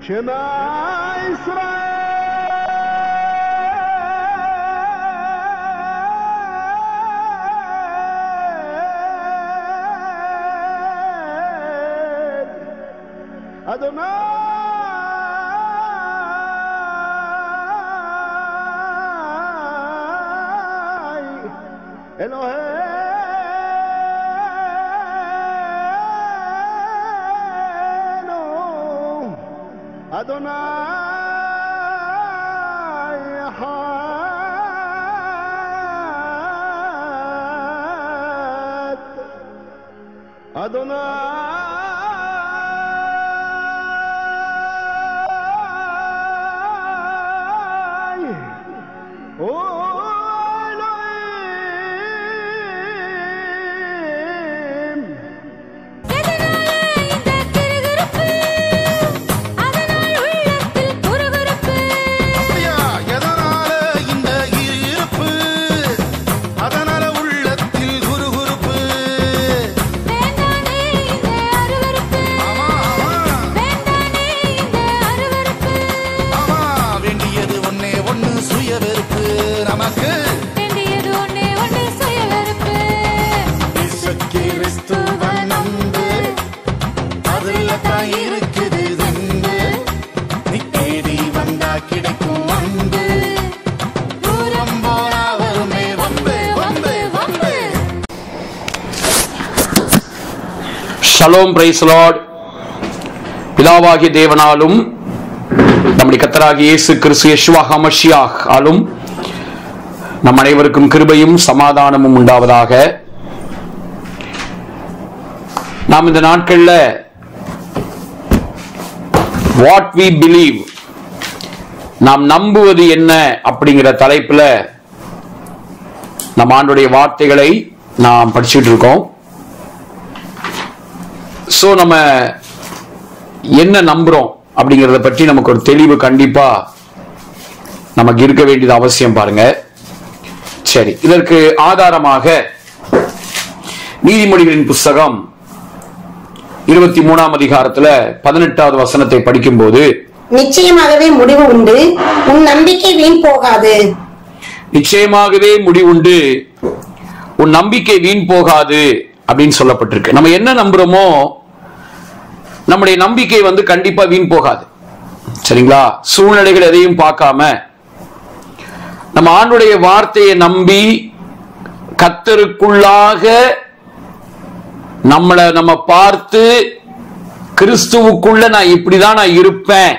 Shema Israel. Adonai Eloheinu Adonai Echad Adonai ஷலோம், praise Lord. பிதாவாகிய தேவனாலும் நம்முடைய கர்த்தராகிய இயேசு கிறிஸ்து யெஷுவா ஹமஷியாஹ் ஆலும் நம் அனைவருக்கும் கிருபையும் சமாதானமும் உண்டாவதாக. நாம் இந்த நாட்கள்ல வாட் வி பிலீவ், நாம் நம்புவது என்ன அப்படிங்கிற தலைப்புல நம் ஆண்டுடைய வார்த்தைகளை நாம் படிச்சுட்டு இருக்கோம். சோ நம்ம என்ன நம்புறோம் அப்படிங்கறத பற்றி நமக்கு ஒரு தெளிவு கண்டிப்பா நமக்கு இருக்க வேண்டியது அவசியம். பாருங்க, சரி, இதற்கு ஆதாரமாக நீதிமொழிகளின் புஸ்தகம் 23ஆம் அதிகாரத்துல 18வது வசனத்தை படிக்கும் போது, நிச்சயமாகவே முடிவு உண்டு, உன் நம்பிக்கை வீண் போகாது. நிச்சயமாகவே முடிவுண்டு, உன் நம்பிக்கை வீண் போகாது அப்படின்னு சொல்லப்பட்டிருக்கு. நம்ம என்ன நம்புறோமோ நம்முடைய நம்பிக்கை கண்டிப்பா வீண் போகாது. சரிங்களா? சூழ்நிலைகள் எதையும் பார்க்காம நம்ம ஆண்டுடைய வார்த்தையை நம்பி கர்த்தருக்குள்ளாக நம்ம பார்த்து கிறிஸ்துவுக்குள்ள நான் இப்படிதான் நான் இருப்பேன்.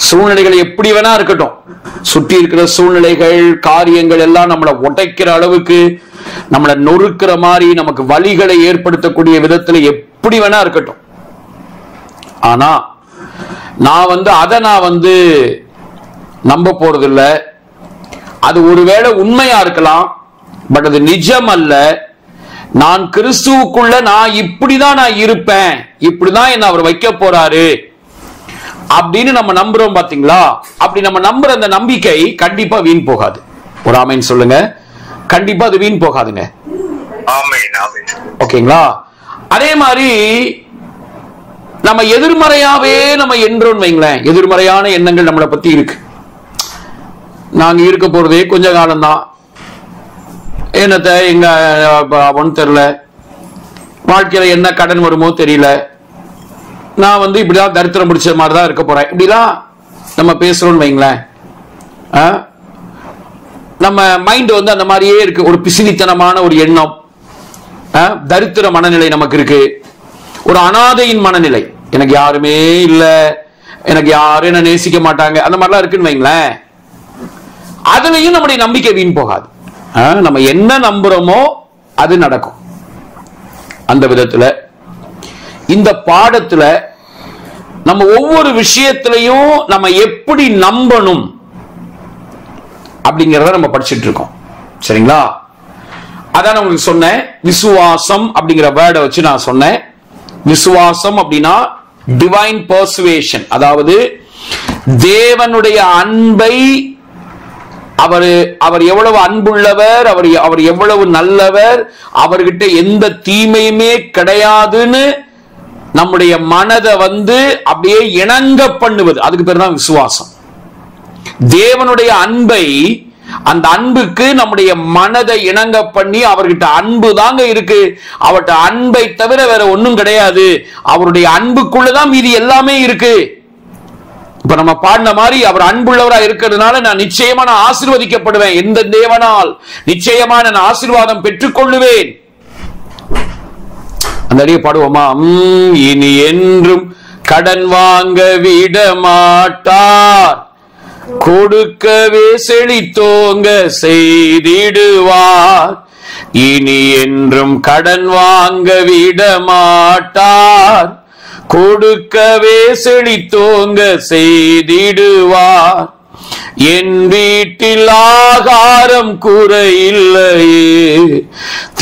சூழ்நிலைகள் எப்படி வேணா இருக்கட்டும், சுற்றி இருக்கிற சூழ்நிலைகள் காரியங்கள் எல்லாம் நம்மளை உடைக்கிற அளவுக்கு, நம்மளை நொறுக்கிற மாதிரி, நமக்கு வலிகளை ஏற்படுத்தக்கூடிய விதத்துல எப்படி வேணா இருக்கட்டும், ஆனா நான் அதை நம்ப போறது இல்ல. அது ஒருவேளை உண்மையா இருக்கலாம், பட் அது நிஜம் அல்ல. நான் கிறிஸ்துவுக்குள்ள நான் இப்படிதான் நான் இருப்பேன், இப்படிதான் என்ன அவர் வைக்க போறாரு அப்படின்னு நம்ம நம்புறோம். பாத்தீங்களா? அப்படி நம்ம நம்புற அந்த நம்பிக்கை கண்டிப்பா வீண் போகாது. ஒரு ஆமென் சொல்லுங்க. கண்டிப்பா அது வீண் போகாதுங்க. ஓகேங்களா? அதே மாதிரி நம்ம எதிர்மறையாவே நம்ம என்றோன்னு வைங்களேன், எதிர்மறையான எண்ணங்கள் நம்மளை பத்தி இருக்கு. நாங்க இருக்க போறதே கொஞ்ச காலம்தான், என்னத்தை எங்க ஒன்னு தெரியல, வாழ்க்கையில என்ன கடன் வருமோ தெரியல, நான் இப்படிதான் தரித்திரம் பிடிச்ச மாதிரிதான் இருக்க போறேன், இப்படிலாம் நம்ம பேசுறோம்னு வைங்களேன். நம்ம மைண்ட் அந்த மாதிரியே இருக்கு. ஒரு பிசினித்தனமான ஒரு எண்ணம், தரித்திர மனநிலை நமக்கு இருக்கு. ஒரு அனாதையின் மனநிலை, எனக்கு யாருமே இல்ல, எனக்கு யாரும் என்ன நேசிக்க மாட்டாங்க, அந்த மாதிரிலாம் இருக்குன்னு வைங்களேன். அதுலயும் நம்முடைய நம்பிக்கை வீண் போகாது. நம்ம என்ன நம்புறோமோ அது நடக்கும். அந்த விதத்துல இந்த பாடத்துல நம்ம ஒவ்வொரு விஷயத்திலையும் நம்ம எப்படி நம்பணும் அப்படிங்கறத நம்ம படிச்சுட்டு இருக்கோம். சரிங்களா? அதான் உங்களுக்கு சொன்னேன், விசுவாசம் அப்படிங்கிற வேர்டை வச்சு நான் சொன்னேன். விசுவாசம் அப்படின்னா டிவைன் பர்சுவேஷன், அதாவது தேவனுடைய அன்பை, அவர் எவ்வளவு அன்புள்ளவர், அவர் எவ்வளவு நல்லவர், அவர்கிட்ட எந்த தீமையுமே கிடையாதுன்னு நம்முடைய மனதை அப்படியே இணங்க பண்ணுவது, அதுக்கு பேர் தான் விசுவாசம். தேவனுடைய அன்பை, அந்த அன்புக்கு நம்முடைய மனதை இணங்க பண்ணி, அவர்கிட்ட அன்பு தாங்க இருக்கு, அவர்கிட்ட அன்பை தவிர வேற ஒண்ணும் கிடையாது, அவருடைய அன்புக்குள்ளதான் மீதி எல்லாமே இருக்கு. இப்ப நம்ம பாடின மாதிரி அவர் அன்புள்ளவரா இருக்கிறதுனால நான் நிச்சயமா நான் ஆசீர்வதிக்கப்படுவேன், எந்த தேவனால் நிச்சயமா நான் ஆசீர்வாதம் பெற்றுக் கொள்ளுவேன். அந்த அடியை பாடுவோமா? இனி என்றும் கடன் வாங்க விட மாட்டார், கொடுக்கவே செழித்தோங்க செய்திடுவார். இனி என்றும் கடன் வாங்க விட மாட்டார், கொடுக்கவே செழித்தோங்க செய்திடுவார். என் வீட்டில் ஆகாரம் குறையில்லையே,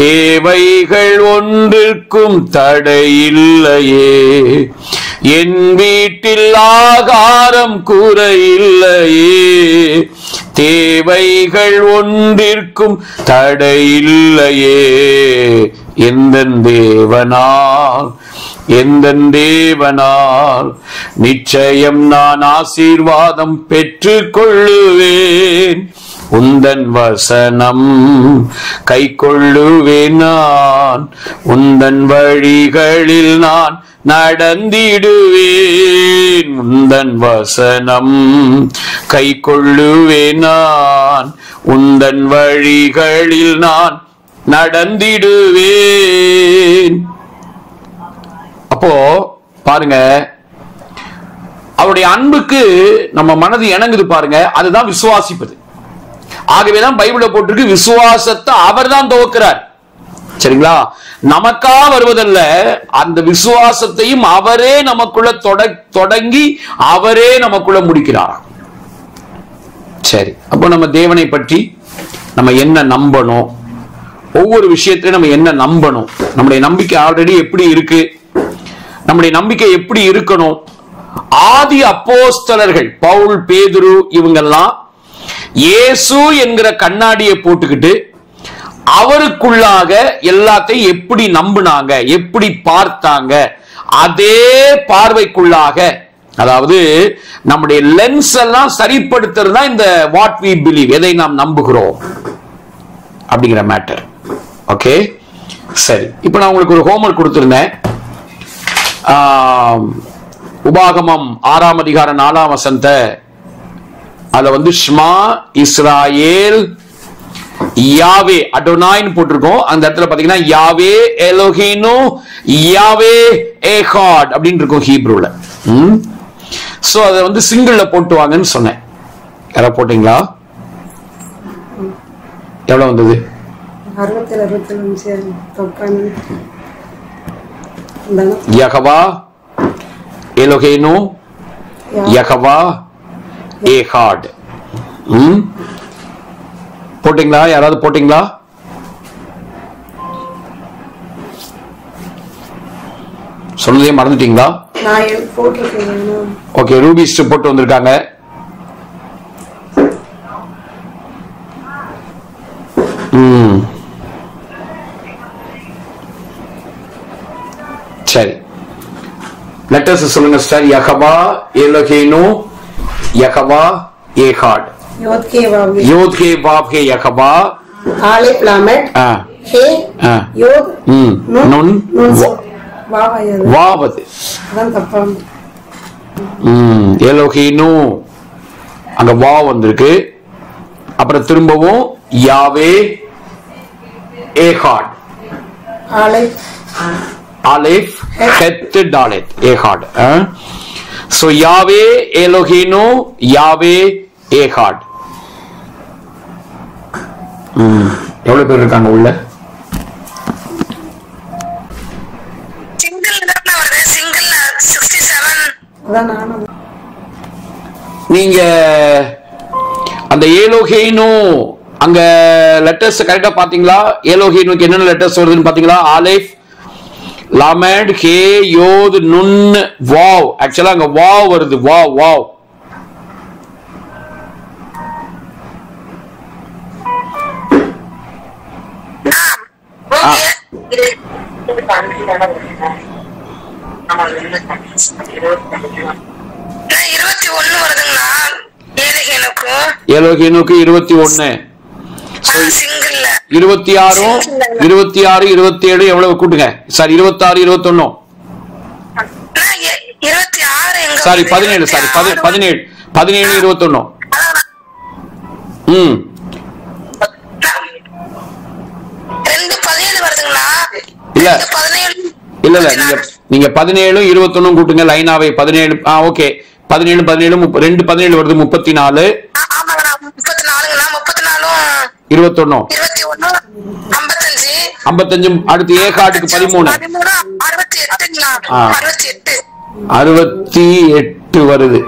தேவைகள் ஒன்றுக்கும் தடையில்லையே. என் வீட்டில் ஆகாரம் குறையில்லையே, தேவைகள் ஒன்றிற்கும் தடையில்லையே. எந்தன் தேவனால் நிச்சயம் நான் ஆசீர்வாதம் பெற்றுக் கொள்ளுவேன். உந்தன் வசனம் கை கொள்ளுவேன் நான், உந்தன் வழிகளில் நான் நடந்திடுவேன். உந்தன் வசனம் கை கொள்ளுவேன் நான், உந்தன் வழிகளில் நான் நடந்திடுவேன். அப்போ பாருங்க, அவருடைய அன்புக்கு நம்ம மனது இணங்குது பாருங்க, அதுதான் விசுவாசிப்பது. ஆகவேதான் பைபிள்ல போட்டிருக்கு, விசுவாசத்தை அவர் தான் துவக்கிறார். சரிங்களா? நமக்கா வருவதல்ல, அந்த விசுவாசத்தையும் அவரே நமக்குள்ள தொடங்கி அவரே நமக்குள்ள முடிக்கிறார். சரி, அப்போ நம்ம தேவனை பற்றி நம்ம என்ன நம்பணும், ஒவ்வொரு விஷயத்திலையும் நம்ம என்ன நம்பணும், நம்முடைய நம்பிக்கை ஆல்ரெடி எப்படி இருக்கு, நம்முடைய நம்பிக்கை எப்படி இருக்கணும். ஆதி அப்போஸ்தலர்கள் பவுல், பேதுரு இவங்கெல்லாம் இயேசு என்கிற கண்ணாடியை போட்டுக்கிட்டு அவருக்குள்ளாக எல்லாத்தையும் எப்படி நம்பினாங்க, எப்படி பார்த்தாங்க, அதே பார்வைக்குள்ளாக, அதாவது நம்முடைய லென்ஸ் எல்லாம் சரிப்படுத்துறது தான் இந்த வாட் வி பிலீவ், எதை நாம் நம்புகிறோம் அப்படிங்கிற மேட்டர். ஓகே, சரி. இப்போ நான் உங்களுக்கு ஒரு ஹோம்வொர்க் கொடுத்திருந்தேன். உபாகமம் 6ஆம் அதிகாரம் 4ஆம் வசனத்தை, அதுல ஷ்மா இஸ்ராயேல் யாவே அடோனாய்னு போட்டிருக்கோம். அந்த இடத்துல பாத்தீங்கன்னா யாவே எலோஹினு யாவே ஏகாட் அப்படின்னு இருக்கும் ஹீப்ரூல. சோ அதை சிங்கிள்ல போட்டு வாங்கன்னு சொன்னேன். யாரா போட்டீங்களா? எவ்வளவு வந்தது? 60 யகவா எலோஹினு யகவா ஏகாட். போட்டீங்களா? யாராவது போட்டீங்களா? சொன்னதே மறந்துட்டீங்களா? ஓகே, ரூபிஸ் போட்டு வந்திருக்காங்க. சரி, லெட்டர்ஸ் சொல்லுங்க சார். யகவா எலோஹினு யகவா ஏகாட். யோத் கே வாவ் கே யகவா ஆலிஃப் லாமட் ஹே யோத் நுன் வாவ். அதான் தப்பா. எலோஹினு அங்க வாவ் வந்திருக்கு. அப்புறம் திரும்பவும் யாவே ஏகாட், ஆலிஃப் ஹெத் டாலெட் ஏகாட். சோ யாவே எலோஹினு யாவே ஏகாட். எவ்வளவு பேர் இருக்காங்க உள்ள? நீங்க அந்த ஏலோஹேனு அங்க லெட்டர்ஸ் கரெக்டா பாத்தீங்களா? ஏலோஹேனுக்கு என்னென்ன லெட்டர்ஸ் வருதுன்னு பாத்தீங்களா? ஆலிஃப் லாமட் ஹே யோத் நுன் வாவ். ஆக்சுவலா அங்க வாவ் வருது. Wow wow. 21 வருதுங்களா? ஏலோகேனுக்கு 21. 26, 26, 27 எவ்வளவு கூட்டுங்க? சாரி 26, 21. Sorry 17, sorry 17, 17, 21. இல்ல இல்ல இல்ல நீங்க 17, 21 கூட்டுங்க லைனாவே. 17, ஓகே. 17, 17, 2 17 வருது 34. 21, 55. அடுத்து ஏகாடுக்கு 13, 68 வருது.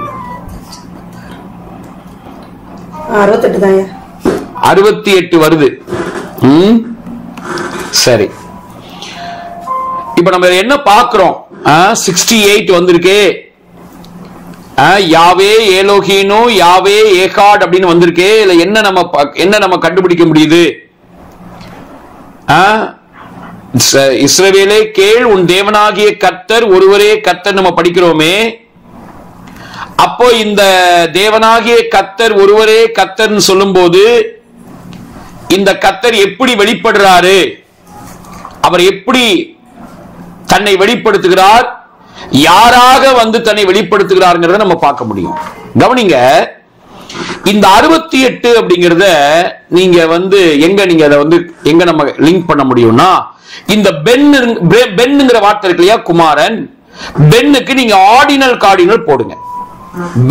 68 வருது. சரி, இப்ப நம்ம என்ன பார்க்கிறோம்? 68 வந்திருக்கு. யாவே ஏலோகீனோ யாவே ஏகாட் அப்படின்னு வந்திருக்கு. இல்ல என்ன நம்ம கண்டுபிடிக்க முடியுது? இஸ்ரவேலே கேள், உன் தேவனாகிய கர்த்தர் ஒருவரே கர்த்தர் நம்ம படிக்கிறோமே. அப்போ இந்த தேவனாகிய கர்த்தர் ஒருவரே கர்த்தர்னு சொல்லும் போது இந்த கர்த்தர் எப்படி வெளிப்படுறாரு? அவர் எப்படி தன்னை வெளிப்படுத்துகிறார்? யாராக வந்து தன்னை வெளிப்படுத்துகிறார்ங்கிறத நம்ம பார்க்க முடியும். கவனிங்க, இந்த 68 அப்படிங்கறத நீங்க வந்து நீங்க அதை வந்து எங்க நம்ம லிங்க் பண்ண முடியும்னா, இந்த பென்னுங்கிற வார்த்தை இருக்கு இல்லையா, குமாரன். பென்னுக்கு நீங்க ஆர்டினல் கார்டினல் போடுங்க.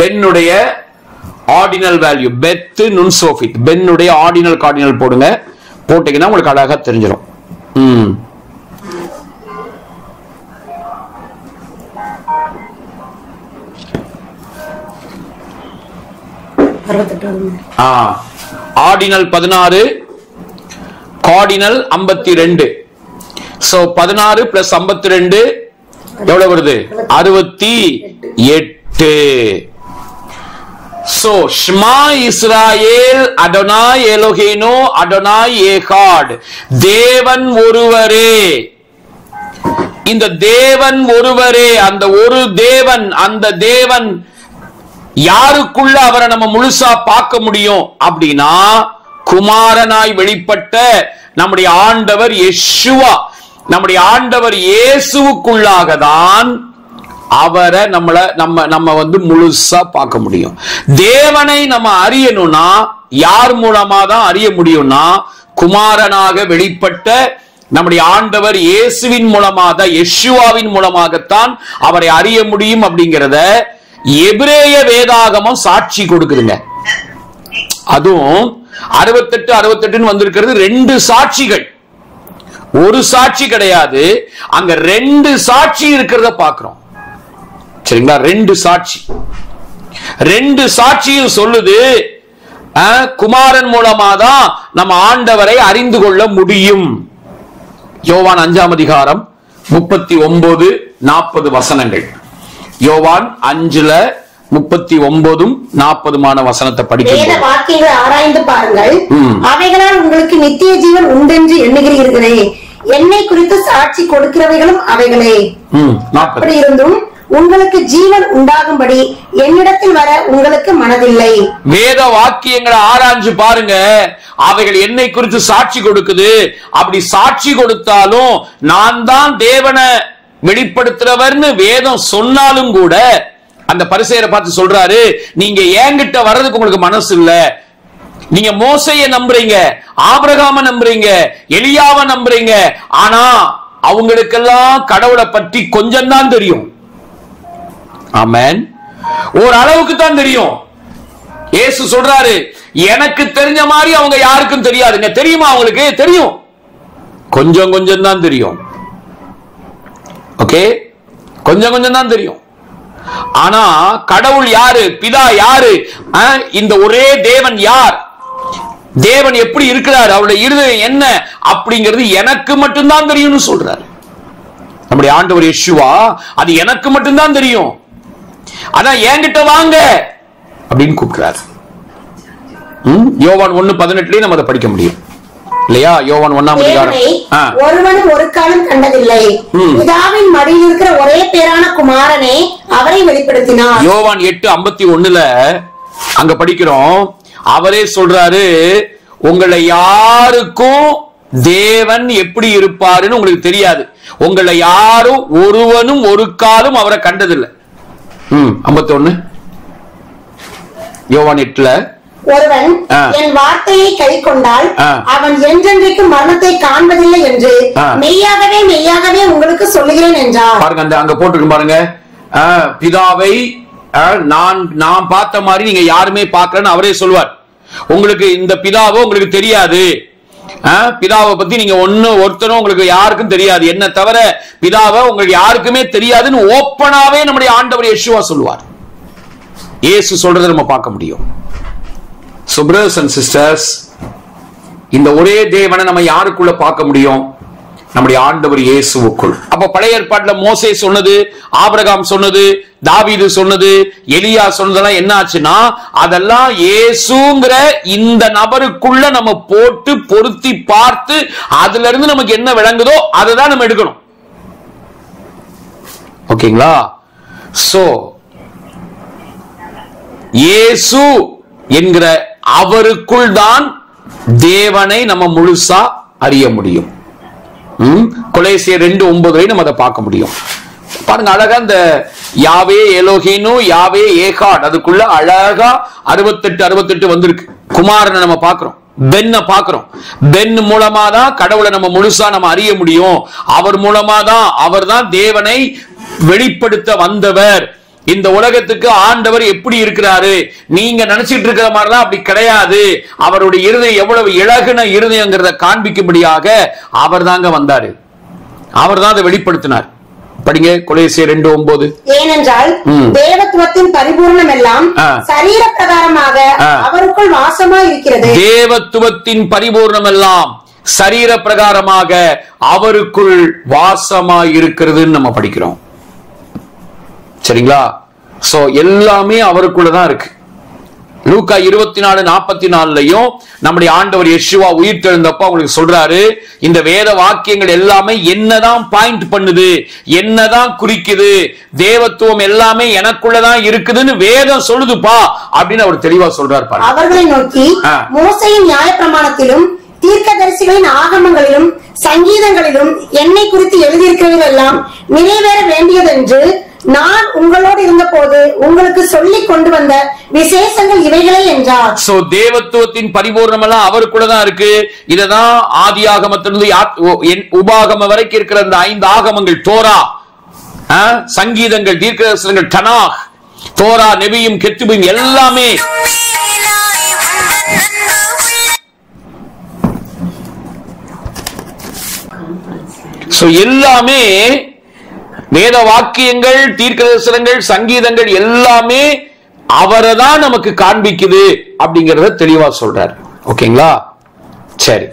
பென்னுடைய ஆர்டினல் வேல்யூ பெத் நுன் சோஃபித். பென்னுடைய ஆர்டினல் கார்டினல் போடுங்க. போட்டீங்கன்னா உங்களுக்கு அழகா தெரிஞ்சிடும். Ordinal 16, cardinal 52. சோ 16 பிளஸ் 52 எவ்வளவு வருது? 68. சோ ஷ்மா இஸ்ராயேல் அடோனாய் எலோகேனோ அடோனாய் ஏகாட். தேவன் ஒருவரே. இந்த தேவன் ஒருவரே, அந்த ஒரு தேவன், அந்த தேவன் யாருக்குள்ள அவரை நம்ம முழுசா பார்க்க முடியும் அப்படின்னா, குமாரனாய் வெளிப்பட்ட நம்முடைய ஆண்டவர் யெஷுவா, நம்முடைய ஆண்டவர் இயேசுவுக்குள்ளாக தான் அவரை நம்ம வந்து முழுசா பார்க்க முடியும். தேவனை நம்ம அறியணும்னா யார் மூலமா தான் அறிய முடியும்னா, குமாரனாக வெளிப்பட்ட நம்முடைய ஆண்டவர் இயேசுவின் மூலமாக, யெஷுவாவின் மூலமாகத்தான் அவரை அறிய முடியும் அப்படிங்கிறத எபிரேய வேதாகமம் சாட்சி கொடுக்குதுங்க. அதுவும் 68, 68 வந்திருக்கிறது 2 சாட்சிகள், ஒரு சாட்சி கிடையாது. அங்க 2 சாட்சி இருக்கிறத பார்க்கிறோம். சரிங்களா? 2 சாட்சி, 2 சாட்சியும் சொல்லுது குமாரன் மூலமா தான் நம்ம ஆண்டவரை அறிந்து கொள்ள முடியும். யோவான் 5ஆம் அதிகாரம் 39, 40 வசனங்கள். யோவான் 5ல 39, 40 வசனத்தை படிக்க. வாக்கியங்களை ஆராய்ந்து பாருங்கள், அவைகளால் உங்களுக்கு நித்திய ஜீவன் உண்டென்று எண்ணுகிறீர்களே. என்னை குறித்து சாட்சி கொடுக்கிறவைகளும் அவைகளே. அப்படி இருந்தும் உங்களுக்கு ஜீவன் உண்டாகும்படி என்னிடத்தில் வர உங்களுக்கு மனதில்லை. வேத வாக்கியங்களை ஆராய்ஞ்சு பாருங்க, அவைகள் என்னை குறித்து சாட்சி கொடுக்குது. அப்படி சாட்சி கொடுத்தாலும் நான் தான் தேவனை வெளிப்படுத்துறவர்னு வேதம் சொன்னாலும் கூட அந்த பரிசேயரை பார்த்து சொல்றாரு, நீங்க என்கிட்ட வர்றதுக்கு உங்களுக்கு மனசு இல்ல. நீங்க மோசையை நம்புறீங்க, ஆபிரகாம நம்புறீங்க, எலியாவை நம்புறீங்க. ஆனா அவங்களுக்கெல்லாம் கடவுளை பற்றி கொஞ்சம் தான் தெரியும். ஆமென். ஓரளவுக்கு தான் தெரியும். இயேசு சொல்றாரு, எனக்கு தெரிஞ்ச மாதிரி அவங்க யாருக்கும் தெரியாதுங்க. தெரியுமா? அவங்களுக்கு தெரியும், கொஞ்சம் கொஞ்சம் தான் தெரியும். ஓகே, கொஞ்சம் கொஞ்சம் தான் தெரியும். ஆனா கடவுள் யாரு, பிதா யாரு, இந்த ஒரே தேவன் யார், தேவன் எப்படி இருக்கிறார், அவருடைய இருதயம் என்ன அப்படிங்கிறது எனக்கு மட்டும்தான் தெரியும்னு சொல்றாரு நம்முடைய ஆண்டவர் யெஷுவா. அது எனக்கு மட்டும்தான் தெரியும். அதான் என்கிட்ட வாங்க அப்படின்னு கூப்பிடுறாரு. யோவான் 1:18 நம்ம அதை படிக்க முடியும். இல்லையா? யோவான் 1ஆம் அதிகாரம். ஒருவனும் ஒரு காலம் கண்டதில்லை, பிதாவின் மடியில் இருக்கிற ஒரே பேரான குமாரனே அவரை வெளிப்படுத்தினார். யோவான் 8:51 அங்க படிக்கிறோம். அவரே சொல்றாரு, உங்களை யாருக்கும் தேவன் எப்படி இருப்பாருன்னு உங்களுக்கு தெரியாது. உங்களை யாரும் ஒருவனும் ஒரு காலம் அவரை கண்டதில்லை. 51 யோவான் 8. ஒருவன் என் வார்த்தையை கை கொண்டால் அவன் என்றென்றைக்கும் மரணத்தை காண்பதில்லை என்று மெய்யாகவே மெய்யாகவே உங்களுக்கு சொல்லுகிறேன் என்றார். பாருங்க, அங்க போட்டிருக்கு பாருங்க, பிதாவை நான் பார்த்த மாதிரி நீங்க யாருமே பார்க்கலன்னு அவரே சொல்வார். உங்களுக்கு இந்த பிதாவோ உங்களுக்கு தெரியாது, பிதாவை பத்தி நீங்க ஒருத்தரும் உங்களுக்கு யாருக்கும் தெரியாது, என்ன தவிர பிதாவை உங்களுக்கு யாருக்குமே தெரியாதுன்னு ஓப்பனாவே நம்முடைய ஆண்டவர் யெஷுவா சொல்லுவார். இயேசு சொல்றதை நம்ம பார்க்க முடியும். So brothers and sisters, இந்த ஒரே தேவனை நம்ம யாருக்குள்ள பார்க்க முடியும்? நம்முடைய ஆண்டவர் இயேசுவுக்குள். அப்ப பழைய ஏற்பாட்டுல மோசே சொன்னது, ஆபிரகாம் சொன்னது, தாவீது சொன்னது, எலியா சொன்னதெல்லாம் என்ன ஆச்சுன்னா, அதெல்லாம் இயேசுங்கிற இந்த நபருக்குள்ள நம்ம போட்டு பொருத்தி பார்த்து அதுல இருந்து நமக்கு என்ன விளங்குதோ அதை தான் நம்ம எடுக்கணும். ஓகேங்களா? சோ இயேசு என்கிற அவருக்குள் தான் தேவனை நம்ம முழுசா அறிய முடியும். கொலோசியர் 2:9 நம்ம அதை பார்க்க முடியும். பாருங்க, அழகா இந்த யாவே எலோஹீனு யாவே ஏகாட், அதுக்குள்ள அழகா 68 வந்திருக்கு. குமாரனை நம்ம பார்க்கிறோம், பென்னை பார்க்கிறோம். பென் மூலமா தான் கடவுளை நம்ம முழுசா நம்ம அறிய முடியும். அவர் மூலமா தான், அவர் தான் தேவனை வெளிப்படுத்த வந்தவர். இந்த உலகத்துக்கு ஆண்டவர் எப்படி இருக்கிறாரு, நீங்க நினைச்சிட்டு இருக்கிற மாதிரிலாம் அப்படி கிடையாது. அவருடைய இருதயம் எவ்வளவு இலகுன இருதயங்கிறத காண்பிக்கும்படியாக அவர் தாங்க வந்தாரு, அவர் தான் அதை வெளிப்படுத்தினார். படிங்க கொலோசியர் 2:9. ஏனென்றால் தேவத்துவத்தின் பரிபூரணம் எல்லாம் சரீர பிரகாரமாக அவருக்குள் வாசமாய் இருக்கிறது. தேவத்துவத்தின் பரிபூரணம் எல்லாம் சரீர பிரகாரமாக அவருக்குள் வாசமாய் இருக்கிறதுன்னு நம்ம படிக்கிறோம். சரிங்களா? சோ எல்லாமே அவருக்குள்ளதான் இருக்கு. லூக்கா 24:44 நம்முடைய ஆண்டவர் யெஷுவா உயிர் தெழுந்தப்ப அவங்களுக்கு சொல்றாரு, இந்த வேத வாக்கியங்கள் எல்லாமே என்னதான் பாயிண்ட் பண்ணுது, என்னதான் குறிக்குது, தேவத்துவம் எல்லாமே எனக்குள்ளதான் இருக்குதுன்னு வேதம் சொல்லுதுப்பா அப்படின்னு அவர் தெளிவா சொல்றாரு. அவர்களை நோக்கி, மோசேயின் நியாயப்பிரமாணத்திலும் தீர்க்கதரிசிகளின் ஆகமங்களிலும் சங்கீதங்களிலும் என்னை குறித்து எழுதியிருக்கிறவர்கள் எல்லாம் நிறைவேற வேண்டியதென்று நான் உங்களோடு இருந்த போது உங்களுக்கு சொல்லிக் கொண்டு வந்த விசேஷங்கள் இவைகளே என்றார். சோ தேவத்துவத்தின் பரிபூர்ணம் எல்லாம் அவருக்குள்ளதான் இருக்கு. இததான் ஆதி ஆகமத்திலிருந்து உபாகம வரைக்கும் இருக்கிற இந்த 5 ஆகமங்கள், தோரா, சங்கீதங்கள், தீர்க்கதரிசனங்கள், தனாக், தோரா, நெபியும், கெத்துபும் எல்லாமே எல்லாமே வேத வாக்கியங்கள், தீர்க்கதரிசனங்கள், சங்கீதங்கள் எல்லாமே அவரை தான் நமக்கு காண்பிக்குது அப்படிங்கறத தெளிவா சொல்றாரு. ஓகேங்களா? சரி,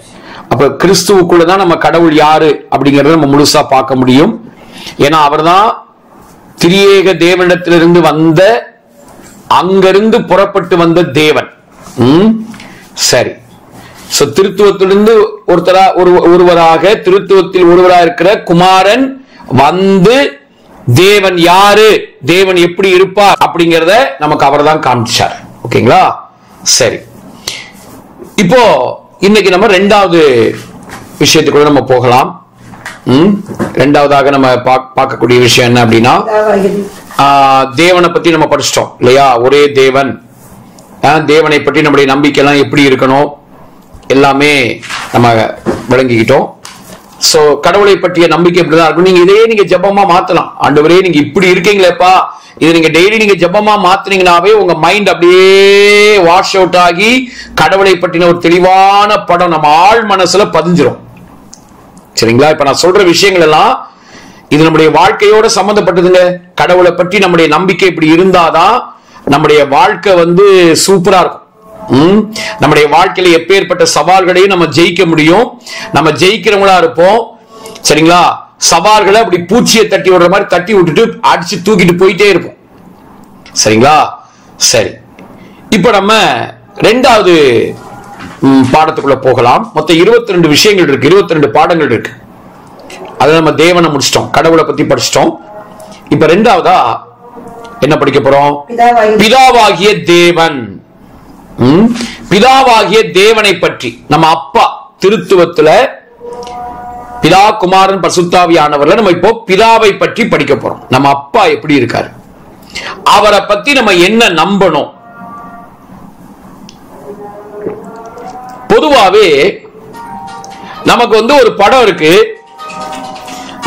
அப்ப கிறிஸ்துவுக்குள்ளதான் நம்ம கடவுள் யாரு அப்படிங்கறத நம்ம முழுசா பார்க்க முடியும். ஏன்னா அவர் தான் திரியேக தேவனிடத்திலிருந்து வந்த, அங்கிருந்து புறப்பட்டு வந்த தேவன். சரி, திருத்துவத்திலிருந்து ஒருவராக, திருத்துவத்தில் ஒருவராக இருக்கிற குமாரன் வந்து தேவன் யாரு, தேவன் எப்படி இருப்பார் அப்படிங்கறத நமக்கு அவர் தான் காமிச்சார். ஓகேங்களா? சரி, இப்போ இன்னைக்கு நம்ம 2வது விஷயத்துக்குள்ள நம்ம போகலாம். 2வதாக நம்ம பார்க்கக்கூடிய விஷயம் என்ன அப்படின்னா, தேவனை பத்தி நம்ம படிச்சிட்டோம் இல்லையா? ஒரே தேவன், தேவனை பற்றி நம்முடைய நம்பிக்கை எல்லாம் எப்படி இருக்கணும் எல்லாமே நம்ம விளங்கிக்கிட்டோம். சோ கடவுளை பற்றிய நம்பிக்கை இப்படிதான் இருக்கும். நீங்க இதையே நீங்க ஜெபமா மாத்தலாம். ஆண்டவரே நீங்க இப்படி இருக்கீங்களேப்பா, இது நீங்க டெய்லி நீங்க ஜெபமா மாத்தினீங்கன்னாவே உங்க மைண்ட் அப்படியே வாஷ் அவுட் ஆகி கடவுளை பற்றின ஒரு தெளிவான படம் நம்ம ஆழ் மனசுல பதிஞ்சிரும். சரிங்களா? இப்ப நான் சொல்ற விஷயங்கள் எல்லாம் இது நம்முடைய வாழ்க்கையோட சம்பந்தப்பட்டதுங்க. கடவுளை பற்றி நம்முடைய நம்பிக்கை இப்படி இருந்தாதான் நம்முடைய வாழ்க்கை சூப்பரா இருக்கும். நம்முடைய வாழ்க்கையில எப்பேற்பட்ட சவால்களையும் நம்ம ஜெயிக்க முடியும். நம்ம ஜெயிக்கிறவங்களா இருப்போம். சரிங்களா? சவால்களை அப்படி பூச்சியை தட்டி விடுற மாதிரி தட்டி விட்டுட்டு அடிச்சு தூக்கிட்டு போயிட்டே இருப்போம். சரிங்களா? சரி, இப்ப நம்ம 2வது பாடத்துக்குள்ள போகலாம். மொத்தம் 22 விஷயங்கள் இருக்கு, 22 பாடங்கள் இருக்கு. அதை நம்ம தேவனை முடிச்சிட்டோம், கடவுளை பத்தி படிச்சிட்டோம். இப்ப ரெண்டாவதா என்ன படிக்க போறோம்? பிதாவாகிய தேவன். பிதாவாகிய தேவனை பற்றி நம்ம அப்பா திருத்துவத்துல பிதா குமாரன் பரிசுத்தாவியானவர்ல நம்ம இப்போ பிதாவை பற்றி படிக்க போறோம். நம்ம அப்பா எப்படி இருக்காரு, அவரை பத்தி நம்ம என்ன நம்பணும். பொதுவாவே நமக்கு ஒரு படம் இருக்கு.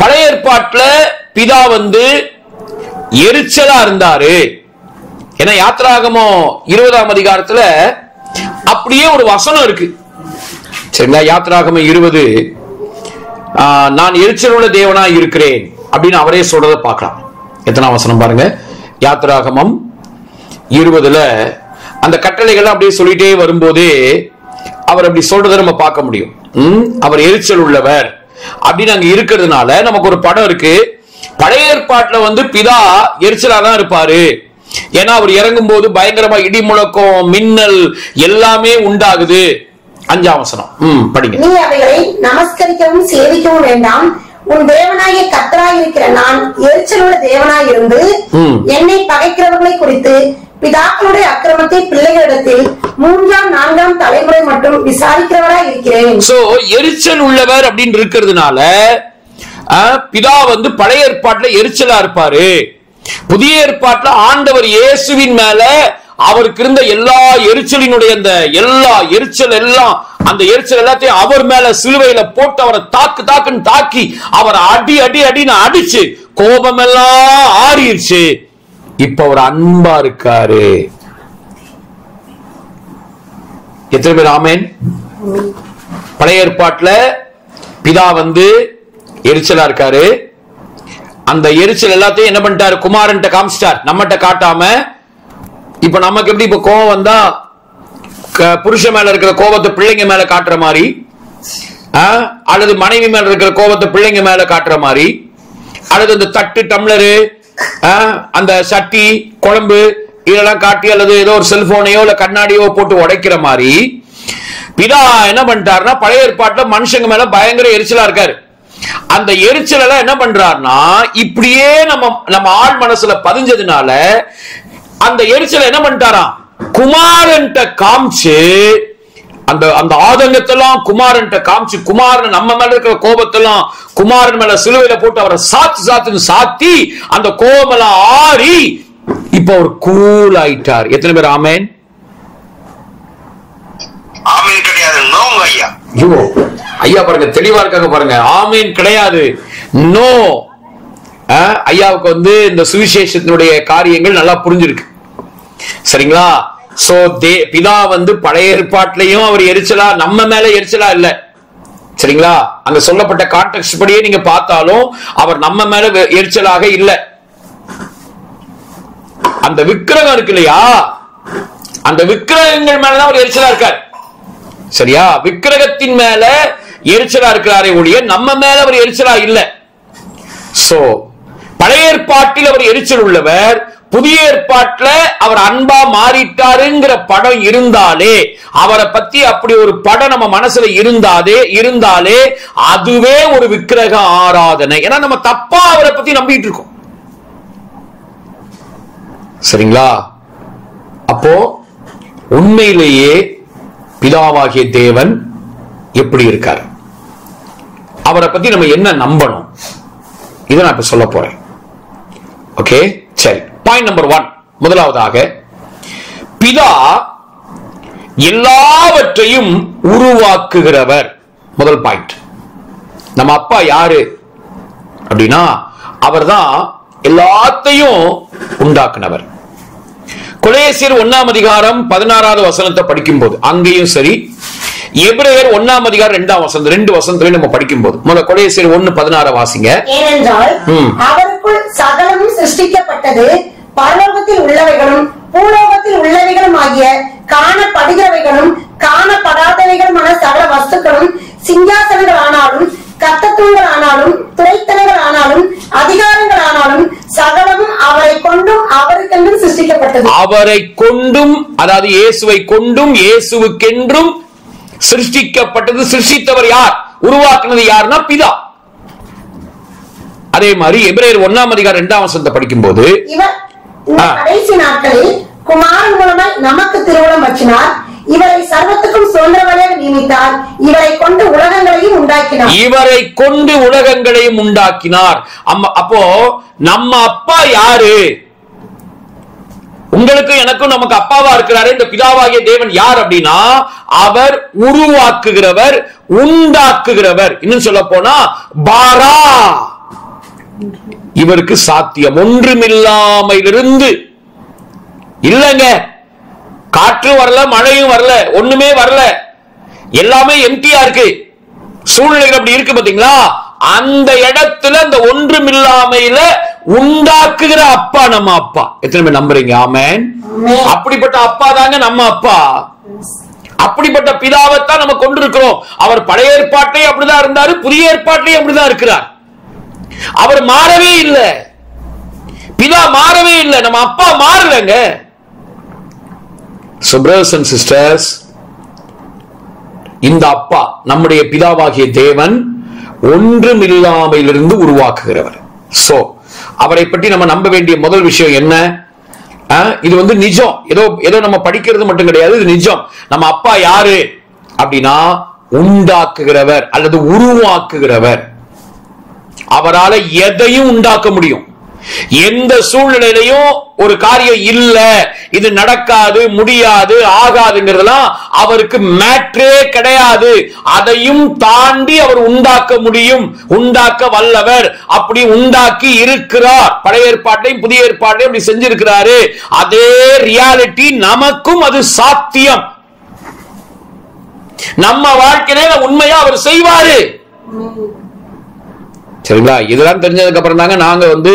பழைய ஏற்பாட்டுல பிதா எரிச்சலா இருந்தாரு. ஏன்னா யாத்திராகமம் 20ஆம் அதிகாரத்துல அப்படியே ஒரு வசனம் இருக்கு. சரிங்களா? யாத்திராகமம் 20 நான் எரிச்சல் உள்ள தேவனா இருக்கிறேன் அப்படின்னு அவரே சொல்றத பார்க்கலாம். எத்தனாம் வசனம் பாருங்க, யாத்திராகமம் 20ல அந்த கட்டளைகள் அப்படியே சொல்லிட்டே வரும்போதே அவர் அப்படி சொல்றதை நம்ம பார்க்க முடியும். அவர் எரிச்சல் உள்ளவர் அப்படின்னு அங்க இருக்கிறதுனால நமக்கு ஒரு படம் இருக்கு. பழைய ஏற்பாட்டுல பிதா எரிச்சலா தான் இருப்பாரு. ஏன்னா அவர் இறங்கும் போது பயங்கரமா இடி முழக்கம், மின்னல் எல்லாமே உண்டாகுது. 5ஆம் வசனம் படிங்க. நீ அவைகளை நமஸ்கரிக்கவும் சேவிக்கவும் வேண்டாம். உன் தேவனாகிய கர்த்தராய் இருக்கிற நான் எரிச்சலுள்ள தேவனாய் இருந்து என்னை பகைக்கிறவர்களை குறித்து பிதாக்களுடைய அக்கிரமத்தை பிள்ளைகளிடத்தில் 3ஆம் 4ஆம் தலைமுறை மட்டும் விசாரிக்கிறவராய் இருக்கிறேன். சோ எரிச்சல் உள்ளவர் அப்படின்னு இருக்கிறதுனால பிதா பழைய ஏற்பாட்டுல எரிச்சலா இருப்பாரு. புதிய ஏற்பாட்டுல ஆண்டவர் இயேசுவின் மேல அவருக்கு இருந்த எல்லா எரிச்சலினுடைய எல்லா எரிச்சல் எல்லாம் அந்த எரிச்சல் எல்லாத்தையும் அவர் மேல சிலுவையில போட்டு அவரை தாக்குன்னு தாக்கி அவரை அடின்னு அடிச்சு கோபம் எல்லாம் ஆறிடுச்சு. இப்ப அவர் அன்பா இருக்காரு. எத்தனை பேர் ஆமேன்? பழைய ஏற்பாட்டுல பிதா எரிச்சலா இருக்காரு. அந்த எரிச்சல் எல்லாத்தையும் என்ன பண்ணிட்டாரு? குமாரன்ட்ட காமிச்சிட்டார், நம்மகிட்ட காட்டாம. இப்ப நமக்கு எப்படி இப்ப கோபம் வந்தா புருஷன் மேல இருக்கிற கோபத்தை பிள்ளைங்க மேல காட்டுற மாதிரி, அல்லது மனைவி மேல இருக்கிற கோபத்தை பிள்ளைங்க மேல காட்டுற மாதிரி, அல்லது இந்த தட்டு டம்ளரு அந்த சட்டி குழம்பு இதெல்லாம் காட்டி, அல்லது ஏதோ ஒரு செல்போனையோ இல்ல கண்ணாடியோ போட்டு உடைக்கிற மாதிரி பிதா என்ன பண்ணிட்டாருன்னா பழைய ஏற்பாட்டுல மனுஷங்க மேல பயங்கர எரிச்சலா இருக்காரு. அந்த எரிச்சல் எல்லாம் என்ன பண்றாருன்னா இப்படியே நம்ம ஆள் மனசுல பதிஞ்சதுனால அந்த எரிச்சல் என்ன பண்ணிட்டாராம்? குமாரன்ட்ட காமிச்சு அந்த ஆதங்கத்தெல்லாம் குமாரன்ட்ட காமிச்சு, குமாரன் நம்ம மேல இருக்கிற கோபத்தெல்லாம் குமாரன் மேல சிலுவையில போட்டு அவரை சாத்துன்னு சாத்தி அந்த கோபம் எல்லாம் ஆறி இப்ப அவர் கூல் ஆயிட்டார். எத்தனை பேர் ஆமேன்? ஆமீன் கிடையாது, நோங்க ஐயா. ஐயா பாருங்க, தெளிவா இருக்காங்க பாருங்க. ஆமீன் கிடையாது, நோ. ஐயாவுக்கு இந்த சுவிசேஷத்தினுடைய காரியங்கள் நல்லா புரிஞ்சிருக்கு. சரிங்களா? சோ பிதா பழைய ஏற்பாட்டிலையும் அவர் எரிச்சலா, நம்ம மேல எரிச்சலா இல்ல. சரிங்களா? அங்க சொல்லப்பட்ட கான்டெக்ஸ்ட் படியே நீங்க பார்த்தாலும் அவர் நம்ம மேல எரிச்சலாக இல்ல. அந்த விக்கிரகம் இருக்கு இல்லையா, அந்த விக்கிரகங்கள் மேலதான் அவர் எரிச்சலா இருக்கார். சரியா? விக்கிரகத்தின் மேல எரிச்சலா இருக்கிறாரே ஒழிய நம்ம மேல அவர் எரிச்சலா இல்ல. சோ பழைய ஏற்பாட்டில் அவர் எரிச்சல் உள்ளவர், புதிய ஏற்பாட்டுல அவர் அன்பா மாறிட்டாருங்கிற படம் இருந்தாலே, அவரை பத்தி அப்படி ஒரு படம் நம்ம மனசுல இருந்தாலே அதுவே ஒரு விக்கிரக ஆராதனை. ஏன்னா நம்ம தப்பா அவரை பத்தி நம்பிட்டு இருக்கோம். சரிங்களா? அப்போ உண்மையிலேயே பிதாவாகிய தேவன் எப்படி இருக்கார், அவரை பத்தி நம்ம என்ன நம்பணும், இதை நான் இப்ப சொல்ல போறேன். ஓகே, சரி. பாயிண்ட் நம்பர் 1, முதலாவதாக பிதா எல்லாவற்றையும் உருவாக்குகிறவர். முதல் பாயிண்ட். நம்ம அப்பா யாரு அப்படின்னா அவர்தான் எல்லாத்தையும் உண்டாக்குனவர். கொலோசியர் 1ஆம் அதிகாரம் 16வது வசனத்தை படிக்கும் போது அங்கேயும் சரி, எபிரேயர் 1ஆம் அதிகாரம் 2ஆம் வசனம், 2 வசனத்திலே நம்ம படிக்கும் போது முதல்ல கொலோசியர் 1:16 வாசிங்க. ஏனென்றால் அவருக்குள் சகலமும் சிருஷ்டிக்கப்பட்டது, பரலோகத்தில் உள்ளவைகளும் பூலோகத்தில் உள்ளவைகளும் ஆகிய காணப்படுகிறவைகளும் காணப்படாதவைகளுமான சகல வஸ்துக்களும், சிங்காசனங்கள் ஆனாலும் கர்த்தத்துவங்கள் ஆனாலும் துறைத்தனங்கள் ஆனாலும் அதிகாரங்கள் ஆனாலும் சகலமும் அவரை கொண்டும் அவருக்கென்றும் சிருஷ்டிக்கப்பட்டது. அவரை கொண்டும், அதாவது இயேசுவை கொண்டும் இயேசுவுக்கென்றும் சிருஷ்டிக்கப்பட்டது. சிருஷ்டித்தவர் யார்? உருவாக்குனது யாருன்னா பிதா. அதே மாதிரி எபிரேயர் 1:2 படிக்கும் போது இவர் இந்த கடைசி நாட்களில் குமாரன் மூலமாய் நமக்கு திருவுளம் வச்சினார். இவரை சர்வத்துக்கும் சுதந்திரவாளியாக நியமித்தார். இவரை கொண்டு உலகங்களையும் உண்டாக்கினார். இவரை கொண்டு உலகங்களையும் உண்டாக்கினார். அப்போ நம்ம அப்பா யாரு? உங்களுக்கு எனக்கும் நமக்கு அப்பாவா இருக்கிறாரு இந்த பிதாவாகிய தேவன் யார் அப்படின்னா, அவர் உருவாக்குகிறவர், உண்டாக்குகிறவர். இன்னும் சொல்ல போனா பாரா. இவருக்கு சாத்தியம் ஒன்றுமில்லாமையிலிருந்து இல்லங்க. காற்று வரல, மழையும் வரல, ஒண்ணுமே வரல, எல்லாமே எம்டியா இருக்கு. சூழ்நிலைகள் அப்படி இருக்கு பாத்தீங்களா? அந்த இடத்துல அந்த ஒன்றுமில்லாமையில உண்டாக்குகிற அப்பா நம்ம அப்பா. எத்தனை பேர் நம்புறீங்க? ஆமென். அப்படிப்பட்ட அப்பா தாங்க நம்ம அப்பா. அப்படிப்பட்ட பிதாவைத்தான் நம்ம கொண்டிருக்கிறோம். அவர் பழைய ஏற்பாட்டிலே அப்படிதான் இருந்தாரு, புதிய ஏற்பாட்டிலே அப்படிதான் இருக்கிறார். அவர் மாறவே இல்லை. பிதா மாறவே இல்லை. நம்ம அப்பா மாறலங்க. So brothers and sisters, இந்த அப்பா நம்முடைய பிதாவாகிய தேவன் ஒன்றுமில்லாமையிலிருந்து உருவாக்குகிறவர். சோ அவரை பற்றி நம்ம நம்ப வேண்டிய முதல் விஷயம் என்ன? இது வந்து நிஜம். ஏதோ நம்ம படிக்கிறது மட்டும் கிடையாது, இது நிஜம். நம்ம அப்பா யாரு அப்படின்னா உண்டாக்குகிறவர் அல்லது உருவாக்குகிறவர். அவரால் எதையும் உண்டாக்க முடியும். எந்த சூழ்நிலையிலையும் ஒரு காரியம் இல்ல, இது நடக்காது, முடியாது, ஆகாதுங்கிறதெல்லாம் அவருக்கு மேட்ரே கிடையாது. அதையும் தாண்டி அவர் உண்டாக்க முடியும், உண்டாக்க வல்லவர். அப்படி உண்டாக்கி இருக்கிறார். பழைய ஏற்பாட்டையும் புதிய ஏற்பாட்டையும் அப்படி செஞ்சிருக்கிறாரு. அதே ரியாலிட்டி நமக்கும் அது சாத்தியம். நம்ம வாழ்க்கையில உண்மையா அவர் செய்வாரு. சரிங்களா? இதெல்லாம் தெரிஞ்சதுக்கு அப்புறம் தாங்க நாங்க வந்து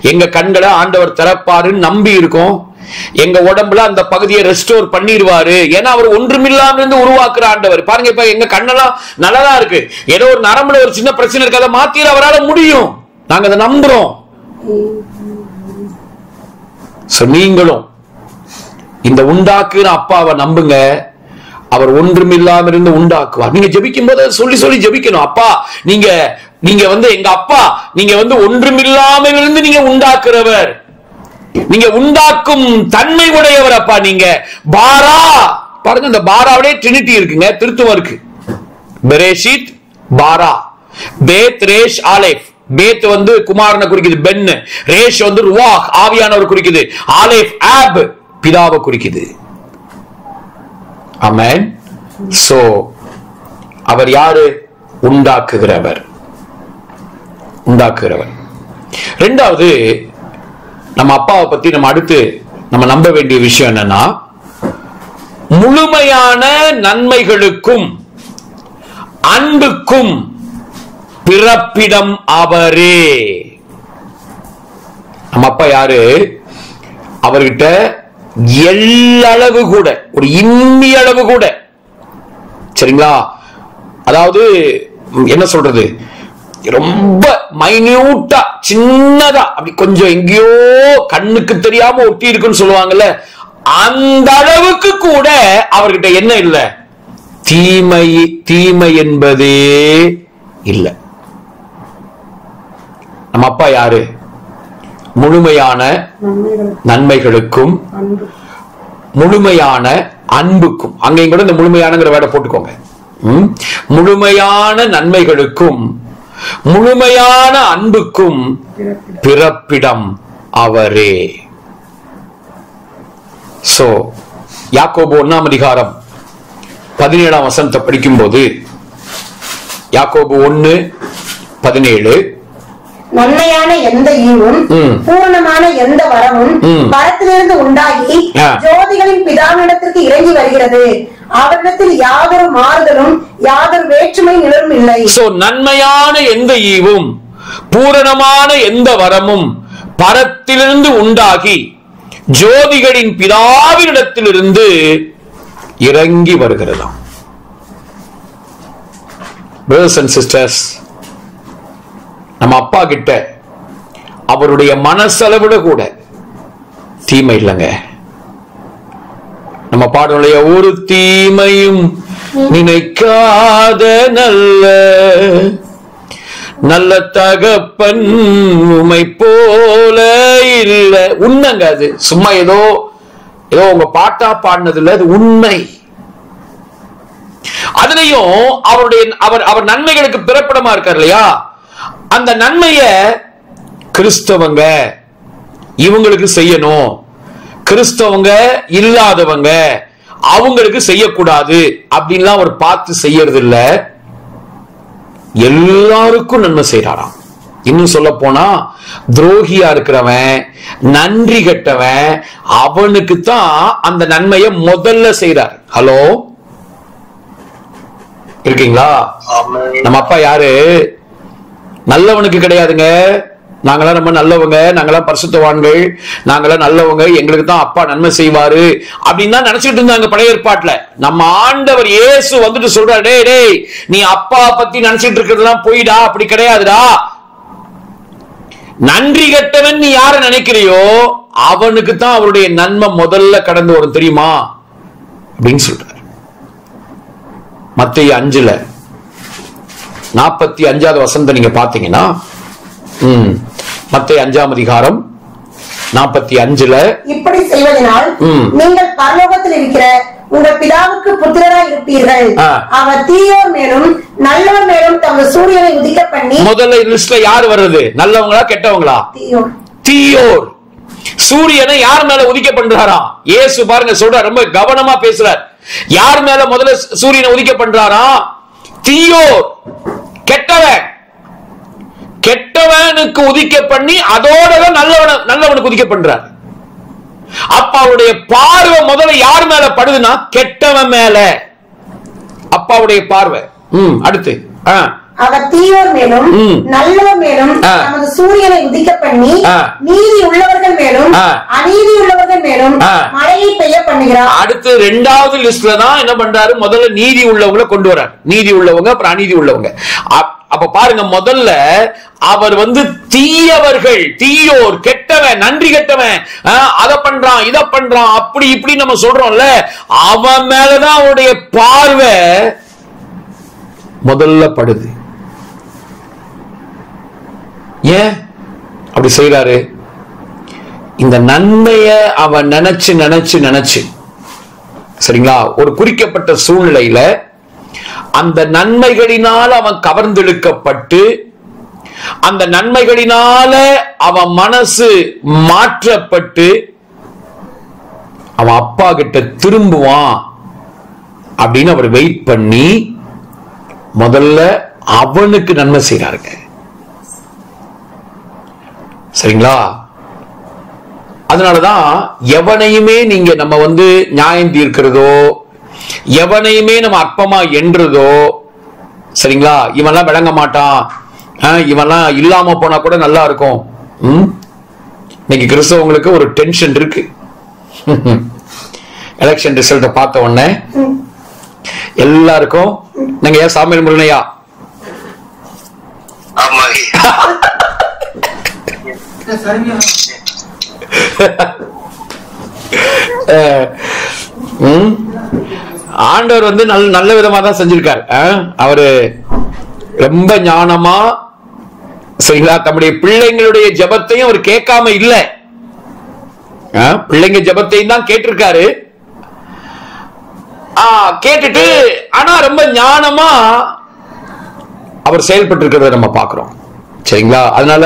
எங்க கண்களை ஆண்டவர் திறப்பாருன்னு நம்பி இருக்கோம். எங்க உடம்புல அந்த பகுதியை ரெஸ்டோர் பண்ணிடுவாரு. ஏன்னா அவர் ஒன்றுமில்லாம இருந்து உருவாக்குற ஆண்டவர். பாருங்க, இப்ப எங்க கண்ணெல்லாம் நல்லதா இருக்கு. ஏதோ ஒரு நரம்புல ஒரு சின்ன பிரச்சனை இருக்கு, அதை மாத்திர அவரால் முடியும். நாங்க அதை நம்புறோம். நீங்களும் இந்த உண்டாக்குற அப்பாவை நம்புங்க. அவர் ஒன்றுமில்லாம இருந்து உண்டாக்குவார். நீங்க ஜெபிக்கும் போது சொல்லி சொல்லி ஜெபிக்கணும். அப்பா நீங்க வந்து எங்க அப்பா, நீங்க வந்து ஒன்றுமில்லாமல் இருந்து நீங்க உண்டாக்குறவர், நீங்க உண்டாக்கும் தன்மை உடையவர் அப்பா. நீங்க பாரா. பாருங்க, இந்த பாராவிலே ட்ரினிட்டி இருக்குங்க, திருத்துவம் இருக்கு. பெரேஷித், பாரா, பேத், ரேஷ், ஆலேஃப். பேத் வந்து குமாரனை குறிக்குது, பென். ரேஷ் வந்து ருவாஹ், ஆவியானவர் குறிக்குது. ஆலேஃப் ஆப், பிதாவை குறிக்குது. ஆமென். சோ அவர் யாரு? உண்டாக்குகிறவர். உண்டாக்குகிறவர். ரெண்டாவது, நம்ம அப்பாவை பத்தி நம்ம அடுத்து நம்ம நம்ப வேண்டிய விஷயம் என்னன்னா, முழுமையான நன்மைகளுக்கும் அன்புக்கும் பிறப்பிடம் அவரே. நம்ம அப்பா யாரு? அவர்கிட்ட எல்லளவு கூட, ஒரு இம்மி அளவு கூட, சரிங்களா, அதாவது என்ன சொல்றது, ரொம்ப மைன்யூட்டா, சின்னதா, அப்படி கொஞ்சம் எங்கேயோ கண்ணுக்கு தெரியாம ஒட்டி இருக்குன்னு சொல்லுவாங்கல்ல, அந்த அளவுக்கு கூட அவர்கிட்ட என்ன இல்லை? தீமை என்பதே இல்லை. நம்ம அப்பா யாரு? முழுமையான நன்மைகளுக்கும் முழுமையான அன்புக்கும். அங்கேயும் கூட இந்த முழுமையானங்கிற வேர்டை போட்டுக்கோங்க. முழுமையான நன்மைகளுக்கும் முழுமையான அன்புக்கும் பிறப்பிடம் அவரே. சோ யாக்கோபு 1:17 படிக்கும் போது, யாக்கோபு 1:17, நன்மையான எந்த ஈவும் பூரணமான எந்த வரமும் பரத்திலிருந்து உண்டாகி ஜோதிகளின் பிதாவினிடத்திற்கு இறங்கி வருகிறது. அவரிடத்தில் யாதொரு மாறுதலும் யாதொரு வேற்றுமை நிலரும் இல்லை. சோ நன்மையான எந்த ஈவும் பூரணமான எந்த வரமும் பரத்திலிருந்து உண்டாகி ஜோதிகளின் பிதாவினிடத்திலிருந்து இறங்கி வருகிறதாம். Brothers and sisters, நம்ம அப்பா கிட்ட அவருடைய மனசளவுல கூட தீமை இல்லைங்க. நம்ம பாடலுடைய ஒரு தீமையும் நினைக்காத நல்ல நல்ல தகப்பன் உமை போல இல்ல. உண்மைங்க, அது சும்மா ஏதோ ஏதோ உங்க பாட்டா பாடினது இல்ல, அது உண்மை. அதுலயும் அவருடைய அவர் நன்மைகளுக்கு பிறப்பிடமா இருக்கார் இல்லையா, அந்த நன்மைய கிறிஸ்தவங்க இவங்களுக்கு செய்யணும், கிறிஸ்தவங்க இல்லாதவங்க அவங்களுக்கு செய்யக்கூடாது அப்படின்லாம் அவர் பார்த்து செய்யறது இல்ல, எல்லாருக்கும் நன்மை செய்யறாராம். இன்னும் சொல்ல போனா துரோகியா இருக்கிறவன், நன்றி கெட்டவன், அவனுக்கு தான் அந்த நன்மையை முதல்ல செய்யறார். ஹலோ, இருக்கீங்களா? நம்ம அப்பா யாரு? நல்லவனுக்கு கிடையாதுங்க. நாங்களாம் ரொம்ப நல்லவங்க, நாங்களாம் பரிசுத்தவான்கள், நாங்களாம் நல்லவங்க, எங்களுக்கு தான் அப்பா நன்மை செய்வாரு அப்படின்னு தான் நினைச்சிட்டு இருந்தாங்க பழைய ஏற்பாட்டுல. நம்ம ஆண்டவர் இயேசு வந்துட்டு சொல்றாரு, டேய் டேய், நீ அப்பா பத்தி நினைச்சிட்டு இருக்கிறதுலாம் போயிடா, அப்படி கிடையாதுடா. நன்றி கெட்டவன் நீ யார நினைக்கிறியோ அவனுக்கு தான் அவருடைய நன்மை முதல்ல கடந்து வரும், தெரியுமா அப்படின்னு சொல்றாரு. மத்தேயு 5 45வது வசனத்தை நீங்க பாத்தீங்கன்னா, மத்தேயு 5ஆம் அதிகாரம் 45 இப்படி செய்வதனால் நீங்கள் பரலோகத்தில் இருக்கிற உங்கள் பிதாவுக்கு புத்திரராய் இருப்பீர்கள். அவர் தீயோர் மேலும் நல்லவர் மேலும் தமது சூரியனை உதிக்க பண்ணி. முதல்ல லிஸ்ட்ல யார் வருது? நல்லவங்களா கெட்டவங்களா? தீயோர். தீயோர். சூரியனை யார் மேல உதிக்க பண்றாராம்? இயேசு பாருங்க சொல்ற, ரொம்ப கவனமா பேசுறார். யார் மேல முதல்ல சூரியனை உதிக்க பண்றாராம்? தீயோர், கெட்டவன். கெட்டவனுக்கு உதிக்க பண்ணி அதோட நல்லவனுக்கு உதிக்க பண்றார். அப்ப அவருடைய பார்வை முதல்ல யார் மேல படுதுன்னா கெட்டவன் மேல அப்பாவுடைய பார்வை. அடுத்து அவர் தீயோர் மேலும் நல்லவர் மேலும் நமது சூரியனை உதிக்க பண்ணி நீதி உள்ளவர்கள் மேலும் அநீதி உள்ளவர்கள் மேலும் மழையை பெய்ய பண்ணுகிறார். அடுத்து 2வது லிஸ்ட்ல தான் என்ன பண்றாரு? முதல்ல நீதி உள்ளவங்களை கொண்டு வர்றார். நீதி உள்ளவங்க, அப்புறம் அநீதி உள்ளவங்க. அப்ப பாருங்க, முதல்ல அவர் தீயவர்கள், தீயோர், கெட்டவன், நன்றி கெட்டவன், அத பண்றான் இத பண்றான் அப்படி இப்படி நம்ம சொல்றோம்ல, அவன் மேலதான் அவருடைய பார்வை முதல்ல படுது. ஏன் அப்படி செய்யறாரு? இந்த நன்மைய அவன் நினைச்சு நினைச்சு நினைச்சு, சரிங்களா, ஒரு குறிக்கப்பட்ட சூழ்நிலையில அந்த நன்மைகளினால் அவன் கவர்ந்தெழுக்கப்பட்டு, அந்த நன்மைகளினால அவன் மனசு மாற்றப்பட்டு அவன் அப்பா கிட்ட திரும்புவான் அப்படின்னு அவர் வெயிட் பண்ணி முதல்ல அவனுக்கு நன்மை செய்யறாருங்க. சரிங்களா? அதனாலதான் எவனையுமே நீங்க நம்ம நியாயம் தீர்க்கிறதோ, எவனையுமே நம்ம அற்பமா என்றதோ, சரிங்களா, இவன்லாம் விளங்க மாட்டான், இவன்லாம் இல்லாம போனா கூட நல்லா இருக்கும். இன்னைக்கு கிறிஸ்தவங்களுக்கு ஒரு டென்ஷன் இருக்கு. எலெக்ஷன் ரிசல்ட் பார்த்த உடனே எல்லாருக்கும் நீங்க ஏன் சாமியல் முருகனையா ஆண்டவர் நல்ல விதமா தான் செஞ்சிருக்காரு. அவரு ரொம்ப ஞானமா, சரிங்களா, தம்முடைய பிள்ளைங்களுடைய ஜெபத்தையும் அவர் கேட்காம இல்ல, பிள்ளைங்க ஜெபத்தையும் தான் கேட்டிருக்காரு. கேட்டுட்டு ஆனா ரொம்ப ஞானமா அவர் செயல்பட்டு இருக்கிறத நம்ம பார்க்கிறோம். சரிங்களா? அதனால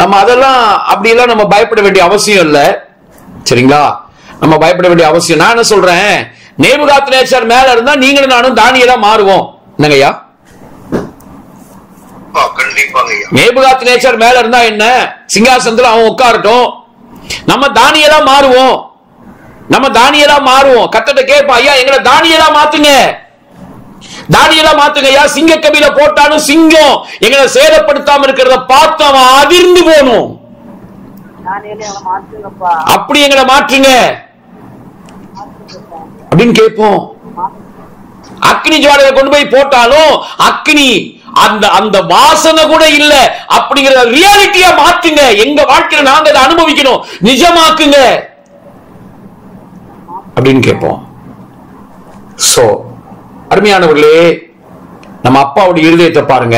நம்ம அதெல்லாம் அப்படியெல்லாம் நம்ம பயப்பட வேண்டிய அவசியம் இல்லை. சரிங்களா? நம்ம பயப்பட வேண்டிய அவசியம். நான் என்ன சொல்றேன், நேபுகாத்நேச்சர் மேல இருந்தா நீங்களும் நானும் தானியேலா மாறுவோம். என்னங்கய்யா? நேபுகாத்நேச்சர் மேல இருந்தா என்ன, சிங்காசனத்துல அவன் உட்காரட்டும், நம்ம தானியேலா மாறுவோம். நம்ம தானியேலா மாறுவோம். கர்த்தர்ட்ட கேட்போம், ஐயா எங்களை தானியேலா மாத்துங்க, தானியேலா மாத்துங்க ஐயா. சிங்க கபில போட்டாலும் சிங்கம் எங்களை சேதப்படுத்தாம இருக்கிறத பார்த்து அவன் அதிர்ந்து போகணும். அப்படி எங்களை மாற்றுங்க அப்படின்னு கேட்போம். அக்னி ஜுவாலையை கொண்டு போய் போட்டாலும் அக்னி அந்த வாசனை கூட இல்ல அப்படிங்கிற ரியாலிட்டியா மாத்துங்க. எங்க வாழ்க்கையில நாங்க அதை அனுபவிக்கணும், நிஜமாக்குங்க அப்படின்னு கேட்போம். சோ அருமையானவர்களே, நம்ம அப்பாவுடைய இருதயத்தை பாருங்க.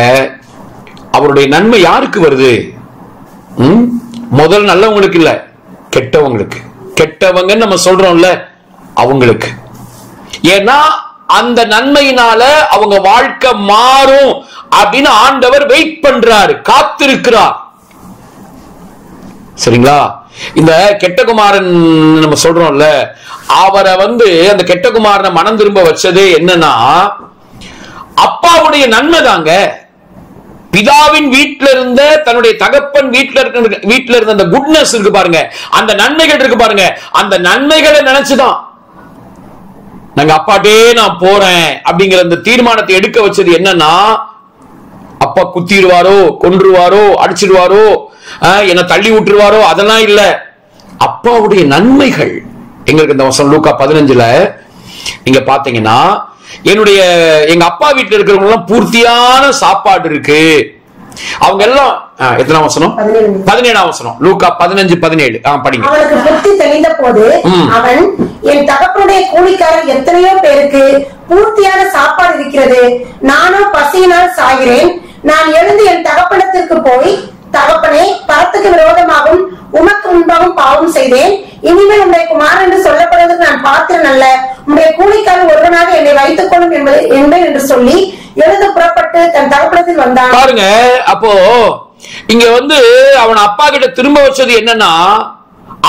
அவருடைய நன்மை யாருக்கு வருது? முதல் நல்லவங்களுக்கு இல்ல, கெட்டவங்களுக்கு. கெட்டவங்க நம்ம சொல்றோம்ல, அவங்களுக்கு. ஏன்னா அந்த நன்மையினால அவங்க வாழ்க்கை மாறும் அப்படின்னு ஆண்டவர் வெயிட் பண்றாரு, காத்திருக்கிறார். சரிங்களா? இந்த கெட்டகுமாரன் நம்ம சொல்றோம்ல, அவரை அந்த கெட்டகுமாரனை மனம் திரும்ப வச்சதே என்னன்னா, அப்பாவுடைய நன்மை தாங்க. பிதாவின் வீட்டில இருந்த தன்னுடைய தகப்பன் வீட்டில இருந்த அந்த குட்னஸ் இருக்கு பாருங்க, அந்த நன்மைகள் இருக்கு பாருங்க, அந்த நன்மைகளை நினைச்சுதான் நாங்க அப்பாட்டே நான் போறேன் அப்படிங்கிற அந்த தீர்மானத்தை எடுக்க வச்சது. என்னன்னா, அப்பா குத்திடுவாரோ, கொன்றுவாரோ, அடிச்சிடுவாரோ, என்ன தள்ளி விட்டுருவாரோ, அதெல்லாம் இல்ல. அப்பாவுடைய நன்மைகள் எங்களுக்கு இந்த வசனம் லூக்கா 15ல நீங்க பாத்தீங்கன்னா, எங்க அப்பா வீட்டுல இருக்கிறவங்க எல்லாம் பூர்த்தியான சாப்பாடு இருக்கு. அவங்க எல்லாம் எத்தனாம் வசனம்? 17ஆம் வசனம், லூக்கா 15:17 படிங்க. அவனுக்கு புத்தி தெளிந்த போது அவன், என் தகப்பனுடைய கூலிக்காரர் எத்தனையோ பேருக்கு பூர்த்தியான சாப்பாடு இருக்கிறது, நானும் பசியினால் சாகிறேன். நான் எழுந்து என் தகப்பனத்திற்கு போய், தகப்பனே, பரத்துக்கு விரோதமாகவும் உமக்கு முன்பாகவும் பாவம் செய்தேன். இனிமேல் உங்களுடைய குமாரன் என்று சொல்லப்படுவதற்கு நான் பாத்திரன் அல்ல. உங்களுடைய கூலிக்காரன் ஒருவனாக என்னை வைத்துக் கொள்ளும் என்பேன் என்று சொல்லி எழுந்து புறப்பட்டு தன் தகப்பனத்தில் வந்தான். பாருங்க, அப்போ இங்க அவன் அப்பா கிட்ட திரும்ப வச்சது என்னன்னா,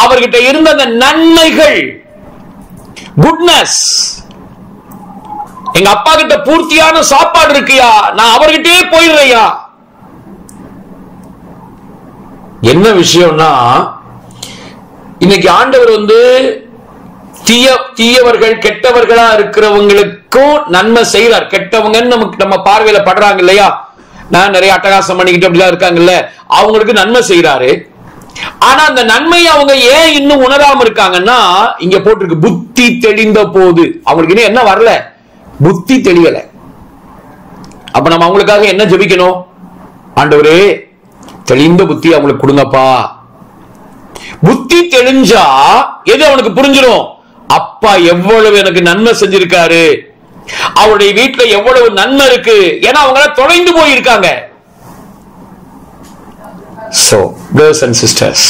அவர்கிட்ட இருந்த அந்த நன்மைகள், குட்னஸ். எங்க அப்பா கிட்ட பூர்த்தியான சாப்பாடு இருக்குயா, நான் அவர்கிட்டயே போயிடுறையா. என்ன விஷயம்னா, இன்னைக்கு ஆண்டவர் தீயவர்கள் கெட்டவர்களா இருக்கிறவங்களுக்கும் நன்மை செய்யறார். கெட்டவங்க நம்ம பார்வையில படுறாங்க இல்லையா, நான் நிறைய அட்டகாசம் பண்ணிக்கிட்டு அப்படிலாம் இருக்காங்கல்ல, அவங்களுக்கு நன்மை செய்யறாரு. ஆனா அந்த நன்மையை அவங்க ஏன் இன்னும் உணராம இருக்காங்கன்னா, இங்க போட்டிருக்கு புத்தி தெளிந்த போது. அவங்களுக்கு இன்னும் என்ன வரல? புத்தி தெளியல. அப்ப நம்ம அவங்களுக்காக என்ன ஜெபிக்கணும்? ஆண்டவரே, தெளிந்த புத்தி அவங்களுக்கு கொடுங்கப்பா. புத்தி தெளிஞ்சா எது அவனுக்கு புரிஞ்சிடும்? அப்பா எவ்வளவு எனக்கு நன்மை செஞ்சிருக்காரு, அவருடைய வீட்டுல எவ்வளவு நன்மை இருக்கு. ஏன்னா அவங்க தொலைந்து போயிருக்காங்க. So, brothers and sisters,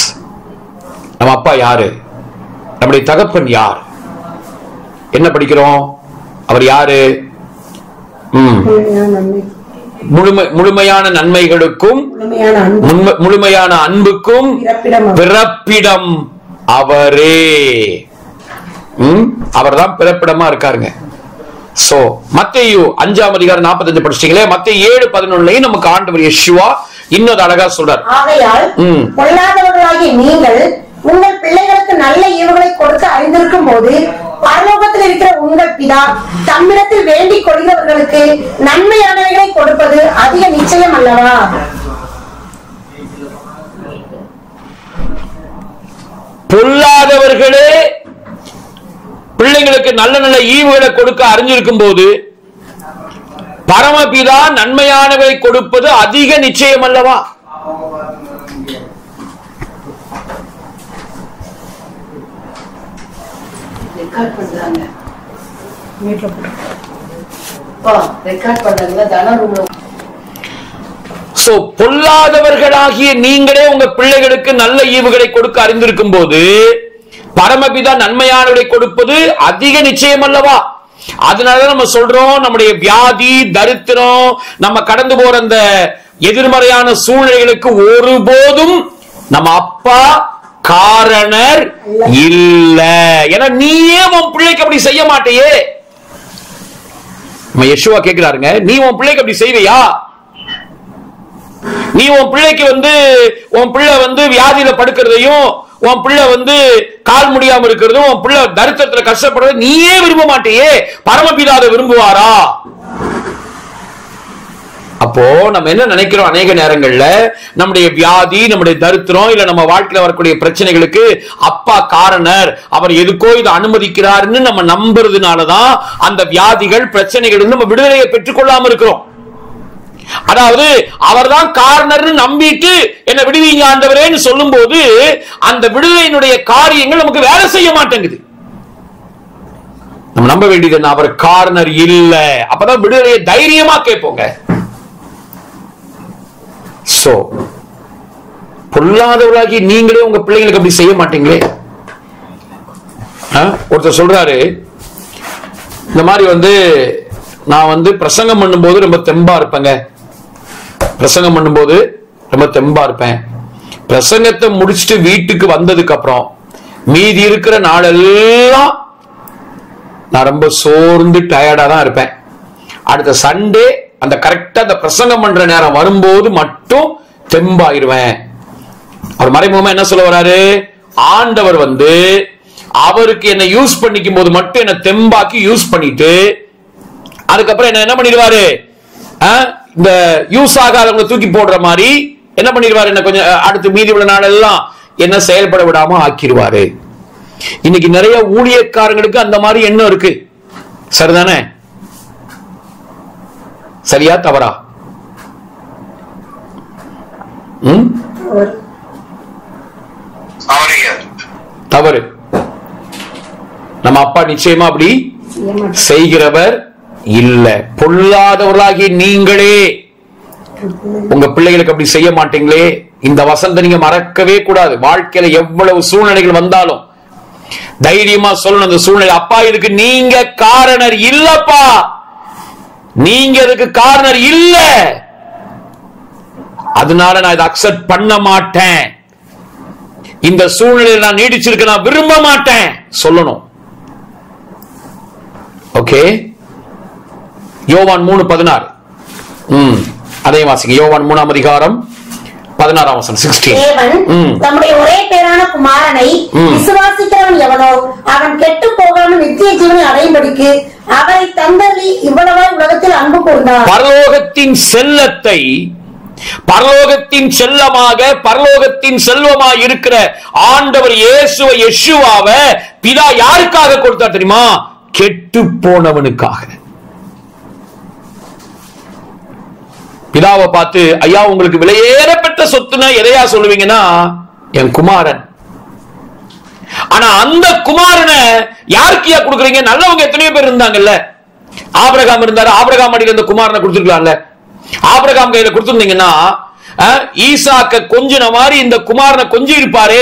நம்ம அப்பா யாரு? நம்முடைய தகப்பன் யார்? என்ன படிக்கிறோம்? அவர் யாரு? முழுமையான நன்மைகளுக்கும் முழுமையான அன்புக்கும் பிறப்பிடம் அவரே. அவர்தான் பிறப்பிடமா இருக்காருங்க. சோ மத்தேயு 5:45 படிச்சீங்களே, மத்தேயு 7:11 நமக்கு ஆண்டவர் யெஷுவா இன்னொரு அழகா சொல்றார். ஆகையால் பொல்லாதவர்களாகிய நீங்கள் உங்கள் பிள்ளைகளுக்கு நல்ல ஈவுகளை கொடுக்க அறிந்திருக்கும் போது, பரலோகத்தில் இருக்கிற உங்கள் பிதா தம்மிடத்தில் வேண்டிக் கொள்கிறவர்களுக்கு நன்மையானவைகளை கொடுப்பது அதிக நிச்சயம் அல்லவா? பொல்லாதவர்களே பிள்ளைங்களுக்கு நல்ல நல்ல ஈவுகளை கொடுக்க அறிஞ்சிருக்கும் போது, பரமபிதா நன்மையானவை கொடுப்பது அதிக நிச்சயம் அல்லவா? பொல்லாதவர்களாகிய நீங்களே உங்க பிள்ளைகளுக்கு நல்ல ஈவுகளை கொடுக்க அறிந்திருக்கும் போது, பரமபிதா நன்மையானவரை கொடுப்பது அதிக நிச்சயம் அல்லவா? அதனால நம்ம சொல்றோம், நம்முடைய வியாதி, தரித்திரம், நம்ம கடந்து போற அந்த எதிர்மறையான சூழ்நிலைகளுக்கு ஒருபோதும் நம்ம அப்பா காரணர் இல்ல. ஏன்னா நீயே உன் பிள்ளைக்கு அப்படி செய்ய மாட்டேயே. யெஷுவா கேட்கிறாருங்க, நீ உன் பிள்ளைக்கு அப்படி செய்வியா? நீ உன் பிள்ளைக்கு உன் பிள்ளை வியாதியில படுக்கிறதையும், உன் பிள்ளை கால் முடியாம இருக்கிறதும், உன் பிள்ளை தரித்திரத்துல கஷ்டப்படுறத நீயே விரும்ப மாட்டேயே, பரமபிதா விரும்புவாரா? அப்போ நம்ம என்ன நினைக்கிறோம்? அநேக நேரங்கள்ல நம்முடைய வியாதி, நம்முடைய தரித்திரம், இல்ல நம்ம வாழ்க்கையில வரக்கூடிய பிரச்சனைகளுக்கு அப்பா காரணர், அவர் எதுக்கோ இதை அனுமதிக்கிறாருன்னு நம்ம நம்புறதுனாலதான் அந்த வியாதிகள், பிரச்சனைகள் நம்ம விடுதலையை பெற்றுக் கொள்ளாம இருக்கிறோம். அதாவது அவர்தான் காரணர்னு நம்பிட்டு என்ன விடுவீங்க ஆண்டவரேன்னு சொல்லும் போது, அந்த விடுதலையினுடைய காரியங்கள் நமக்கு வேலை செய்ய மாட்டேங்குது. நம்ம நம்ப வேண்டியது என்ன? அவர் காரணர் இல்ல. அப்பதான் விடுதலையை தைரியமா கேட்போங்க. சோ பொல்லாதவர்களாகி நீங்களே உங்க பிள்ளைங்களுக்கு அப்படி செய்ய மாட்டீங்களே? ஒருத்தர் சொல்றாரு, இந்த மாதிரி நான் பிரசங்கம் பண்ணும்போது ரொம்ப தெம்பா இருப்பேங்க. பிரசங்கம் பண்ணும்போது ரொம்ப தெம்பா இருப்பேன். பிரசங்கத்தை முடிச்சுட்டு வீட்டுக்கு வந்ததுக்கு அப்புறம் மீதி இருக்கிற நாளெல்லாம் நான் ரொம்ப சோர்ந்து டயர்டா தான் இருப்பேன். அடுத்த சண்டே அந்த கரெக்டா அந்த பிரசங்கம் பண்ற நேரம் வரும்போது மட்டும் தெம்பாயிருவேன். அவர் மறைமுகமா என்ன சொல்ல வராரு? ஆண்டவர் அவருக்கு என்ன யூஸ் பண்ணிக்கும் போது மட்டும் என்ன தெம்பாக்கி யூஸ் பண்ணிட்டு அதுக்கப்புறம் என்ன பண்ணிடுவாரு? இந்த யூஸ் ஆகாதவங்களை தூக்கி போடுற மாதிரி என்ன பண்ணிடுவாரு? என்ன கொஞ்சம் அடுத்து மீதி உள்ள நாள் எல்லாம் என்ன செயல்பட விடாம ஆக்கிடுவாரு. இன்னைக்கு நிறைய ஊழியக்காரங்களுக்கு அந்த மாதிரி எண்ணம் இருக்கு. சரிதானே? சரியா தவறா? தவறு. நம்ம அப்பா நிச்சயமா அப்படி செய்கிறவர் இல்ல. பொல்லாதவர்களாகி நீங்களே உங்க பிள்ளைகளுக்கு அப்படி செய்ய மாட்டீங்களே? இந்த வசனத்தை நீங்க மறக்கவே கூடாது. வாழ்க்கையில எவ்வளவு சூழ்நிலைகள் வந்தாலும் தைரியமா சொல்லணும். அந்த சூழ்நிலை, அப்பா இதுக்கு நீங்க காரணர் இல்லப்பா, நீங்க இதுக்கு காரணர் இல்ல, அதனால நான் இதை அக்செப்ட் பண்ண மாட்டேன், இந்த சூழ்நிலையில் நான் நீடிச்சிருக்க நான் விரும்ப மாட்டேன் சொல்லணும். ஓகே, யோவான் 3:16 அதையும் வாசிங்க. யோவான் 3ஆம் அதிகாரம் 16ஆம் வசனம் 16. தம்முடைய ஒரே பேரான குமாரனை விசுவாசிக்கிறவன் எவனோ அவன் கெட்டு போகாமல் நித்திய ஜீவனை அடையும்படிக்கு அவரை தந்தருளி இவ்வளவாய் உலகத்தில் அன்பு கூர்ந்தார். பரலோகத்தின் செல்லத்தை, பரலோகத்தின் செல்லமாக பரலோகத்தின் செல்வமாய் இருக்கிற ஆண்டவர் இயேசுவை, யெஷுவாவை பிதா யாருக்காக கொடுத்தார் தெரியுமா? கெட்டு போனவனுக்காக. பிதாவை பார்த்து, ஐயா உங்களுக்கு விலையேறப்பட்ட சொத்துனா எதையா சொல்லுவீங்கன்னா என் குமாரன். ஆனா அந்த குமாரனை யாருக்கியா கொடுக்குறீங்க? நல்லவங்க எத்தனையோ பேர் இருந்தாங்கல்ல. ஆபிரகாம் இருந்தாரு, ஆபிரகாம் அடியில் இந்த குமாரனை கொடுத்துருக்கலாம்ல. ஆபிரகாம் கையில கொடுத்திருந்தீங்கன்னா ஈசாக்க கொஞ்சின மாதிரி இந்த குமாரனை கொஞ்சி இருப்பாரு.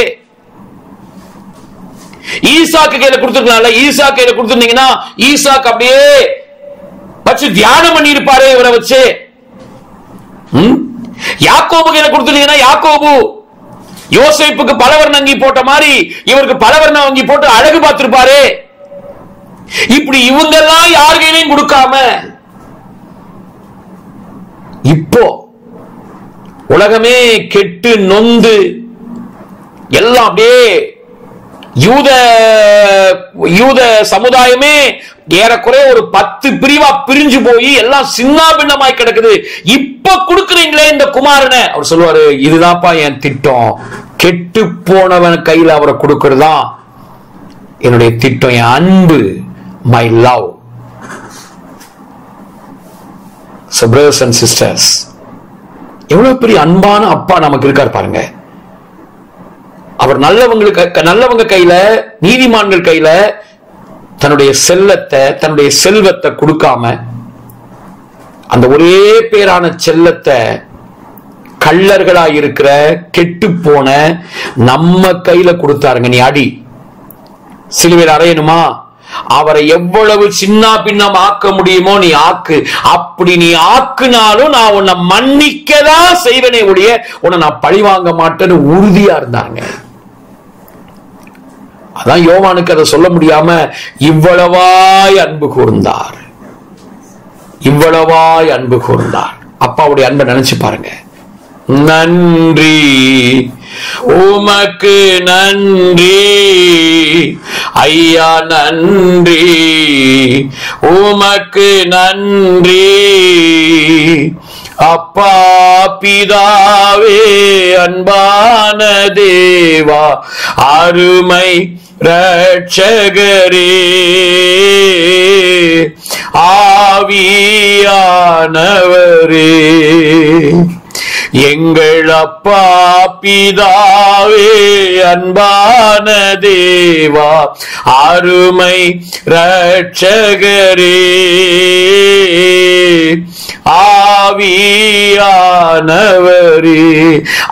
ஈசாக்கு கையில கொடுத்துருக்கலாம்ல. ஈசாக்கு கையில கொடுத்திருந்தீங்கன்னா ஈசாக்கு அப்படியே வச்சு தியானம் பண்ணி இருப்பாரு இவரை வச்சு. யாக்கோபு கையில கொடுத்திருந்தீங்கன்னா யாக்கோபு யோசேப்புக்கு பலவர்ண அங்கி போட்ட மாதிரி இவருக்கு பலவர்ண அங்கி போட்டு அழகு பார்த்திருப்பாரு. இப்படி இவங்க எல்லாம் யார் கையிலையும் கொடுக்காம இப்போ உலகமே கெட்டு நொந்து எல்லாம் அப்படியே யூத சமுதாயமே ஏறக்குறைய ஒரு 10 பிரிவா பிரிஞ்சு போய் எல்லாம் சின்ன பின்னமாய் கிடக்குது. இப்ப கொடுக்குறீங்களே இந்த குமாரனை, அவர் சொல்லுவாரு, இதுதான்ப்பா என் திட்டம், கெட்டு போனவன் கையில் அவரை கொடுக்கறதுதான் என்னுடைய திட்டம், என் அன்பு, my love. So brothers and sisters, எவ்வளவு பெரிய அன்பான அப்பா நமக்கு இருக்கார் பாருங்க. அவர் நல்லவங்க கையில, நீதிமான்கள் கையில தன்னுடைய செல்லத்தை, தன்னுடைய செல்வத்தை கொடுக்காம அந்த ஒரே பேரான செல்லத்தை கள்ளர்களாய் இருக்கிற கெட்டு போன நம்ம கையில கொடுத்தாருங்க. நீ அடி, சிலுவையில் அறையணுமா, அவரை எவ்வளவு சின்ன பின்னம் ஆக்க முடியுமோ நீ ஆக்கு. அப்படி நீ ஆக்குனாலும் நான் உன்னை மன்னிக்கதான் செய்வனே ஒழிய உன்னை நான் பழி வாங்க மாட்டேன்னு உறுதியா இருந்தாங்க. அதான் யோவானுக்கு அதை சொல்ல முடியாம இவ்வளவாய் அன்பு கூர்ந்தார், இவ்வளவாய் அன்பு கூர்ந்தார். அப்பாவுடைய அன்பை நினைச்சு பாருங்க. நன்றி உமக்கு நன்றி ஐயா, நன்றி உமக்கு நன்றி அப்பா பிதாவே, அன்பான தேவா, அருமை ரட்சகரே, ஆவியானவரே, எங்கள் அப்பா பிதாவே, அன்பான தேவா, அருமை இரட்சகரே, ஆவியானவரே.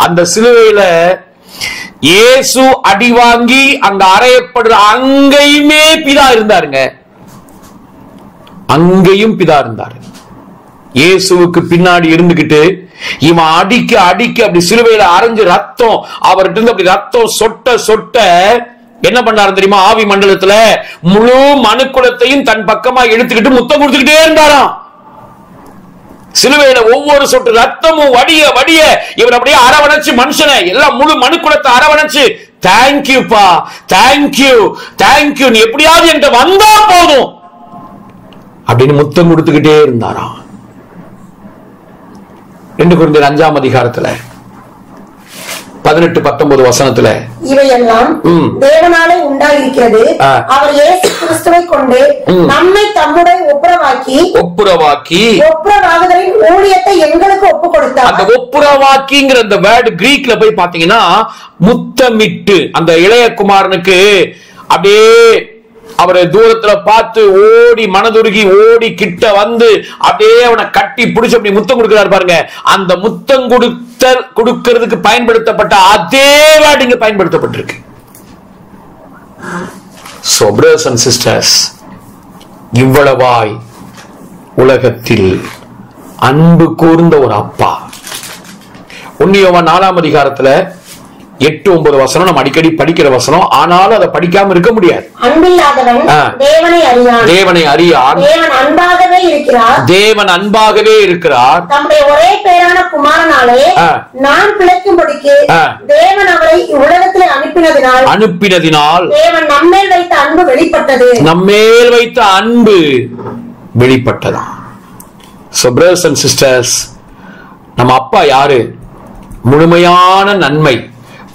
அந்த சிலுவையில இயேசு அடி வாங்கி அங்க அறையப்படுற அங்கேயுமே பிதா இருந்தாருங்க. அங்கேயும் பிதா இருந்தாரு. இயேசுவுக்கு பின்னாடி இருந்துகிட்டு இவன் அடிக்க அடிக்க அப்படி சிலுவையில அரைஞ்சு ரத்தம் அவர்கிட்ட இருந்து அப்படி ரத்தம் சொட்ட சொட்ட என்ன பண்ணாரு தெரியுமா? ஆவி மண்டலத்துல முழு மனுக்குலத்தையும் தன் பக்கமா இழுத்துக்கிட்டு முத்தம் கொடுத்துக்கிட்டே இருந்தாராம். சிலுவையில ஒவ்வொரு சொட்டு ரத்தமும் வடிய வடிய இவர் அப்படியே அரவணைச்சு மனுஷனை எல்லாம் முழு மனுக்குலத்தை அரவணைச்சு, தேங்க்யூப்பா, தேங்க்யூ, தேங்க்யூ, நீ எப்படியாவது என்கிட்ட வந்தா போதும் அப்படின்னு முத்தம் கொடுத்துக்கிட்டே இருந்தாராம். 2 கொரிந்தியர் 5ஆம் அதிகாரத்துல 18-19 வசனத்துல இவையெல்லாம் தேவனாலே உண்டாயிருக்கிறது. அவர் இயேசு கிறிஸ்துவை கொண்டு நம்மை தம்முடைய ஒப்புரவாகுதலின் ஊழியத்தை எங்களுக்கு ஒப்புக் கொடுத்தார். அந்த ஒப்புரவாக்கிங்கிற அந்த வேர்ட் கிரீக்ல போய் பாத்தீங்கன்னா முத்தமிட்டு, அந்த இளைய குமாரனுக்கு அப்படியே அவரை தூரத்துல பார்த்து ஓடி மனதுருகி ஓடி கிட்ட வந்து அப்படியே அவனை கட்டி பிடிச்சு அப்படி முத்தம் கொடுக்கிறார் பாருங்க. அந்த முத்தம் கொடுக்கிறதுக்கு பயன்படுத்தப்பட்ட அதே வேர்ட் இங்க பயன்படுத்தப்பட்டிருக்கு. So brothers and sisters, இவ்வளவாய் உலகத்தில் அன்பு கூர்ந்த ஒரு அப்பா. 1 யோவான் 4ஆம் அதிகாரத்துல 8-9 வசனம் நம்ம அடிக்கடி படிக்கிற வசனம். ஆனாலும் அதை படிக்காம இருக்க முடியாது. அன்பில்லாதவன் தேவனை அறியான். தேவன் அன்பாகவே இருக்கிறார். தம்முடைய ஒரே பேரான குமாரனாலே நாம் பிழைக்கும்படிக்கு தேவன் அவரை உலகத்திலே அனுப்பினதினால் தேவன் நம்மேல் வைத்த அன்பு வெளிப்பட்டது. நம்மேல் வைத்த அன்பு வெளிப்பட்டதா. So brothers and sisters, நம்ம அப்பா யாரு? முழுமையான நன்மை,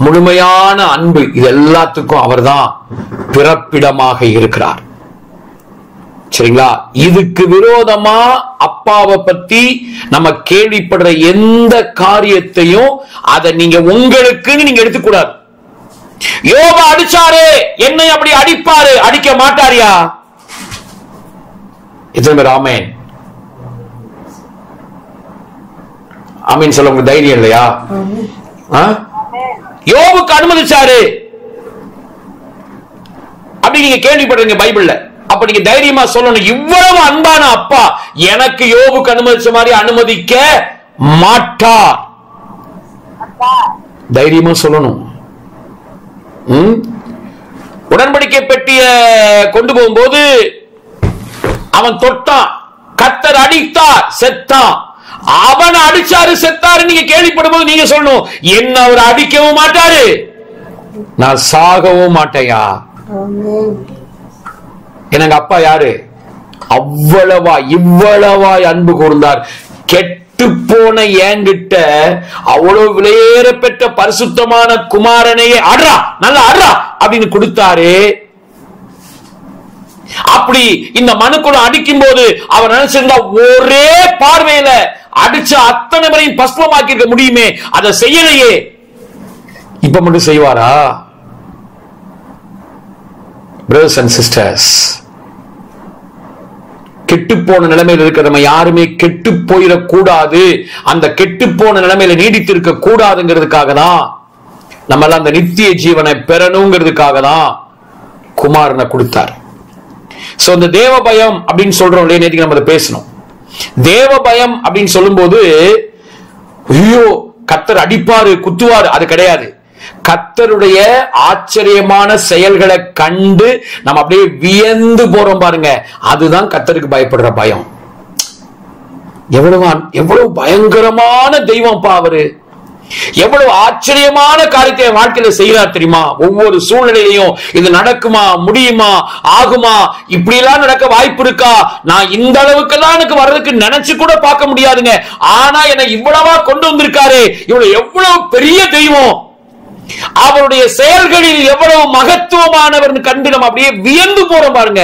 முழுமையான அன்பு, இது எல்லாத்துக்கும் அவர்தான் பிறப்பிடமாக இருக்கிறார். சரிங்களா? இதுக்கு விரோதமா அப்பாவை பத்தி நம்ம கேள்விப்படுற எந்த காரியத்தையும் அதை நீங்க உங்களுக்குன்னு நீங்க எடுத்துக்கூடாது. யோபு அடிச்சாரு, என்னை அப்படி அடிப்பாரு, அடிக்க மாட்டாரியா? எத்தனை பேர் ஆமென் ஆமென் சொல்ல உங்களுக்கு தைரியம் இல்லையா? யோபுக்கு அனுமதிச்சாரு அப்படி நீங்க கேள்விப்படுறீங்க பைபிள்ல. அப்ப நீங்க தைரியமா சொல்லணும், இவ்வளவு அன்பான அப்பா எனக்கு யோபுக்கு அனுமதிச்ச மாதிரி அனுமதிக்க மாட்டார். தைரியமா சொல்லணும். உடன்படிக்கை பெட்டிய கொண்டு போகும்போது அவன் தொட்டான், கர்த்தர் அடித்தார், செத்தான். அவன் அடிச்சாரு, செத்தாரு நீங்க கேள்விப்படும் போது நீங்க சொல்லணும், என்ன அவர் அடிக்கவும் மாட்டாரு, நான் சாகவும் மாட்டேயா. எனக்கு அப்பா யாரு? அவ்வளவா இவ்வளவாய் அன்பு கூர்ந்தார். கெட்டு போன என்கிட்ட அவ்வளவு விலையேற பெற்ற பரிசுத்தமான குமாரனையே அட்ரா, நல்லா அட்ரா அப்படின்னு கொடுத்தாரு. அப்படி இந்த மனுக்குள்ள அடிக்கும் போது அவர் நினைச்சிருந்தா ஒரே பார்வையில அடிச்ச அத்தனை பேரையும் பஸ்பமாக்கி இருக்க முடியுமே, அதை செய்யலையே. இப்ப மட்டும் செய்வாரா? பிரதர்ஸ் அண்ட் சிஸ்டர்ஸ், கெட்டு போன நிலைமையில் இருக்கிற நம்ம யாருமே கெட்டு போயிடக்கூடாது, அந்த கெட்டு போன நிலைமையில நீடித்து இருக்க கூடாதுங்கிறதுக்காக தான் நம்ம எல்லாம் அந்த நித்திய ஜீவனை பெறணுங்கிறதுக்காக தான் குமாரனை கொடுத்தார். சோ இந்த தேவ பயம் அப்படின்னு சொல்றோம் இல்லையா, நேற்றுக்கு நம்ம அதை பேசணும். தேவ பயம் அப்படின்னு சொல்லும் போது ஐயோ கர்த்தர் அடிப்பாரு குத்துவாரு, அது கிடையாது. கர்த்தருடைய ஆச்சரியமான செயல்களை கண்டு நம்ம அப்படியே வியந்து போறோம் பாருங்க, அதுதான் கர்த்தருக்கு பயப்படுற பயம். எவ்வளவு பயங்கரமான தெய்வம் பா அவரு, எவ்வளவு ஆச்சரியமான காரியத்தை வாழ்க்கையில செய்யறார் தெரியுமா? ஒவ்வொரு சூழ்நிலையிலையும் இது நடக்குமா, முடியுமா, ஆகுமா, இப்படி எல்லாம் நடக்க வாய்ப்பு இருக்கா, நான் இந்த அளவுக்கெல்லாம் எனக்கு வர்றதுக்கு நினைச்சு கூட பார்க்க முடியாதுங்க, ஆனா என்னை இவ்வளவா கொண்டு வந்திருக்காரு, எவ்வளவு பெரிய தெய்வம், அவருடைய செயல்களில் எவ்வளவு மகத்துவமானவர் கண்டு நம்ம அப்படியே வியந்து போறோம் பாருங்க,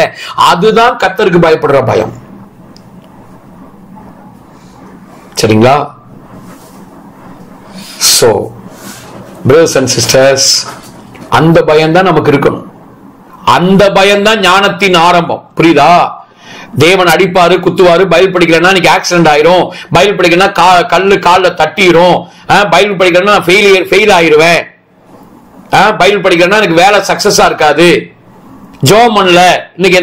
அதுதான் கர்த்தருக்கு பயப்படுற பயம். சரிங்களா? சோ பிரதர்ஸ் அண்ட் சிஸ்டர்ஸ், அந்த பயம் தான் நமக்கு இருக்கணும். அந்த பயம் தான் ஞானத்தின் ஆரம்பம். புரியுதா? தேவன் அடிப்பாரு, குத்துவாரு, பைபிள் படிக்கலன்னா இன்னைக்கு ஆக்சிடென்ட் ஆயிரும், பைபிள் படிக்கலன்னா கல்லு கால்ல தட்டிரும், பைபிள் படிக்கலன்னா ஃபெயில் ஆயிருவேன், பைபிள் படிக்கலன்னா எனக்கு வேலை சக்சஸா இருக்காது, ஜெபம் பண்ணல இன்னைக்கு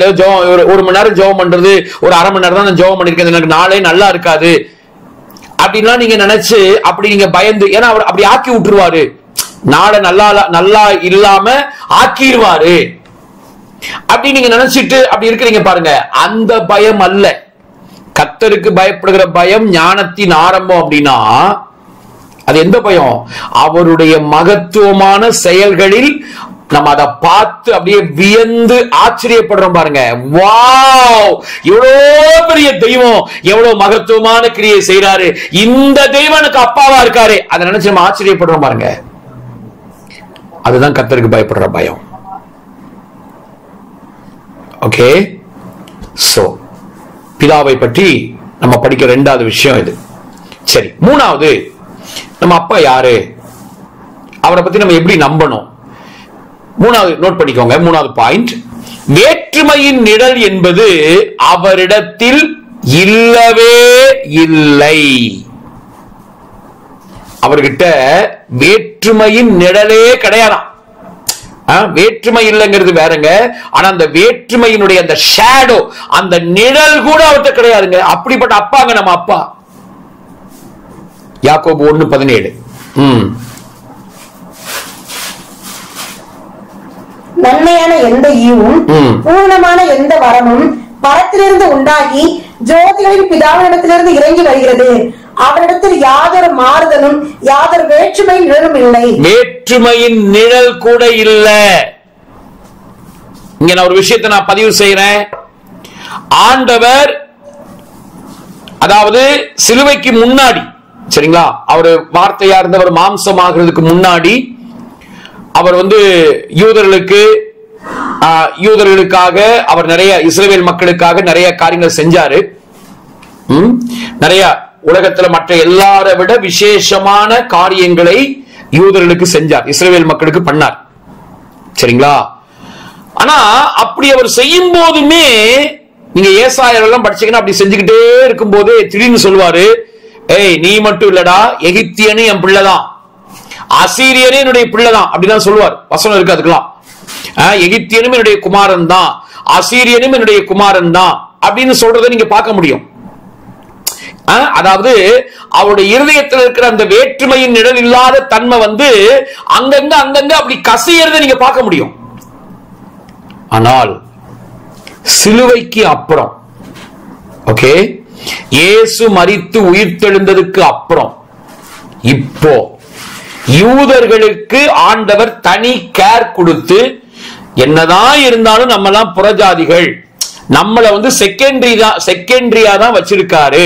ஒரு மணி நேரம் ஜெபம் பண்றது, ஒரு அரை மணி நேரம் தான் ஜெபம் பண்ணிருக்கேன், எனக்கு நாளே நல்லா இருக்காது அப்படின்லாம் நீங்க நினைச்சு அப்படி நீங்க பயந்து, ஏன்னா அவர் அப்படி ஆக்கி விட்டுருவாரு, நாளை நல்லா இல்லாம ஆக்கிடுவாரு அப்படி நீங்க நினைச்சிட்டு அப்படி இருக்கிறீங்க பாருங்க. அந்த பயம் அல்ல. கர்த்தருக்கு பயப்படுகிற பயம் ஞானத்தின் ஆரம்பம். அப்படின்னா அது எந்த பயம்? அவருடைய மகத்துவமான செயல்களில் நம்ம அதை பார்த்து அப்படியே வியந்து ஆச்சரியப்படுறோம் பாருங்க. வாவ், எவ்வளவு பெரிய தெய்வம், எவ்வளவு மகத்துவமான கிரியை செய்யறாரு, இந்த தெய்வம் எனக்கு அப்பாவா இருக்காரு, அதை நினைச்சு நம்ம ஆச்சரியப்படுறோம் பாருங்க. அதுதான் கர்த்தருக்கு பயப்படுற பயம். ஓகே, சோ பிதாவை பற்றி நம்ம படிக்கிற இரண்டாவது விஷயம் இது. சரி, மூணாவது, நம்ம அப்பா யாரு, அவரை பத்தி நம்ம எப்படி நம்பணும்? மூணாவது நோட் பண்ணிக்கோங்க. மூணாவது பாயிண்ட், வேற்றுமையின் நிழல் என்பது அவரிடத்தில் இல்லவே இல்லை. அவர்கிட்ட வேற்றுமையின் நிழலே கிடையாதாம். வேற்றுமை இல்லைங்கிறது வேறங்க, ஆனா அந்த வேற்றுமையினுடைய அந்த ஷேடோ, அந்த நிழல் கூட அவர்கிட்ட கிடையாதுங்க. அப்படிப்பட்ட அப்பாங்க நம்ம அப்பா. யாக்கோபு 1:17. நன்மையான எந்த ஈவும் பூர்ணமான எந்த வரமும் பரத்திலிருந்து உண்டாகி ஜோதிகளின் பிதாவினிடத்திலிருந்து இறங்கி வருகிறது. அவரிடத்தில் யாதொரு மாறுதலும் யாதொரு வேற்றுமையின் நிழலும் இல்லை. வேற்றுமையின் நிழல் கூட இல்ல. இங்க நான் ஒரு விஷயத்தை நான் பதிவு செய்யறேன். ஆண்டவர், அதாவது சிலுவைக்கு முன்னாடி, சரிங்களா, அவர் வார்த்தையா இருந்தவர் மாம்சமாகிறதுக்கு முன்னாடி அவர் யூதர்களுக்காக அவர் நிறைய இஸ்ரவேல் மக்களுக்காக நிறைய காரியங்கள் செஞ்சாரு. நிறைய உலகத்துல மற்ற எல்லாரை விட விசேஷமான காரியங்களை யூதர்களுக்கு செஞ்சார், இஸ்ரவேல் மக்களுக்கு பண்ணார். சரிங்களா? ஆனா அப்படி அவர் செய்யும் போதுமே நீங்க ஏசாயெல்லாம் படிச்சீங்கன்னா அப்படி செஞ்சுக்கிட்டே இருக்கும் போது திடீர்னு சொல்லுவாரு, ஏய் நீ மட்டும் இல்லடா, எகிப்தியனு என் பிள்ளைதான், அசீரியனே என்னுடைய பிள்ளைதான் அப்படிதான் சொல்லுவார். வசனம் இருக்கு அதுக்கெல்லாம். எகிப்தியனும் என்னுடைய குமாரன் தான், அசீரியனும் என்னுடைய குமாரன் தான் அப்படின்னு சொல்றதை நீங்க பார்க்க முடியும். அதாவது அவருடைய இருதயத்தில் இருக்கிற அந்த வேற்றுமையின் நிழல் இல்லாத தன்மை அங்கங்க அப்படி கசியறதை நீங்க பார்க்க முடியும். ஆனால் சிலுவைக்கு அப்புறம், ஓகே, இயேசு மரித்து உயிர்த்தெழுந்ததுக்கு அப்புறம் இப்போ யூதர்களுக்கு ஆண்டவர் தனி கேர் கொடுத்து, என்னதான் இருந்தாலும் நம்ம எல்லாம் புறஜாதிகள், நம்மள செகண்டரியா தான் வச்சிருக்காரு,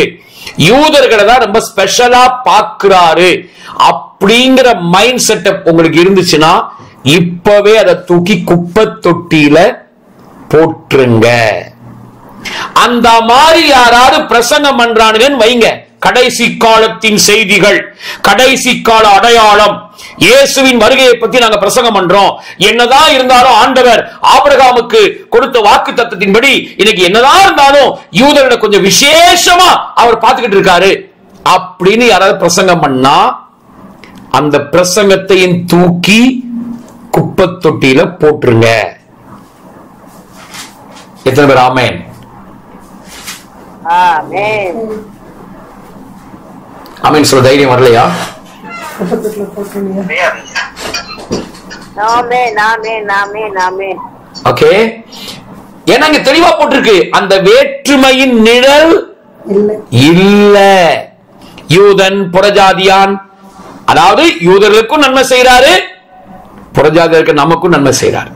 யூதர்களை தான் ரொம்ப ஸ்பெஷலா பாக்குறாரு அப்படிங்கிற மைண்ட் செட்டப் உங்களுக்கு இருந்துச்சுன்னா இப்பவே அதை தூக்கி குப்பை தொட்டியில போட்டுருங்க. அந்த மாதிரி யாராவது பிரசங்கம் பண்றானுங்கன்னு வைங்க, கடைசி காலத்தின் செய்திகள், கடைசி கால அடையாளம், இயேசுவின் வருகையை பத்தி நாங்க பிரசங்கம் பண்றோம், என்னதான் இருந்தாலும் ஆண்டவர் ஆபிரகாமுக்கு கொடுத்த வாக்கு தத்தத்தின்படி இன்னைக்கு என்னதான் இருந்தாலும் யூதர்களை கொஞ்சம் விசேஷமா அவர் பார்த்துக்கிட்டு இருக்காரு அப்படின்னு யாராவது பிரசங்கம் பண்ணா அந்த பிரசங்கத்தையும் தூக்கி குப்பை தொட்டியில போட்டுருங்க. எத்தனை பேர் ஆமென்? ஆமென் சொல்ல தைரியம் வரலையா? ஓகே, ஏன்னா இங்க தெளிவா போட்டிருக்கு, அந்த வேற்றுமையின் நிழல் இல்ல. யூதன் புறஜாதியான், அதாவது யூதர்களுக்கும் நன்மை செய்யறாரு, புறஜாதிகளுக்கு நமக்கும் நன்மை செய்யறாரு.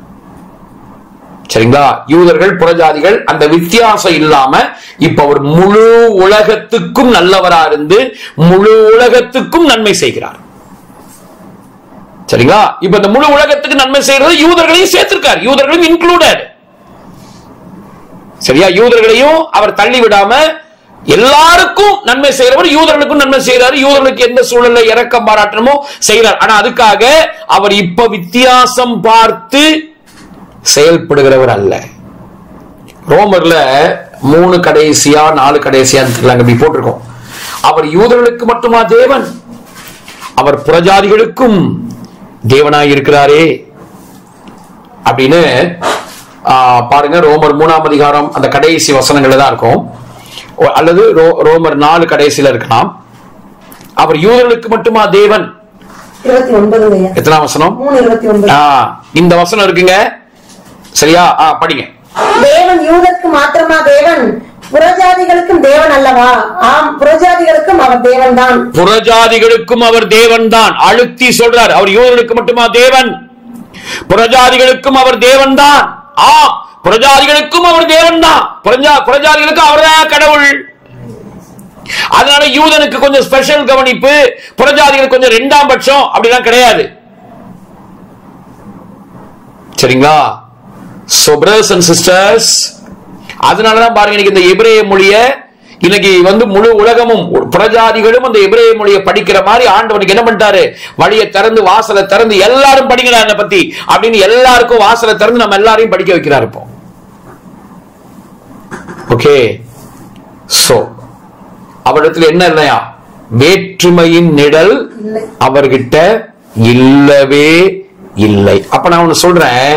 சரிங்களா? யூதர்கள் புறஜாதிகள் அந்த வித்தியாசம் இல்லாம இப்ப அவர் முழு உலகத்துக்கும் நல்லவரா இருந்து முழு உலகத்துக்கும் நன்மை செய்கிறார். சரிங்களா? இப்ப இந்த முழு உலகத்துக்கு நன்மை செய்யறது யூதர்களையும் சேர்த்திருக்கார், யூதர்களும் இன்க்ளூடட். சரியா? யூதர்களையும் அவர் தள்ளி விடாம எல்லாருக்கும் நன்மை செய்யறவர், யூதர்களுக்கும் நன்மை செய்யறாரு. யூதர்களுக்கு எந்த சூழல்ல இரக்கம் பாராட்டணுமோ செய்யறார். ஆனா அதுக்காக அவர் இப்ப வித்தியாசம் பார்த்து செயல்படுகிறவர் அல்ல. ரோமர்ல 3 கடைசியா 4 கடைசியா அப்படி போட்டிருக்கோம். அவர் யூதர்களுக்கு மட்டுமா தேவன்? அவர் புறஜாதிகளுக்கும் தேவனாய் இருக்கிறாரே அப்படின்னு பாருங்க. ரோமர் 3ஆம் அதிகாரம் அந்த கடைசி வசனங்கள்ல தான் இருக்கும், அல்லது ரோமர் 4 கடைசியில இருக்கலாம். அவர் யூதர்களுக்கு மட்டுமா தேவன்? 29 எத்தனாம் வசனம்? 3:29. இந்த வசனம் இருக்குங்க, சரியா? படிங்க. தேவன் யூதருக்கு மாத்திரமா தேவன், புறஜாதிகளுக்கும் தேவன் அல்லவா? ஆம், புறஜாதிகளுக்கும் அவர் தேவன் தான். புறஜாதிகளுக்கும் அவர் தேவன் தான். அழுத்தி சொல்றார், அவர் யூதர்களுக்கு மட்டுமா தேவன், புறஜாதிகளுக்கும் அவர் தேவன் தான். ஆம், புறஜாதிகளுக்கும் அவர் தேவன் தான். புறஜாதிகளுக்கு அவர்தான் கடவுள். அதனால யூதனுக்கு கொஞ்சம் ஸ்பெஷல் கவனிப்பு, புறஜாதிகளுக்கு கொஞ்சம் 2ஆம் பட்சம் அப்படிலாம் கிடையாது. சரிங்களா? So brothers and sisters, அதனாலதான் பாருங்க, இந்த எபிரேய மொழிய இன்னைக்கு முழு உலகமும் புறஜாதிகளும் அந்த எபிரேய மொழியை படிக்கிற மாதிரி ஆண்டவனுக்கு என்ன பண்ணிட்டாரு? வழியை திறந்து, வாசலை திறந்து, எல்லாரும் படிக்கலாம் என்ன பத்தி அப்படின்னு எல்லாருக்கும் வாசலை திறந்து நம்ம எல்லாரையும் படிக்க வைக்கிறார் இப்போ. ஓகே, சோ அவரிடத்துல என்ன இல்லையா? வேற்றுமையின் நிழல் அவர்கிட்ட இல்லவே இல்லை. அப்ப நான் ஒண்ணு சொல்றேன்,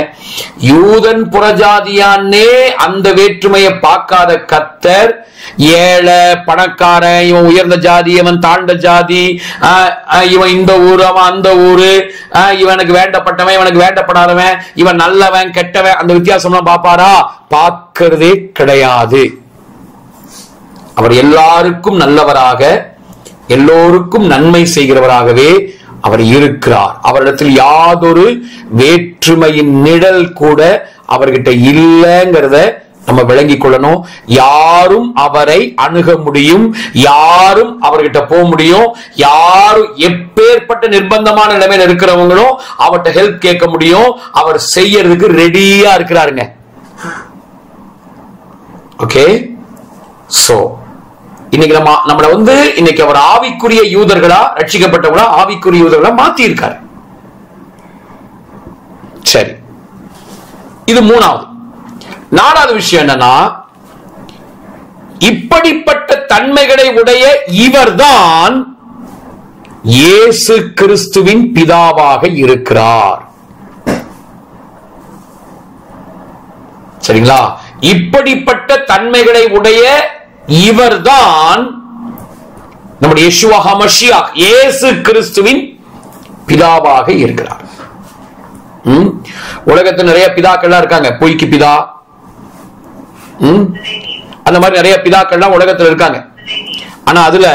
யூதன் புறஜாதியானே அந்த வேற்றுமையை பார்க்காத கர்த்தர், ஏழை பணக்காரன், இவன் உயர்ந்த ஜாதி, இவன் தாழ்ந்த ஜாதி, இவன் இந்த ஊரு அவன் அந்த ஊரு, இவனுக்கு வேண்டப்பட்டவன் இவனுக்கு வேண்டப்படாதவன், இவன் நல்லவன் கெட்டவன், அந்த வித்தியாசம்லாம் பாப்பாரா? பார்க்கிறதே கிடையாது. அவர் எல்லாருக்கும் நல்லவராக, எல்லோருக்கும் நன்மை செய்கிறவராகவே அவர் இருக்கிறார். அவரிடத்தில் யாதொரு வேற்றுமையின் நிழல் கூட அவர்கிட்ட இல்லைங்கிறத நம்ம விளங்கிக் கொள்ளணும். யாரும் அவரை அணுக முடியும், யாரும் அவர்கிட்ட போக முடியும், யாரும் எப்பேற்பட்ட நிர்பந்தமான நிலைமையில இருக்கிறவங்களும் அவர்கிட்ட ஹெல்ப் கேட்க முடியும். அவர் செய்யறதுக்கு ரெடியா இருக்கிறாருங்க. ஓகே, சோ இன்னைக்கு நம்மள இன்னைக்கு அவர் ஆவிக்குரிய யூதர்களா, ரட்சிக்கப்பட்டவங்களா, ஆவிக்குரிய யூதர்களா மாத்தி இருக்காரு. சரி, இது 3வது. 4வது விஷயம் என்னன்னா, இப்படிப்பட்ட தன்மைகளை உடைய இவர்தான் இயேசு கிறிஸ்துவின் பிதாவாக இருக்கிறார். சரிங்களா? இப்படிப்பட்ட தன்மைகளை உடைய இவர்தான் நம்முடைய யெஷுவா ஹமஷியாக், இயேசு கிறிஸ்துவின் பிதாவாக இருக்கிறார். உலகத்தில் நிறைய பிதாக்கள்லாம் இருக்காங்க, பொய்க்கு பிதா, அந்த மாதிரி நிறைய பிதாக்கள்லாம் உலகத்தில் இருக்காங்க. ஆனா அதுல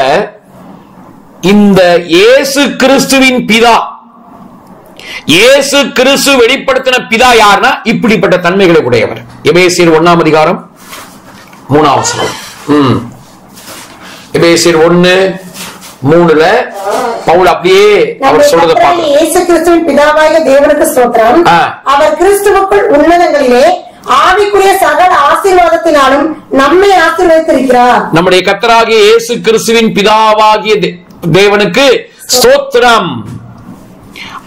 இந்த இயேசு கிறிஸ்துவின் பிதா, இயேசு கிறிஸ்து வெளிப்படுத்தின பிதா யாருன்னா இப்படிப்பட்ட தன்மைகளை உடையவர். எபேசியர் 1ஆம் அதிகாரம் 3ஆம் வசனம். எபேசியர் 1:3 பவுல் அப்படியே அவர் சொல்றத பாருங்க. இயேசு கிறிஸ்துவின் பிதாவாகிய தேவனுக்கு ஸ்தோத்திரம். அவர் கிறிஸ்துவுக்குள் உன்னதங்களிலே ஆவிக்குரிய சகல ஆசீர்வாதத்தினாலும் நம்மை ஆசீர்வதித்திருக்கிறார். நம்முடைய கர்த்தராகிய இயேசு கிறிஸ்துவின் பிதாவாகிய தேவனுக்கு ஸ்தோத்திரம்.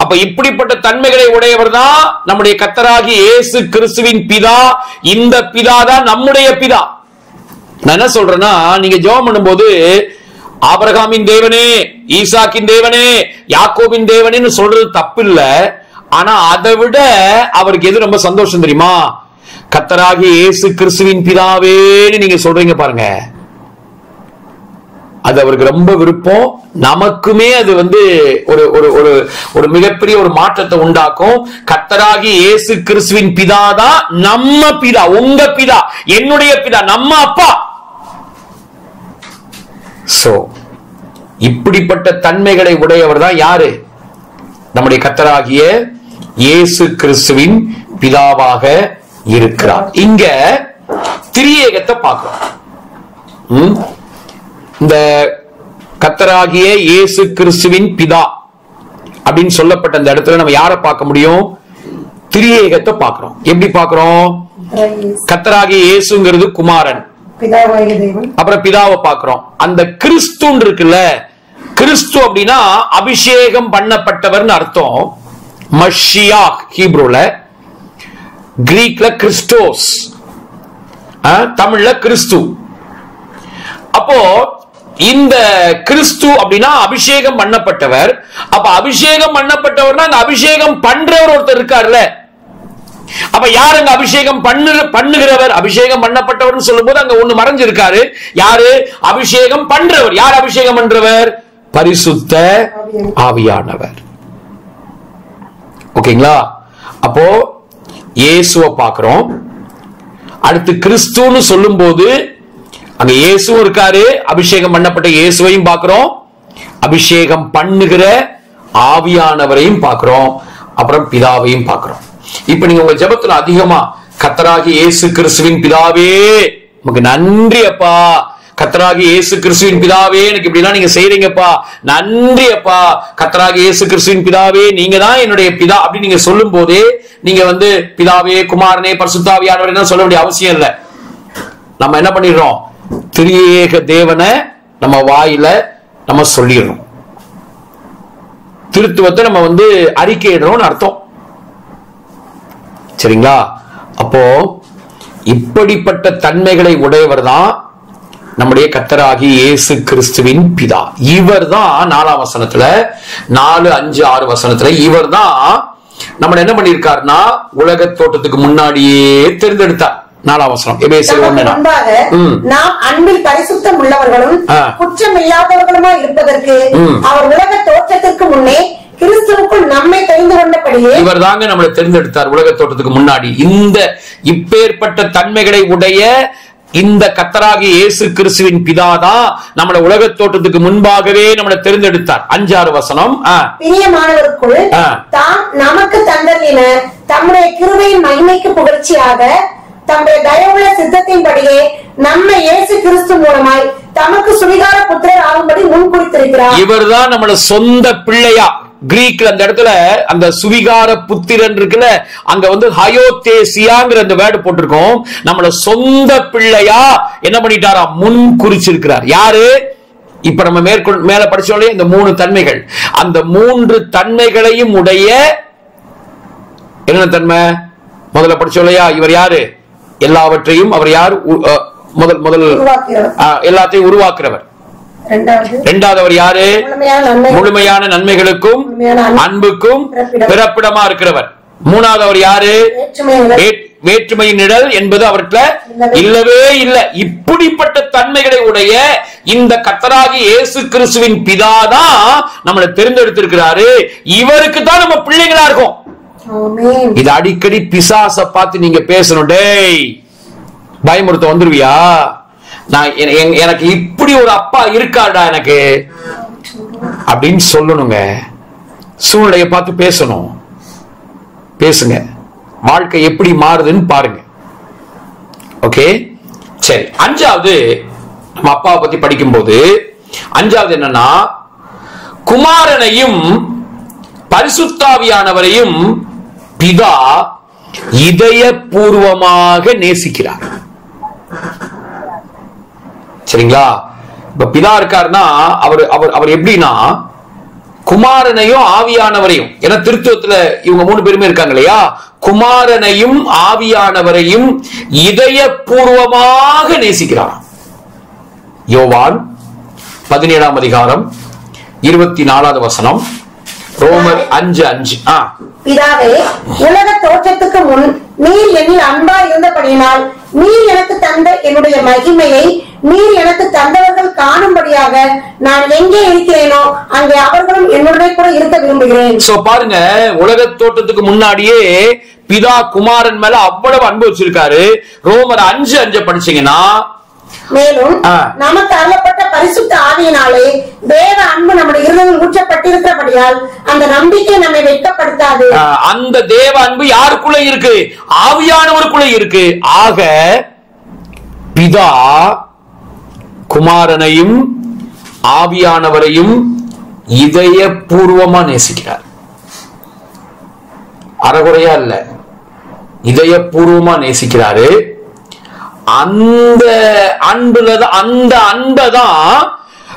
அப்ப இப்படிப்பட்ட தன்மைகளை உடையவர் தான் நம்முடைய கர்த்தராகிய இயேசு கிறிஸ்துவின் பிதா. இந்த பிதா தான் நம்முடைய பிதா. நான் என்ன சொல்றேன்னா, நீங்க ஜெபம் பண்ணும்போது ஆபிரகாமின் தேவனே, ஈசாக்கின் தேவனே, யாக்கோபின் தேவனேன்னு சொல்றது தப்பு இல்ல. ஆனா அதை விட அவருக்கு எது ரொம்ப சந்தோஷம் தெரியுமா? கர்த்தராகிய இயேசு கிறிஸ்துவின் பிதாவேன்னு நீங்க சொல்றீங்க பாருங்க, அது அவருக்கு ரொம்ப விருப்பம். நமக்குமே அது ஒரு ஒரு ஒரு மிகப்பெரிய ஒரு மாற்றத்தை உண்டாக்கும். கர்த்தராகிய இயேசு கிறிஸ்துவின் பிதாதான் நம்ம பிதா, உங்க பிதா, என்னுடைய பிதா, நம்ம அப்பா. சோ இப்படிப்பட்ட தன்மைகளை உடையவர் தான் யாரு? நம்முடைய கர்த்தராகிய இயேசு கிறிஸ்துவின் பிதாவாக இருக்கிறார். இங்க திரியேகத்தை பார்க்கிறோம். இந்த கர்த்தராகிய இயேசு கிறிஸ்துவின் பிதா அப்படின்னு சொல்லப்பட்ட அந்த இடத்துல நம்ம யாரை பார்க்க முடியும்? திரியேகத்தை பார்க்கிறோம். எப்படி பார்க்கிறோம்? கர்த்தராகிய இயேசுங்கிறது குமாரன், பிதாவாகிய தேவன். அப்புறம் பிதாவை பார்க்கிறோம். அந்த கிறிஸ்துன்னு இருக்குல்ல, கிறிஸ்து அப்படின்னா அபிஷேகம் பண்ணப்பட்டவர்னு அர்த்தம். மஷியாக் ஹீப்ரூல, கிரீக்ல கிறிஸ்டோஸ், தமிழ்ல கிறிஸ்து. அப்போ இந்த கிறிஸ்து அப்படின்னா அபிஷேகம் பண்ணப்பட்டவர். அப்ப அபிஷேகம் பண்ணப்பட்டவர்னா அந்த அபிஷேகம் பண்றவர் ஒருத்தர் இருக்கார்ல. அப்ப யார் அங்க அபிஷேகம் பண்ணுகிறவர்? அபிஷேகம் பண்ணப்பட்டவர் சொல்லும் போது அங்க ஒண்ணு மறைஞ்சிருக்காரு. யாரு அபிஷேகம் பண்றவர்? யார் அபிஷேகம் பண்றவர்? பரிசுத்த ஆவியானவர். ஓகேங்களா? அப்போ இயேசுவை பார்க்கிறோம். அடுத்து கிறிஸ்துன்னு சொல்லும் போது அங்க இயேசுவும் இருக்காரு, அபிஷேகம் பண்ணப்பட்ட இயேசுவையும் பார்க்கிறோம், அபிஷேகம் பண்ணுகிற ஆவியானவரையும் பார்க்கிறோம், அப்புறம் பிதாவையும் பார்க்கிறோம். இப்ப நீங்க உங்க ஜெபத்துல அதிகமா கர்த்தராகிய இயேசு கிறிஸ்துவின் பிதாவே உமக்கு நன்றி அப்பா, கர்த்தராகிய இயேசு கிறிஸ்துவின் பிதாவே எனக்கு இப்படிலாம் நீங்க செய்றீங்கப்பா, நன்றி அப்பா, கர்த்தராகிய இயேசு கிறிஸ்துவின் பிதாவே நீங்க தான் என்னுடைய பிதா அப்படி நீங்க சொல்லும் போதே நீங்க பிதாவே குமாரனே பரிசுத்த ஆவியானவரே சொல்ல வேண்டிய அவசியம் இல்லை. நம்ம என்ன பண்ணிடுறோம்? திரியேக தேவனை நம்ம வாயில நம்ம சொல்லிடுறோம், திருத்துவத்தை நம்ம அறிக்கையிடுறோம்னு அர்த்தம். சரிங்களா? அப்போ இப்படிப்பட்ட தன்மைகளை உடையவர் தான் நம்முடைய கர்த்தராகிய இயேசு கிறிஸ்துவின் பிதா. இவர் தான் 4ஆம் வசனத்துல, 4, 5, 6 வசனத்துல இவர் தான் நம்ம என்ன பண்ணிருக்காருன்னா உலக தோட்டத்துக்கு முன்னாடியே தேர்ந்தெடுத்தார். 4ஆம் வசனம் எபேசியர் 1. நாம் அன்பில் பரிசுத்தம் உள்ளவர்களும் குற்றம் இல்லாதவர்களுமா இருப்பதற்கு அவர் உலக தோற்றத்திற்கு முன்னே கிறிஸ்துவுக்குள் நம்மை தெரிந்து கொண்டபடியே இவர் தாங்க நம்மளை தேர்ந்தெடுத்தார் உலக தோட்டத்துக்கு முன்னாடி. இந்த இப்பேற்பட்ட தன்மைகளை உடைய இந்த கர்த்தராகிய இயேசு கிறிஸ்துவின் பிதாதான் நம்மளை உலக தோட்டத்துக்கு முன்பாகவே நம்மளை தேர்ந்தெடுத்தார். 5, 6 வசனம். பிரியமானவருக்குள் தாம் நமக்கு தந்தலின தம்முடைய கிருபையின் மகிமைக்கு புகழ்ச்சியாக தம்முடைய தயவுள்ள சித்தத்தின்படியே நம்மை இயேசு கிறிஸ்து மூலமாய் தமக்கு சுவிகார புத்திரர் ஆகும்படி முன்குறித்திருக்கிறார். இவர்தான் நம்மள சொந்த பிள்ளையா. கிரீக்ல அந்த இடத்துல அந்த சுவிகார புத்திரன் இருக்குல்ல, அங்க ஹயோதேசியாங்கிற அந்த வேர்டு போட்டிருக்கோம். நம்மள சொந்த பிள்ளையா என்ன பண்ணிட்டாரா? முன் குறிச்சிருக்கிறார். யாரு? இப்ப நம்ம மேல படிச்சோம் இந்த 3 தன்மைகள். அந்த 3 தன்மைகளையும் உடைய என்ன தன்மை? முதல்ல படிச்சோம் இல்லையா? இவர் யாரு? எல்லாவற்றையும் அவர் யார்? முதல் எல்லாத்தையும் உருவாக்குறவர். இரண்டாவது அவர் யாரு? முழுமையான நன்மைகளுக்கும் அன்புக்கும் பிறப்பிடமா இருக்கிறவர். மூணாவது அவர் யாரு? வேற்றுமையின் நிழல் என்பது அவர்கிட்ட இல்லவே இல்லை. இப்படிப்பட்ட தன்மைகளை உடைய இந்த கர்த்தராகிய இயேசு கிறிஸ்துவின் பிதாதான் நம்மளை தேர்ந்தெடுத்திருக்கிறாரு. இவருக்கு தான் நம்ம பிள்ளைகளா இருக்கோம். இது அடிக்கடி பிசாச பார்த்து நீங்க பேசணும். டேய் பயமுறுத்த வந்துருவியா? நான் எனக்கு இப்படி ஒரு அப்பா இருக்காடா எனக்கு அப்படின்னு சொல்லணுங்க. சூழ்நிலையை பார்த்து பேசணும். பேசுங்க, வாழ்க்கை எப்படி மாறுதுன்னு பாருங்க. ஓகே, சரி. 5வது நம்ம அப்பாவை பத்தி படிக்கும்போது 5வது என்னன்னா, குமாரனையும் பரிசுத்தாவியானவரையும் பிதா இதயபூர்வமாக நேசிக்கிறார். சரிங்களா? இப்ப பிதா இருக்காருன்னா அவர் அவர் அவர் எப்படின்னா குமாரனையும் ஆவியானவரையும், ஏன்னா திருத்துவத்துல இவங்க 3 பேருமே இருக்காங்க இல்லையா, குமாரனையும் ஆவியானவரையும் இதயபூர்வமாக நேசிக்கிறார். யோவான் 17ஆம் அதிகாரம் 24வது வசனம், ரோமர் 5:5. பிதாவே, உலக தோற்றத்துக்கு முன் நீர் என்னில் அன்பா இருந்தபடியினால் நீர் எனக்கு தந்த என்னுடைய மகிமையை நீர் எனக்கு தந்தவர்கள் காணும்படியாக நான் எங்கே இருக்கிறேனோ அங்கே அவர்களும் என்னுடைய கூட இருக்க விரும்புகிறேன். சோ பாருங்க, உலக தோற்றத்துக்கு முன்னாடியே பிதா குமாரன் மேல அவ்வளவு அன்பு வச்சிருக்காரு. ரோமர் 5:5 படிச்சீங்கன்னா, மேலும் நமக்கு அருளப்பட்ட பரிசுத்த ஆவியினாலே தேவ அன்பு நம்முடைய இருதயத்தில் ஊற்றப்பட்டிருக்கிறபடியால் அந்த நம்பிக்கை நம்மை வெட்கப்படுத்தாது. அந்த தேவ அன்பு யாருக்குள்ள இருக்கு? ஆவியானவருக்குள்ள இருக்கு. ஆக பிதா குமாரனையும் ஆவியானவரையும் இதயபூர்வமா நேசிக்கிறார். அறகுறையா இல்ல, இதயபூர்வமா நேசிக்கிறாரு. அந்த அன்புலதான், அந்த அன்பதான்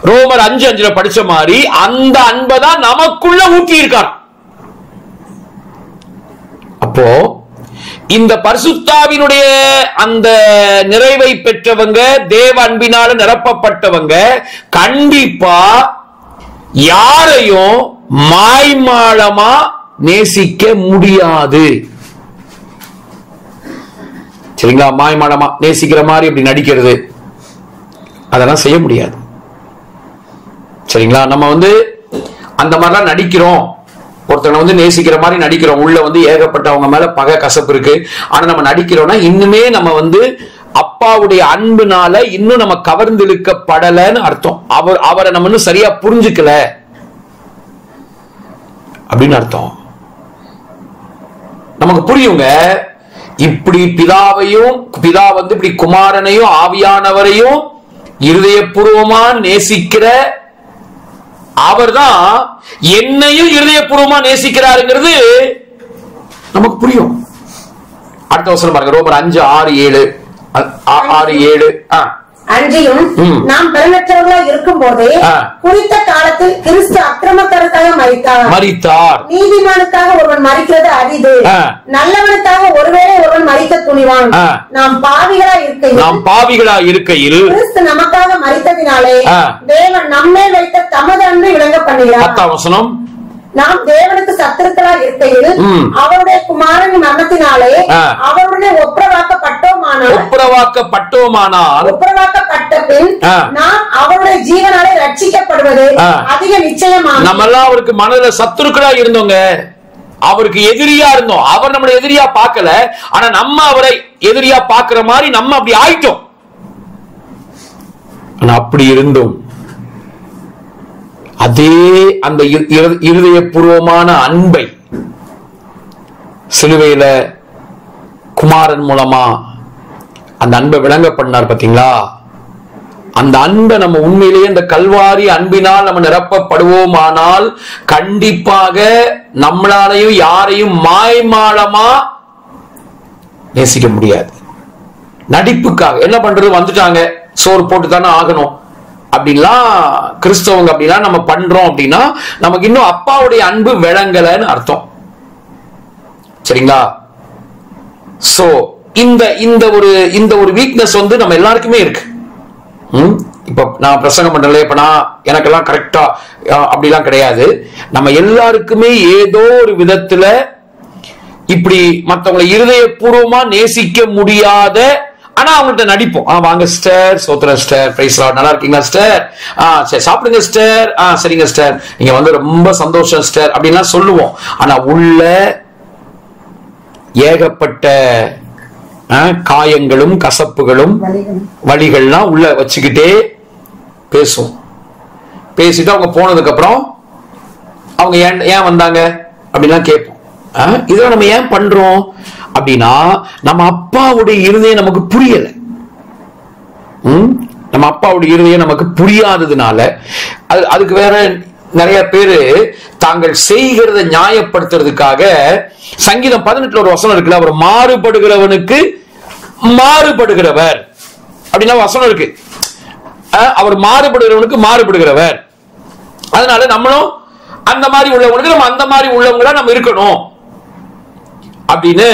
ரோமர் 5:5 படிச்ச மாதிரி அந்த அன்பதான் நமக்குள்ள ஊற்றி இருக்கார். அப்போ இந்த பரிசுத்தாவினுடைய அந்த நிறைவை பெற்றவங்க, தேவ அன்பினால நிரப்பப்பட்டவங்க கண்டிப்பா யாரையும் மாய்மாலமா நேசிக்க முடியாது. சரிங்களா? மாய்மாலமா நேசிக்கிற மாதிரி இப்படி நடிக்கிறது அதெல்லாம் செய்ய முடியாது. சரிங்களா? நம்ம அந்த மாதிரிலாம் நடிக்கிறோம், ஒருத்தனை நேசிக்கிற மாதிரி நடிக்கிறோம், உள்ள ஏகப்பட்ட அவங்க மேல பகை கசப்பு இருக்கு, ஆனா நம்ம நடிக்கிறோம்னா இன்னுமே நம்ம அப்பாவுடைய அன்புனால இன்னும் நம்ம கவர்ந்திழுக்கப்படலன்னு அர்த்தம். அவரை நம்ம இன்னும் சரியா புரிஞ்சுக்கல அப்படின்னு அர்த்தம். நமக்கு புரியுங்க, இப்படி பிதாவையும், பிதா இப்படி குமாரனையும் ஆவியானவரையும் இருதயபூர்வமா நேசிக்கிற அவர்தான் என்னையும் இருதயபூர்வமா நேசிக்கிறாருங்கிறது நமக்கு புரியும். அடுத்த வசனம் பாருங்க, ரோமர் 5:6-7. 6-7. அன்றியும் நாம் பலனற்றவர்களாக இருக்கும் போதே குறித்த காலத்தில் கிறிஸ்து அக்கிரமக்காரருக்காக மரித்தார். நீதிமானுக்காக ஒருவன் மரிக்கிறது அரிது, நல்லவனுக்காக ஒருவேளை ஒருவன் மரிக்க துணிவான். நாம் பாவிகளா இருக்கையில் கிறிஸ்து நமக்காக மரித்ததினாலே தேவன் நம்மேல் வைத்த தமது அன்பை விளங்க பண்ணுகிறார். 10ஆம் வசனம், நாம் தேவனுக்கு சத்துருக்களா இருக்கையில் அவருடைய குமாரன் மரணத்தினாலே அவருடைய ஒப்புரவாக்கப்பட்ட பின் நாம் அவருடைய ஜீவனாலே ரட்சிக்கப்படுவது அதிக நிச்சயமாக. நம்ம எல்லாம் அவருக்கு மனதில சத்துருக்களா இருந்தோங்க, அவருக்கு எதிரியா இருந்தோம். அவர் நம்மளை எதிரியா பார்க்கல, ஆனா நம்ம அவரை எதிரியா பார்க்கிற மாதிரி நம்ம அப்படி ஆயிட்டோம். அப்படி இருந்தோம். அதே அந்த இருதயபூர்வமான அன்பை சிலுவையில குமாரன் மூலமா அந்த அன்பை விளங்க பண்ணார். பாத்தீங்களா? அந்த அன்பை நம்ம உண்மையிலேயே இந்த கல்வாரி அன்பினால் நம்ம நிரப்பப்படுவோமானால் கண்டிப்பாக நம்மளாலையும் யாரையும் மாய்மாலமா நேசிக்க முடியாது. நடிப்புக்காக என்ன பண்றது, வந்துட்டாங்க சோறு போட்டு தானே ஆகணும் அப்படின்லாம் கிறிஸ்தவங்க அப்படிலாம் நம்ம பண்றோம் அப்படின்னா நமக்கு இன்னும் அப்பாவுடைய அன்பு விளங்கலன்னு அர்த்தம். சரிங்களா? சோ இந்த ஒரு வீக்னஸ் நம்ம எல்லாருக்குமே இருக்கு. இப்ப நான் பிரசங்கம் பண்றேன், இப்ப நான் எனக்கெல்லாம் கரெக்டா அப்படிலாம் கிடையாது. நம்ம எல்லாருக்குமே ஏதோ ஒரு விதத்துல இப்படி மற்றவங்களை இருதயபூர்வமா நேசிக்க முடியாத, ஆனா அவங்கள்ட்ட நடிப்போம். வாங்க சிஸ்டர், சோத்ரா சிஸ்டர், பிரைஸ் லார்ட், நல்லா இருக்கீங்களா சிஸ்டர், சரி சாப்பிடுங்க சிஸ்டர், சரிங்க சிஸ்டர், நீங்க ரொம்ப சந்தோஷம் சிஸ்டர் அப்படின்லாம் சொல்லுவோம். ஆனா உள்ள ஏகப்பட்ட காயங்களும் கசப்புகளும் வலிகள்லாம் உள்ள வச்சுக்கிட்டே பேசுவோம். பேசிட்டு அவங்க போனதுக்கு அப்புறம் அவங்க ஏன் வந்தாங்க அப்படின்லாம் கேட்போம். இதெல்லாம் நம்ம ஏன் பண்றோம் அப்படின்னா நம்ம அப்பாவுடைய இருதயம் நமக்கு புரியல. நம்ம அப்பாவுடைய இருதயம் நமக்கு புரியாததுனால அதுக்கு வேற நிறைய பேரு தாங்கள் செய்கிறத நியாயப்படுத்துறதுக்காக சங்கீதம் 18 ஒரு வசனம் இருக்குல்ல, அவர் மாறுபடுகிறவனுக்கு மாறுபடுகிறவர் அப்படின்னா வசனம் இருக்கு. அவர் மாறுபடுகிறவனுக்கு மாறுபடுகிறவர், அதனால நம்மளும் அந்த மாதிரி உள்ளவங்களுக்கு நம்ம அந்த மாதிரி உள்ளவங்களா நம்ம இருக்கணும் அப்படின்னு.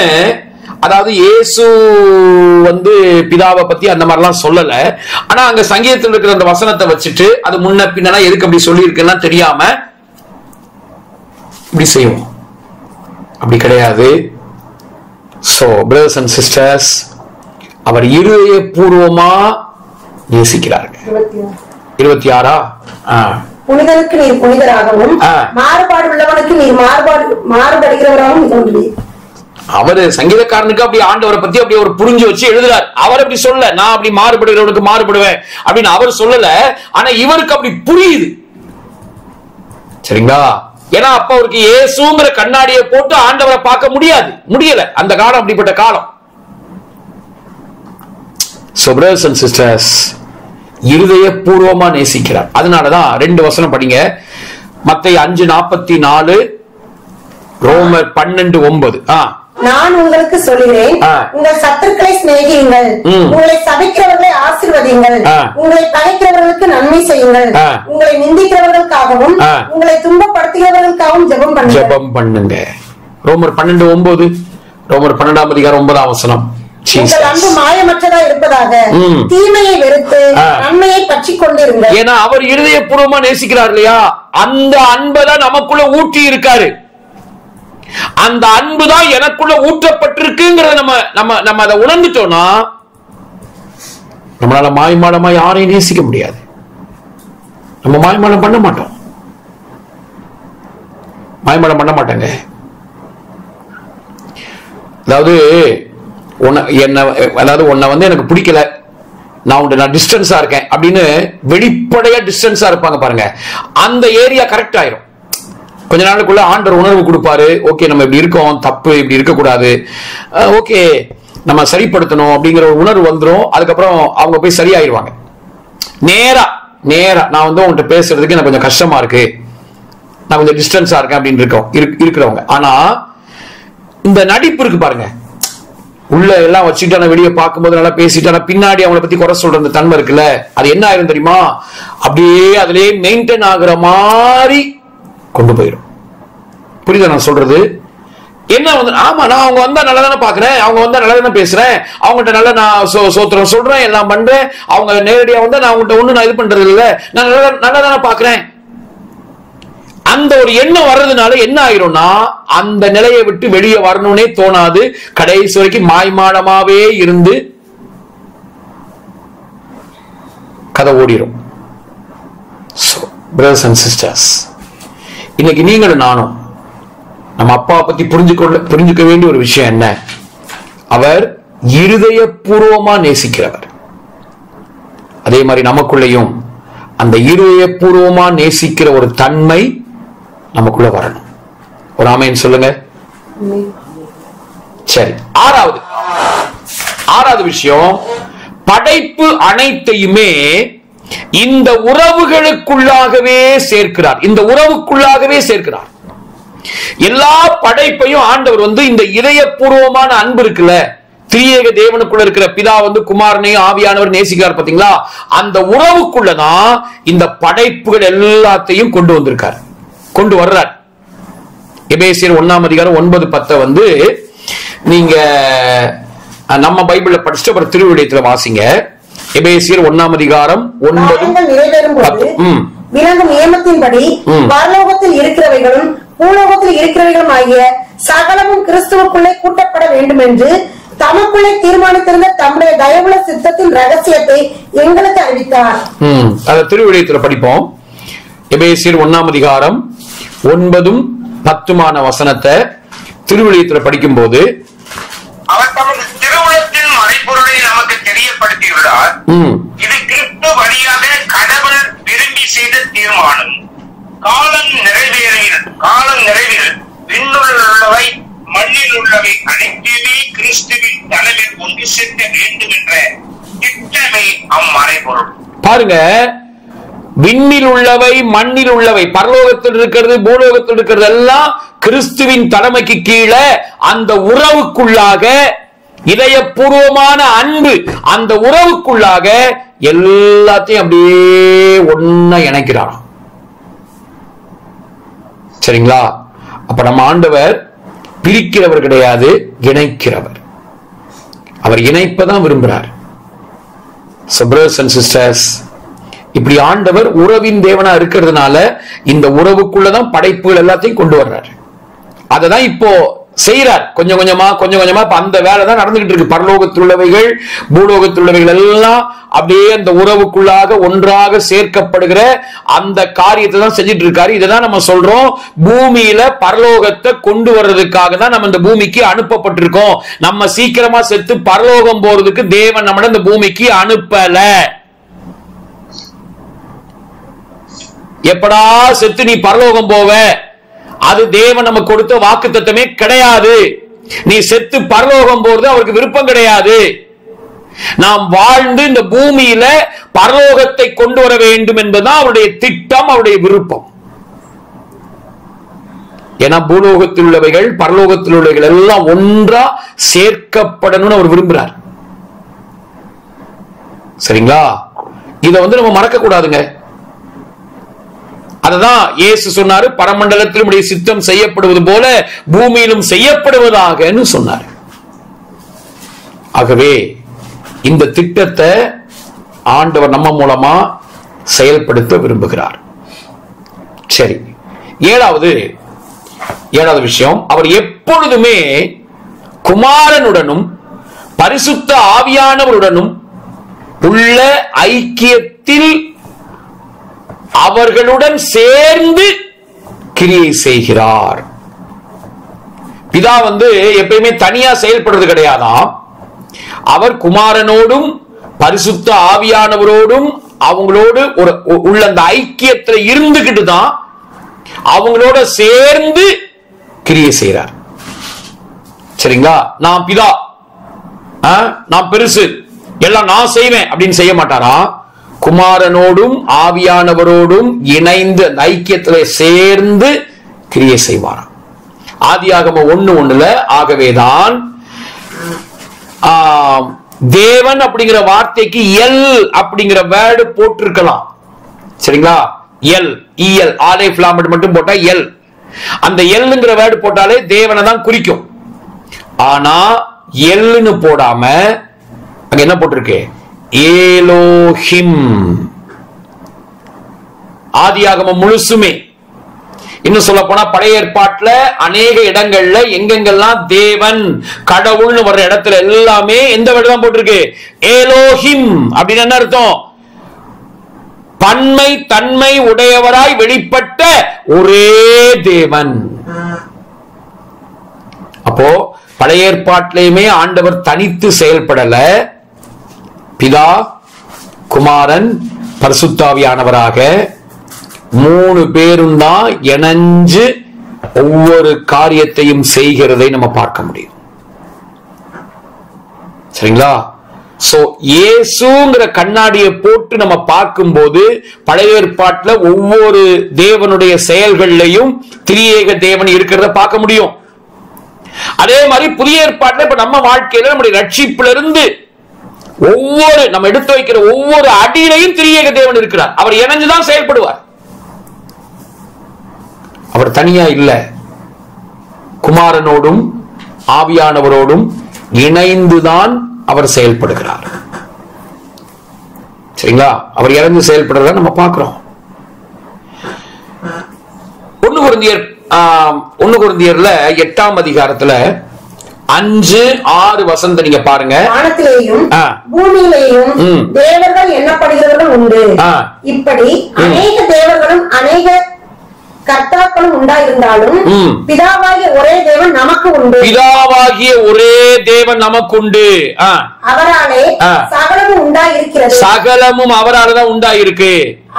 அதாவது இயேசு பிதாவை பத்தி அந்த மாதிரிலாம் சொல்லல, ஆனா அங்க சங்கீதத்தில் இருக்கிற அந்த வசனத்தை வச்சுட்டு அது முன்ன பின்னா எதுக்கு அப்படி சொல்லி இருக்குன்னா தெரியாம இப்படி செய்வோம். அப்படி கிடையாது. சோ பிரதர்ஸ் அண்ட் சிஸ்டர்ஸ், அவர் இருதயபூர்வமா நேசிக்கிறார்கள். 26 புனிதனுக்கு நீர் புனிதராகவும் மாறுபாடு உள்ளவனுக்கு நீர் மாறுபடுகிறவராகவும். அவரு சங்கீதக்காரனுக்கு அப்படி ஆண்டவரை பத்தி அப்படி ஒரு புரிஞ்சு வச்சு எழுதுறார். அவர் அப்படி சொல்ல, நான் அப்படி மாறுபடுகிறவனுக்கு மாறுபடுவேன் அப்படின்னு அவர் சொல்லல, ஆனா இவருக்கு அப்படி புரியுது. சரிங்களா? ஏன்னா அப்ப அவருக்கு இயேசுங்கிற கண்ணாடியை போட்டு ஆண்டவரை பார்க்க முடியல. அந்த காலம் அப்படிப்பட்ட காலம். So brothers and sisters, இருதயபூர்வமா நேசிக்கிறார். அதனாலதான் 2 வசனம் படிங்க. மத்தேயு 5:44, ரோமர் 12:9. நான் உங்களுக்கு சொல்கிறேன், உங்கள் சத்துருக்களை சிநேகியுங்கள், உங்களை சபிக்கிறவர்களை ஆசீர்வதியுங்கள், உங்களை பகைக்கிறவர்களுக்கு நன்மை செய்யுங்கள், உங்களை நிந்திக்கிறவர்களுக்காகவும் உங்களை துன்பப்படுத்துகிறவர்களுக்காகவும் ஜெபம் பண்ணுங்க. ரோமர் 12:9, ரோமர் 12ஆம் அதிகாரம் 9ஆம் வசனம். உங்கள் அன்பு மாயமற்றதா இருப்பதாக, தீமையை வெறுத்து நன்மையை பற்றிக் கொண்டிருங்கள். ஏன்னா அவர் இருதயபூர்வமா நேசிக்கிறார் இல்லையா, அந்த அன்புதான் நமக்குள்ள ஊற்றி இருக்காரு. அந்த அன்புதான் எனக்குள்ள ஊற்றப்பட்டிருக்குங்கிறத நம்ம அதை உணர்ந்துட்டோம்னா நம்மளால மாய்மாடமா யாரையும் நேசிக்க முடியாது. நம்ம மாய்மாடம் பண்ண மாட்டோம், மாய்மாடம் பண்ண மாட்டாங்க. அதாவது உன்னை வந்து எனக்கு பிடிக்கல, நான் டிஸ்டன்ஸா இருக்கேன் அப்படின்னு வெளிப்படையா டிஸ்டன்ஸா இருப்பாங்க பாருங்க, அந்த ஏரியா கரெக்ட் ஆயிரும். கொஞ்ச நாளுக்குள்ள ஆண்டவர் உணர்வு கொடுப்பாரு, ஓகே நம்ம இப்படி இருக்கோம், தப்பு இப்படி இருக்கக்கூடாது, ஓகே நம்ம சரிப்படுத்தணும் அப்படிங்கிற ஒரு உணர்வு வந்துடும். அதுக்கப்புறம் அவங்க போய் சரியாயிருவாங்க. நேரா நான் வந்து உங்கள்கிட்ட பேசுறதுக்கு எனக்கு கொஞ்சம் கஷ்டமா இருக்கு, நான் கொஞ்சம் டிஸ்டன்ஸா இருக்கேன் அப்படின்னு இருக்கிறவங்க. ஆனா இந்த நடிப்பு இருக்கு பாருங்க, உள்ள எல்லாம் வச்சுட்டு வெளியே பார்க்கும்போது நல்லா பேசிட்டு பின்னாடி அவங்களை பத்தி குறை சொல்ற அந்த தன்மை இருக்குல்ல, அது என்ன ஆயிரும் தெரியுமா, அப்படியே அதுலயே மெயின்டைன் ஆகுற மாதிரி கொண்டு போயிடும். புரியுதா நான் சொல்றது? என்ன வந்து ஆமா நான் அவங்க வந்தா நல்லா தானே பாக்குறேன், அவங்க வந்தா நல்லா தானே பேசுறேன், அவங்கள்ட்ட நல்லா நான் சோத்திரம் சொல்றேன், எல்லாம் பண்றேன், அவங்க நேரடியா வந்தா நான் அவங்கள்ட்ட ஒண்ணு நான் இது பண்றது இல்ல, நான் நல்லா தானே பாக்குறேன். அந்த ஒரு எண்ணம் வர்றதுனால என்ன ஆயிரும்னா அந்த நிலையை விட்டு வெளியே வரணும்னே தோணாது. கடைசி வரைக்கும் மாய்மாடமாவே இருந்து கதை ஓடிடும். பிரதர்ஸ் அண்ட் சிஸ்டர்ஸ், இன்னைக்கு நீங்களும் நானும் நம்ம அப்பாவை பத்தி புரிஞ்சுக்க வேண்டிய ஒரு விஷயம் என்ன, அவர் இருதயபூர்வமா நேசிக்கிறவர். அதே மாதிரி நமக்குள்ளேயும் அந்த இருதயபூர்வமா நேசிக்கிற ஒரு தன்மை நமக்குள்ள வரணும். ஒரு ஆமென் சொல்லுங்க. சரி, ஆறாவது விஷயம், படைப்பு அனைத்தையுமே இந்த உறவுகளுக்குள்ளாகவே சேர்க்கிறார். இந்த உறவுக்குள்ளாகவே சேர்க்கிறார். எல்லா படைப்பையும் ஆண்டவர் வந்து இந்த இதயபூர்வமான அன்பு இருக்குல்ல, திரியேக தேவனுக்குள்ள இருக்கிற பிதா வந்து குமாரனையும் ஆவியானவர் நேசிக்கிறார் பாத்தீங்களா, அந்த உறவுக்குள்ளதான் இந்த படைப்புகள் எல்லாத்தையும் கொண்டு வர்றார். எபேசியர் 1ஆம் அதிகாரம் 9-10 வந்து நீங்க நம்ம பைபிள்ல படிச்சுட்டு அப்புறம் திருவிழியத்துல வாசிங்க. எபேசியர் 1ஆம் அதிகாரம் 9-10. விளங்கும் நியமத்தின்படி பரலோகத்தில் இருக்கிறவைகளும் பூலோகத்தில் இருக்கிறவைகளும் ஆகிய சகலமும் கிறிஸ்துவுக்குள்ளே கூட்டப்பட வேண்டும் என்று தமக்குள்ளே தீர்மானித்திருந்த தம்முடைய தயவுள்ள சித்தத்தின் ரகசியத்தை எங்களுக்கு அறிவித்தார். அத திருவிழியத்துல படிப்போம். எபேசியர் 1ஆம் அதிகாரம் 9-10 வசனத்தை திருவிழியத்துல படிக்கும் போது, அவர் தமது திருவுளத்தின் மறைபொருளை நமக்கு தெரியப்படுத்தியுள்ளார். இது கிறிஸ்து வழியாக கடவுள் விரும்பி செய்த தீர்மானம். காலம் நிறைவில் விண்ணுள்ளவை மண்ணில் உள்ளவை அனைத்துமே கிறிஸ்துவின் தலைவில் ஒன்று சேர்க்க வேண்டும் என்ற திட்டமே அம்மறைபொருள். பாருங்க, விண்ணில் உள்ளவை மண்ணில் உள்ளவை, பரலோகத்தில் இருக்கிறது பூலோகத்தில் இருக்கிறது எல்லாம் கிறிஸ்துவின் தலைமைக்கு கீழே அந்த உறவுக்குள்ளாக இதயபூர்வமான அன்பு, அந்த உறவுக்குள்ளாக எல்லாத்தையும் அப்படியே ஒன்னா இணைக்கிறார். சரிங்களா? அப்ப நம்ம ஆண்டவர் பிரிக்கிறவர் கிடையாது, இணைக்கிறவர். அவர் இணைப்பதான் விரும்புகிறார். So brothers and sisters, இப்படி ஆண்டவர் உறவின் தேவனா இருக்கிறதுனால இந்த உறவுக்குள்ளதான் படைப்புகள் எல்லாத்தையும் கொண்டு வர்றாரு. அததான் இப்போ செய்யறார். கொஞ்சம் கொஞ்சமா இப்ப அந்த வேலை தான் நடந்துகிட்டு இருக்கு. பரலோகத்தில் உள்ளவைகள் பூலோகத்தில் உள்ளவைகள் எல்லாம் அப்படியே அந்த உறவுக்குள்ளாக ஒன்றாக சேர்க்கப்படுகிற அந்த காரியத்தை தான் செஞ்சிட்டு இருக்காரு. இதைதான் நம்ம சொல்றோம், பூமியில பரலோகத்தை கொண்டு வர்றதுக்காக தான் நம்ம இந்த பூமிக்கு அனுப்பப்பட்டிருக்கோம். நம்ம சீக்கிரமா செத்து பரலோகம் போறதுக்கு தேவன் நம்மள இந்த பூமிக்கு அனுப்பல. எப்படா செத்து நீ பரலோகம் போவ, அது தேவன் நமக்கு கொடுத்த வாக்குத்தத்தமே கிடையாது. நீ செத்து பரலோகம் போறது அவருக்கு விருப்பம் கிடையாது. நாம் வாழ்ந்து இந்த பூமியில பரலோகத்தை கொண்டு வர வேண்டும் என்பதுதான் அவருடைய திட்டம், அவருடைய விருப்பம். ஏன்னா பூலோகத்தில் உள்ளவைகள் பரலோகத்தில் உள்ளவைகள் எல்லாம் ஒன்றா சேர்க்கப்படணும்னு அவர் விரும்புறார். சரிங்களா? இதை நம்ம மறக்க கூடாதுங்க. அததான் இயேசு சொன்னாரு, பரமண்டலத்திலும் உடைய சித்தம் செய்யப்படுவது போல பூமியிலும் செய்யப்படுவதாக சொன்னார். ஆகவே இந்த திட்டத்தை ஆண்டவர் நம்ம மூலமா செயல்படுத்த விரும்புகிறார். சரி, ஏழாவது விஷயம், அவர் எப்பொழுதுமே குமாரனுடனும் பரிசுத்த ஆவியானவருடனும் உள்ள ஐக்கியத்தில் அவர்களுடன் சேர்ந்து கிரியை செய்கிறார். பிதா எப்பயுமே தனியா செயல்படுறது கிடையாதாம். அவர் குமாரனோடும் பரிசுத்த ஆவியானவரோடும் அவங்களோடு உள்ள அந்த ஐக்கியத்தில் இருந்துகிட்டு தான் அவங்களோட சேர்ந்து கிரியை செய்கிறார். சரிங்களா? நான் பிதா, நான் பெருசு, எல்லாம் நான் செய்வேன் அப்படின்னு செய்ய மாட்டாரா. குமாரனோடும் ஆவியானவரோடும் இணைந்து அந்த ஐக்கியத்தில் சேர்ந்து கிரியை செய்வாராம். ஆதியாகமம் 1:1 ஆகவேதான் தேவன் அப்படிங்கிற வார்த்தைக்கு எல் அப்படிங்கிற வேர்டு போட்டிருக்கலாம். சரிங்களா? எல் இஎல் ஆலிஃப் லாம் மட்டும் போட்டா எல், அந்த எல்ங்கிற வேர்டு போட்டாலே தேவனை தான் குறிக்கும். ஆனா எல்னு போடாம அங்க என்ன போட்டிருக்கு? ஏலோஹிம். ஆதியாகமம் முழுசுமே, இன்னும் சொல்ல போனா பழைய ஏற்பாட்டுல அநேக இடங்கள்ல எங்கெங்கெல்லாம் தேவன் கடவுள்னு வர்ற இடத்துல எல்லாமே எந்த வேர்டு தான் போட்டிருக்கு? ஏலோஹிம். அப்படின்னு என்ன அர்த்தம்? பன்மை தன்மை உடையவராய் வெளிப்பட்ட ஒரே தேவன். அப்போ பழைய ஏற்பாட்டிலேயுமே ஆண்டவர் தனித்து செயல்படல. பிதா, குமாரன், பரிசுத்தாவியானவராக 3 பேரும் தான் இணைஞ்சு ஒவ்வொரு காரியத்தையும் செய்கிறதை நம்ம பார்க்க முடியும். சரிங்களா? சோ இயேசுங்கிற கண்ணாடியை போட்டு நம்ம பார்க்கும்போது பழைய ஏற்பாட்டுல ஒவ்வொரு தேவனுடைய செயல்கள்லையும் திரியேக தேவன் இருக்கிறத பார்க்க முடியும். அதே மாதிரி புதிய ஏற்பாட்டுல இப்ப நம்ம வாழ்க்கையில நம்முடைய ரட்சிப்புல இருந்து ஒவ்வொரு நம்ம எடுத்து வைக்கிற ஒவ்வொரு அடியிலையும் திரியேக தேவன் இருக்கிறார். அவர் இணைஞ்சுதான் செயல்படுவார். அவர் தனியா இல்ல, குமாரனோடும் ஆவியானவரோடும் இணைந்துதான் அவர் செயல்படுகிறார். சரிங்களா? அவர் இறந்து செயல்படுறத நம்ம பார்க்கிறோம். 1 கொரிந்தியர்ல 8ஆம் அதிகாரத்துல 5-6 வசனத்தை நீங்க பாருங்க. வானத்திலேயும் பூமியிலேயும் தேவர்கள் எண்ணப்படுகிறவர்கள் உண்டு. இப்படி அநேக தேவர்களும் அநேக கர்த்தாக்களும் உண்டாயிருந்தாலும் பிதாவாகிய ஒரே தேவன் நமக்கு உண்டு. பிதாவாகிய ஒரே தேவன் நமக்கு உண்டு. அவராலே சகலமும் உண்டாயிருக்கிறது. சகலமும் அவரால் தான் உண்டாயிருக்கு.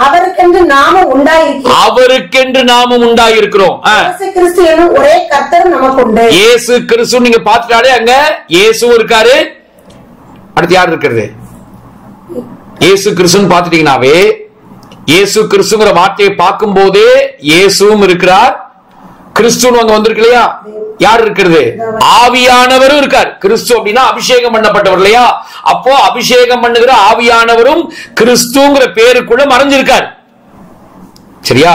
அவருக்கென்று நாமும் உண்டாயிருக்கிறோம். அவருக்கென்று நாமும் உண்டாயிருக்கிறோம். இயேசு கிறிஸ்து என்னும் ஒரே கர்த்தர் நமக்கு உண்டு. இயேசு கிறிஸ்து நீங்க பார்த்துட்டாலே அங்க இயேசு இருக்காரு. அடுத்து யார் இருக்கிறது? இயேசு கிறிஸ்துன்னு பார்த்துட்டீங்கன்னாவே இயேசு கிறிஸ்துங்கிற வார்த்தையை பார்க்கும் போதே இயேசுவும் இருக்கிறார், கிறிஸ்துன்னு அங்க வந்திருக்கு இல்லையா? யார் இருக்கிறது? ஆவியானவரும் இருக்கார். கிறிஸ்து அப்படின்னா அபிஷேகம் பண்ணப்பட்டவர் இல்லையா? அப்போ அபிஷேகம் பண்ணுகிற ஆவியானவரும் கிறிஸ்துங்கிற பேருக்குள்ள மறைஞ்சிருக்கார். சரியா?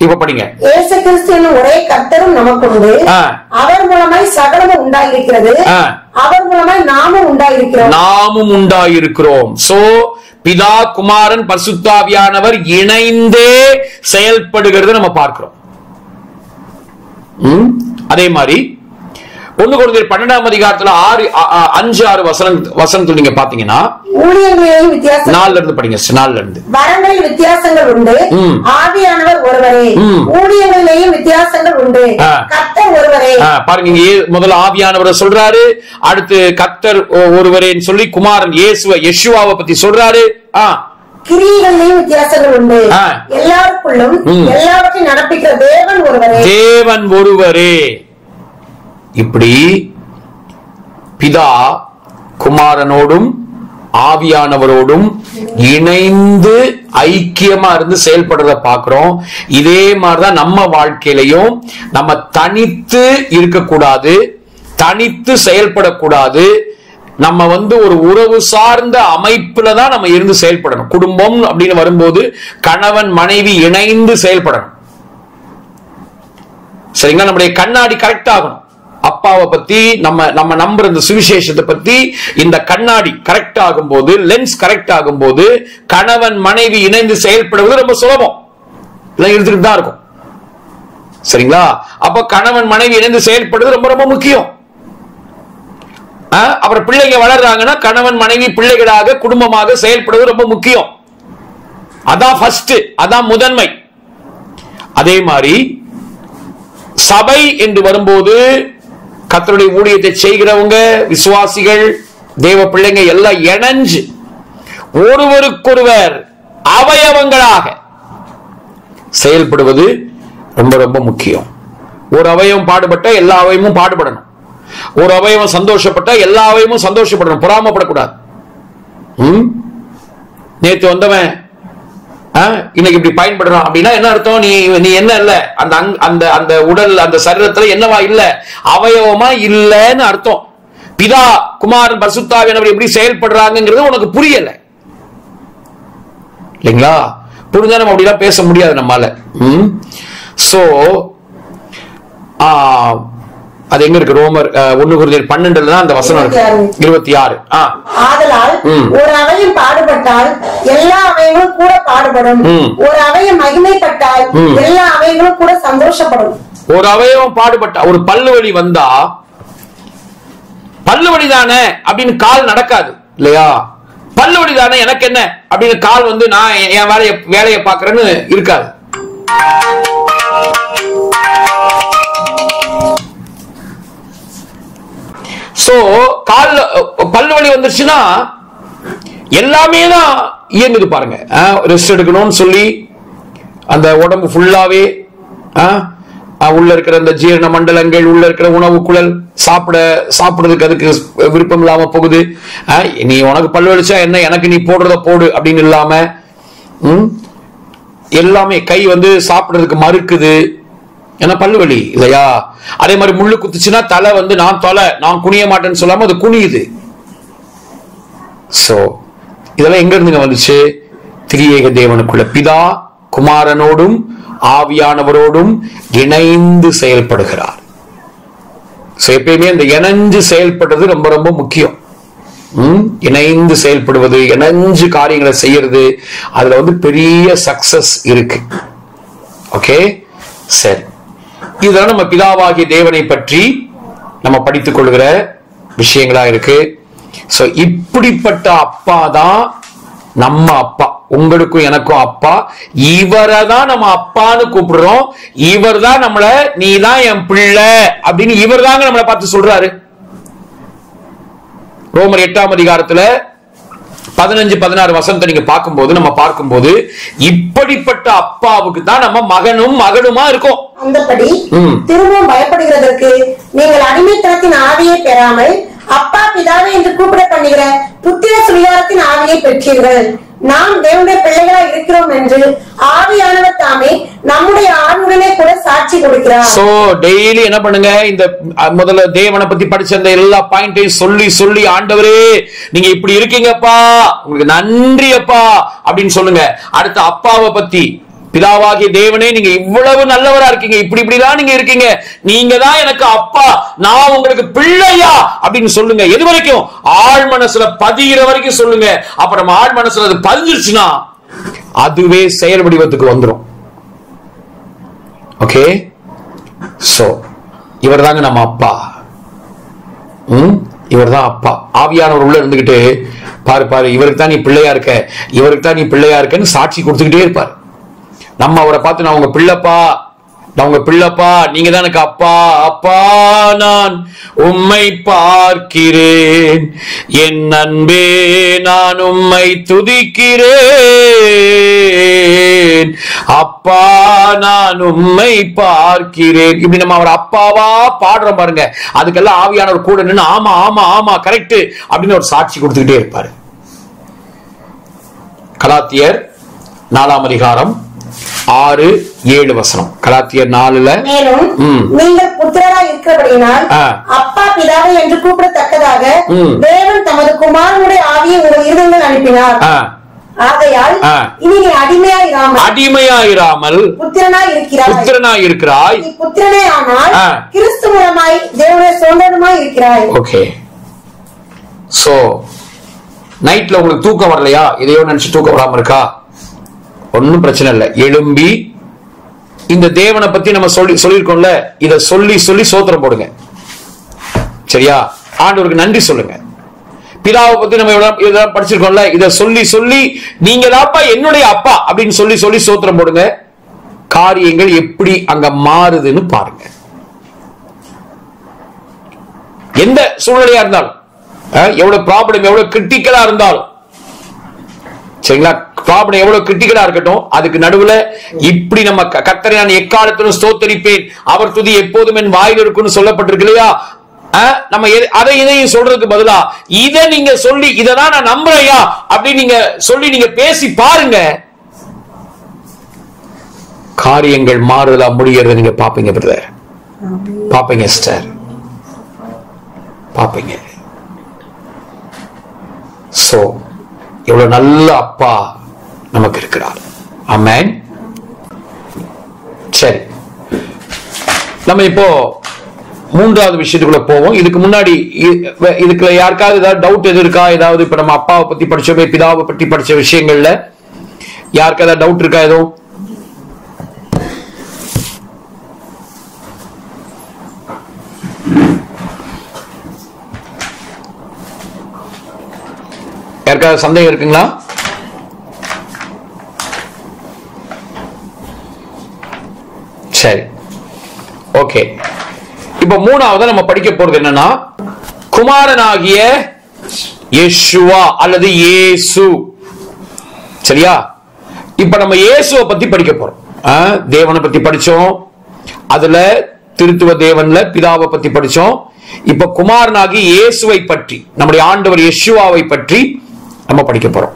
இப்ப படிங்க. இயேசு கிறிஸ்து என்னும் ஒரே கர்த்தரும் நமக்கு உண்டு. அவர் மூலமாய் சகலமும் உண்டாயிருக்கிறது. அவர் மூலமாய் நாமும் உண்டாயிருக்கிறோம். நாமும் உண்டாயிருக்கிறோம். சோ பிதா, குமாரன், பரிசுத்தாவியானவர் இணைந்தே செயல்படுகிறத நம்ம பார்க்கிறோம். அதே மாதிரி 1 கொரிந்தியர் 12ஆம் அதிகாரத்துல 5-6 வசனத்துல நீங்க பாத்தீங்கன்னா ஊழியங்களிலேயும் வித்தியாசம். 4ல இருந்து படிங்க. 4ல இருந்து வரங்களில் வித்தியாசங்கள் உண்டு. ஆவியானவர் ஒருவரே. ஊழியங்களிலேயும் வித்தியாசங்கள் உண்டு. கர்த்தர் ஒருவரே. பாருங்க, இங்க முதல்ல ஆவியானவரை சொல்றாரு, அடுத்து கர்த்தர் ஒருவரேன்னு சொல்லி குமாரன் யெஷுவாவை பத்தி சொல்றாரு. கிரியைகளிலேயும் வித்தியாசங்கள் உண்டு. எல்லாருக்குள்ளும் எல்லாவற்றையும் நடப்பிக்கிற தேவன் ஒருவரே. தேவன் ஒருவரே. இப்படி பிதா, குமாரனோடும் ஆவியானவரோடும் இணைந்து ஐக்கியமா இருந்து செயல்படுறத பாக்குறோம். இதே மாதிரிதான் நம்ம வாழ்க்கையிலையும் நம்ம தனித்து இருக்கக்கூடாது, தனித்து செயல்படக்கூடாது. நம்ம ஒரு உறவு சார்ந்த அமைப்புல தான் நம்ம இருந்து செயல்படணும். குடும்பம் அப்படின்னு வரும்போது கணவன் மனைவி இணைந்து செயல்படணும். சரிங்களா? நம்முடைய கண்ணாடி கரெக்ட் ஆகணும். அப்பாவை பத்தி நம்ம நம்புற இந்த சுவிசேஷத்தை பத்தி இந்த கண்ணாடி கரெக்ட் ஆகும் போது, லென்ஸ் கரெக்ட் ஆகும் போது கணவன் மனைவி இணைந்து செயல்படுவது ரொம்ப சுலபம். இருந்துட்டு தான் இருக்கும். சரிங்களா? அப்ப கணவன் மனைவி இணைந்து செயல்படுவது ரொம்ப ரொம்ப முக்கியம். அப்புறம் பிள்ளைங்க வளர்றாங்கன்னா கணவன் மனைவி பிள்ளைகளாக குடும்பமாக செயல்படுவது ரொம்ப முக்கியம். அதான் ஃபர்ஸ்ட், அதான் முதன்மை. அதே மாதிரி சபை என்று வரும்போது கர்த்தருடைய ஊழியத்தை செய்கிறவங்க, விசுவாசிகள், தேவ பிள்ளைங்க எல்லாம் இணைஞ்சு ஒருவருக்கொருவர் அவயவங்களாக செயல்படுவது ரொம்ப ரொம்ப முக்கியம். ஒரு அவயவம் பாடுபட்ட எல்லா அவயமும் பாடுபடணும். ஒரு அவயவம் சந்தோஷப்பட்ட எல்லா அவயமும் சந்தோஷப்படணும், பொறாமப்படக்கூடாது. நேத்து வந்தவன் இன்னைக்கு இப்படி பயன்படுறான் அப்படின்னா என்ன அர்த்தம்? நீ என்ன இல்ல, அந்த உடல், அந்த சரீரத்துல என்னவா இல்ல, அவயவமா இல்லன்னு அர்த்தம். பிதா குமாரன் பரிசுத்தாவியானவர் எப்படி செயல்படுறாங்கிறது உனக்கு புரியல இல்லைங்களா? புரிஞ்சா நம்ம அப்படிலாம் பேச முடியாது நம்மால. சோ அது எங்க இருக்கு? ரோமர் 1:12 தான் அந்த வசனம் இருக்கு. 26. ஆதலால் ஒரு அவயம் பாடுபட்டால் எல்லா அவயங்களும் கூட பாடுபடும், ஒரு அவயம் மகிமைப்பட்டால் எல்லா அவயங்களும் கூட சந்தோஷப்படும். ஒரு அவயவம் பாடுபட்டா, ஒரு பல்லு வலி வந்தா பல்லு வலி தானே அப்படின்னு கால் நடக்காது இல்லையா? பல்லு வலி தானே எனக்கு என்ன அப்படின்னு கால் நான் என் வேலையை பாக்குறேன்னு இருக்காது. சோ கால்ல பல்லு வலி வந்துருச்சுன்னா எல்லாமே தான் இயங்குது பாருங்க. ரெஸ்ட் எடுக்கணும்னு சொல்லி அந்த உடம்பு ஃபுல்லாவே உள்ள இருக்கிற அந்த ஜீரண மண்டலங்கள், உள்ள இருக்கிற உணவு குழல் சாப்பிடுறதுக்கு அதுக்கு விருப்பம் இல்லாம போகுது. நீ உனக்கு பல்லு வலிச்சா என்ன, எனக்கு நீ போடுறத போடு அப்படின்னு இல்லாம எல்லாமே கை சாப்பிடுறதுக்கு மறுக்குது. ஏன்னா பல்லு வலி இல்லையா? அதே மாதிரி முள்ளு குத்துச்சுன்னா தலை நான் குனிய மாட்டேன்னு சொல்லாம அது குனியுது. சோ இதெல்லாம் எங்க இருந்துங்க வந்துச்சு? திரியேக தேவனுக்குள்ள பிதா குமாரனோடும் ஆவியானவரோடும் இணைந்து செயல்படுகிறார். எப்பயுமே இந்த இணைஞ்சு செயல்படுறது ரொம்ப ரொம்ப முக்கியம். இணைந்து செயல்படுவது, இணைஞ்சு காரியங்களை செய்யறது, அதுல பெரிய சக்சஸ் இருக்கு. ஓகே, சரி. இதெல்லாம் நம்ம பிதாவாகிய தேவனை பற்றி நம்ம படித்துக் கொள்கிற விஷயங்களா இருக்கு. சோ இப்படிப்பட்ட அப்பா தான் நம்ம அப்பா. உங்களுக்கும் எனக்கும் அப்பா. இவரை தான் நம்ம அப்பான்னு கூப்பிடுறோம். இவர் தான் நம்மள நீ தான் என் பிள்ளை அப்படின்னு இவர் தாங்க நம்மளை பார்த்து சொல்றாரு. ரோமர் 8ஆம் அதிகாரத்துல 15-16 வசனத்தை நீங்க நம்ம பார்க்கும்போது இப்படிப்பட்ட அப்பாவுக்கு தான் நம்ம மகனும் மகனுமா இருக்கோம். அந்தபடி திரும்பவும் பயப்படுகிறதற்கு நீங்கள் அடிமைத்தனத்தின் ஆவியை பெறாமல் அப்பா பிதாவே என்று கூப்பிட பண்ணுகிற புத்திர சுவிகாரத்தின் ஆவியை பெற்றீர்கள். நாம் தேவனுடைய பிள்ளைகளா இருக்கிறோம் என்று ஆவியானவர் தாமே நம்முடைய ஆவியுடனே கூட சாட்சி கொடுக்கிறார். சோ டெய்லி என்ன பண்ணுங்க, இந்த முதல்ல தேவனை பத்தி படிச்ச அந்த எல்லா பாயிண்டையும் சொல்லி சொல்லி ஆண்டவரே நீங்க இப்படி இருக்கீங்கப்பா, உங்களுக்கு நன்றி அப்பா அப்படின்னு சொல்லுங்க. அடுத்த அப்பாவை பத்தி, பிதாவாகிய தேவனே நீங்க இவ்வளவு நல்லவரா இருக்கீங்க, இப்படி இப்படிதான் நீங்க இருக்கீங்க, நீங்க தான் எனக்கு அப்பா, நான் உங்களுக்கு பிள்ளையா அப்படின்னு சொல்லுங்க. எது வரைக்கும்? ஆழ் மனசுல பதிகிற வரைக்கும் சொல்லுங்க. அப்புறம் ஆழ் மனசுல அது பதிஞ்சிருச்சுன்னா அதுவே செயல் வடிவத்துக்கு வந்துடும். ஓகே, சோ இவர் தாங்க நம்ம அப்பா. இவர் தான் அப்பா. ஆவியானவர் உள்ள இருந்துகிட்டு பாரு பாரு இவருக்கு தான் நீ பிள்ளையா இருக்க, இவருக்கு தான் நீ பிள்ளையா இருக்கன்னு சாட்சி கொடுத்துக்கிட்டே இருப்பாரு. நம்ம அவரை பார்த்து நான் உங்க பிள்ளைப்பா, நான் உங்க பிள்ளைப்பா, நீங்க தான் எனக்கு அப்பா, அப்பா நான் உம்மை பார்க்கிறேன், என் அன்பே நான் உம்மை துதிக்கிறேன், அப்பா நான் உம்மை பார்க்கிறேன். இப்படி நம்ம அவர் அப்பாவா பாடுறோம் பாருங்க. அதுக்கெல்லாம் ஆவியானவர் கூட நின்று ஆமா ஆமா ஆமா கரெக்ட் அப்படின்னு ஒரு சாட்சி கொடுத்துக்கிட்டே இருப்பாரு. கலாத்தியர் 4ஆம் அதிகாரம் 6-7 வசனம். கலாத்தியர் 4ல மேலும் நீங்கள் புத்திரராய் இருக்கிறபடியினால் அப்பா பிதாவை என்று கூப்பிடத்தக்கதாக தேவன் தமது குமாரனுடைய ஆவியை உங்கள் இருதயங்களில் அனுப்பினார். ஆகையால் இனி நீ அடிமையாயிராமல் புத்திரனாய் இருக்கிறாய். நீ புத்திரனே ஆனால் கிறிஸ்து மூலமாய் தேவனுடைய சொந்தமாய் இருக்கிறாய். ஓகே. சோ நைட்ல உங்களுக்கு தூக்கம் வரலையா? இதையோ நினைச்சு தூக்கம் வராம இருக்கா? ஒன்னும் பிரச்சனை இல்லை. எழும்பி இந்த தேவனை பத்தி நம்ம சொல்லிருக்கோம்ல, இத சொல்லி சோத்திரம் போடுங்க. சரியா? ஆண்டவருக்கு நன்றி சொல்லுங்க. பிதாவை பத்தி நம்ம இதெல்லாம் படிச்சிருக்கோம்ல, இத சொல்லி நீங்க தாப்பா என்னுடைய அப்பா அப்படின்னு சொல்லி சோத்திரம் போடுங்க. காரியங்கள் எப்படி அங்க மாறுதுன்னு பாருங்க. எந்த சூழ்நிலையா இருந்தாலும், எவ்வளவு ப்ராப்ளம் எவ்வளவு கிரிட்டிக்கலா இருந்தாலும், சரிங்களா, ப்ராப்ளம் எவ்வளவு கிரிட்டிக்கலா இருக்கட்டும், அதுக்கு நடுவுல இப்படி நம்ம கர்த்தரை நான் எக்காலத்திலும் ஸ்தோத்தரிப்பேன், அவர் துதி எப்போதும் என் வாயில் இருக்குன்னு சொல்லப்பட்டிருக்கு இல்லையா? நம்ம அதை இதையும் சொல்றதுக்கு பதிலா இதை நீங்க சொல்லி இததான் நான் நம்புறையா அப்படின்னு நீங்க சொல்லி நீங்க பேசி பாருங்க. காரியங்கள் மாறுதலா முடியறத நீங்க பாப்பீங்க பிரதர், பாப்பீங்க சிஸ்டர், பாப்பீங்க. சோ எவ்வளவு நல்ல அப்பா நமக்கு இருக்கிறார். ஆமென். சரி, நம்ம இப்போ 3வது விஷயத்துக்குள்ள போவோம். இதுக்கு முன்னாடி இதுக்கு யாருக்காவது ஏதாவது டவுட் எது இருக்கா? ஏதாவது இப்ப நம்ம அப்பாவை பத்தி படிச்சோமே, பிதாவை பத்தி படிச்ச விஷயங்கள்ல யாருக்கு ஏதாவது டவுட் இருக்கா? ஏதோ யாருக்காவது சந்தேகம் இருக்குங்களா? சரி, ஓகே. இப்ப 3வது நம்ம படிக்க போறது என்னன்னா, குமாரனாகிய யேசுவா அல்லது இயேசு. சரியா? இப்ப நம்ம இயேசுவை பத்தி படிக்க போறோம். தேவனை பத்தி படிச்சோம், அதுல திருத்துவ தேவன்ல பிதாவை பத்தி படிச்சோம். இப்ப குமாரனாகிய இயேசுவை பற்றி, நம்முடைய ஆண்டவர் யேசுவாவை பற்றி நம்ம படிக்க போறோம்.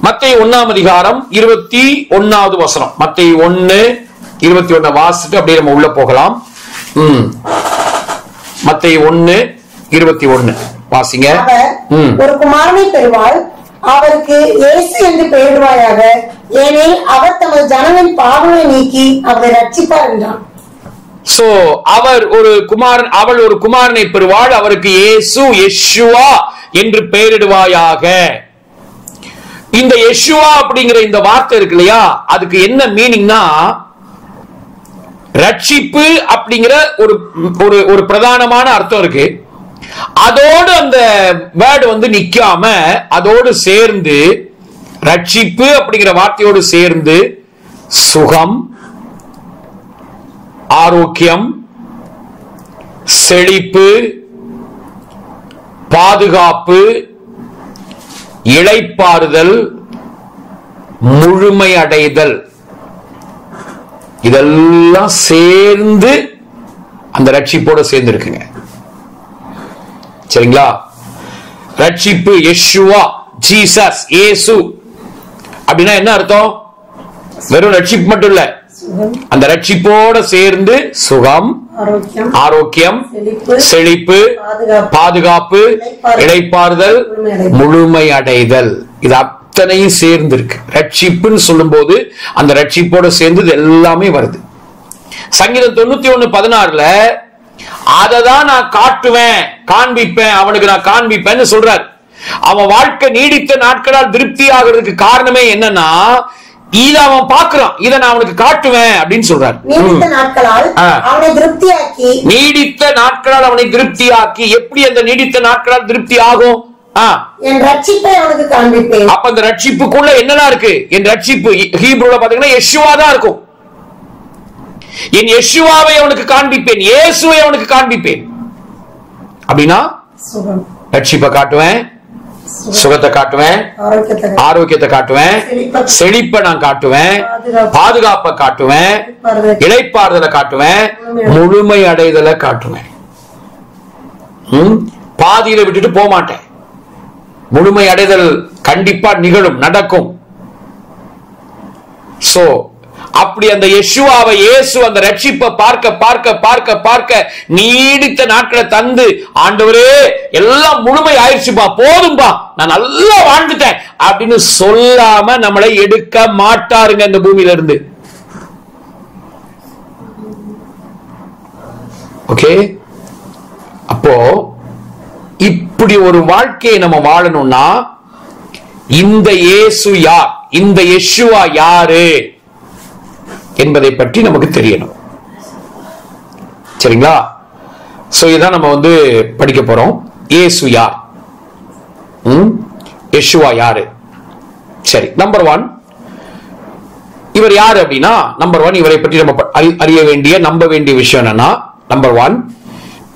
மத்தேயு 1ஆம் அதிகாரம் 21வது வசனம். மத்தேயு 1:21 வாசிட்டு அப்படியே நம்ம உள்ள போகலாம். மத்தேயு 1:21 வாசிங்க. ஒரு குமாரனை பெறுவாள், அவருக்கு இயேசு என்று பெயரிடுவாயாக, ஏனெனில் அவர் தமது ஜனங்களின் பாவங்களை நீக்கி அவரை ரட்சிப்பார் என்றான். சோ அவள் ஒரு குமாரனை பெறுவாள், அவருக்கு இயேசு யெஷுவா என்று பெயரிடுவாயாக. இந்த யெஷுவா அப்படிங்கிற இந்த வார்த்தை இருக்கு இல்லையா, அதுக்கு என்ன மீனிங்னா, ரட்சிப்பு அப்படிங்கிற ஒரு பிரதானமான அர்த்தம் இருக்கு. அதோடு அந்த வேர்டு வந்து நிக்காம அதோடு சேர்ந்து, ரட்சிப்பு அப்படிங்கிற வார்த்தையோடு சேர்ந்து சுகம், ஆரோக்கியம், செழிப்பு, பாதுகாப்பு, இளைப்பாறுதல், முழுமை அடைதல், இதெல்லாம் சேர்ந்து அந்த ரட்சிப்போட சேர்ந்து இருக்குங்க. சரிங்களா? ரட்சிப்பு, யெஷுவா, ஜீசஸ், இயேசு அப்படின்னா என்ன அர்த்தம்? வெறும் ரட்சிப்பு மட்டும் இல்ல, அந்த ரட்சிப்போட சேர்ந்து சுகம், ஆரோக்கியம், செழிப்பு, பாதுகாப்பு, இளைப்பாறுதல், முழுமை அடைதல், இது அத்தனையும் சேர்ந்து இருக்கு. ரட்சிப்புன்னு சொல்லும் போது அந்த ரட்சிப்போட சேர்ந்து எல்லாமே வருது. சங்கீதம் 91:16 அததான் நான் காட்டுவேன், காண்பிப்பேன், அவனுக்கு நான் காண்பிப்பேன்னு சொல்றார். அவன் வாழ்க்கை நீடித்த நாட்களால் திருப்தி ஆகிறதுக்கு காரணமே என்னன்னா, இத அவன் பாக்குறான், இத நான் அவனுக்கு காட்டுவேன் அப்படின்னு சொல்றாரு. நீடித்த நாட்களால் அவனை திருப்தியாக்கி, எப்படி அந்த நீடித்த நாட்களால் திருப்தி ஆகும்? என் ரட்சிப்பை அவனுக்கு காண்பிப்பேன். அப்ப அந்த ரட்சிப்புக்குள்ள என்னெல்லாம் இருக்கு? என் ரட்சிப்பு ஹீப்ரூல பாத்தீங்கன்னா யெஷுவா தான் இருக்கும். என் யெஷுவாவை அவனுக்கு காண்பிப்பேன், இயேசுவை அவனுக்கு காண்பிப்பேன். அப்படின்னா ரட்சிப்பை காட்டுவேன், சுகத்தை காட்டுவேன், ஆரோக்கியத்தை காட்டுவேன், செழிப்பை நான் காட்டுவேன், பாதுகாப்பை காட்டுவேன், இளைப்பாறுதலை காட்டுவேன், முழுமை அடைதலை காட்டுவேன். பாதியில விட்டுட்டு போக மாட்டேன். முழுமை அடைதல் கண்டிப்பா நிகழும், நடக்கும். சோ அப்படி அந்த யெஷுவாவை, இயேசு அந்த ரட்சிப்பை பார்க்க பார்க்க பார்க்க பார்க்க நீடித்த நாட்களை தந்து, ஆண்டவரே எல்லாம் முழுமை ஆயிடுச்சுப்பா, போதும்பா, நான் நல்லா வாழ்ந்துட்டேன் அப்படின்னு சொல்லாம நம்மளை எடுக்க மாட்டாருங்க இந்த பூமியில இருந்து. ஓகே, அப்போ இப்படி ஒரு வாழ்க்கையை நம்ம வாழணும்னா இந்த இயேசு யார், இந்த யெஷுவா யாரு என்பதை பற்றி நமக்கு தெரியணும். சரிங்களா? சோ இதான் நம்ம படிக்க போறோம். இயேசு யார், யெஷுவா யாரு? சரி, நம்பர் 1 இவர் யாரு அப்படின்னா, நம்பர் 1 இவரை பற்றி நம்ம அறிய வேண்டிய, நம்ப வேண்டிய விஷயம் என்னன்னா, நம்பர் 1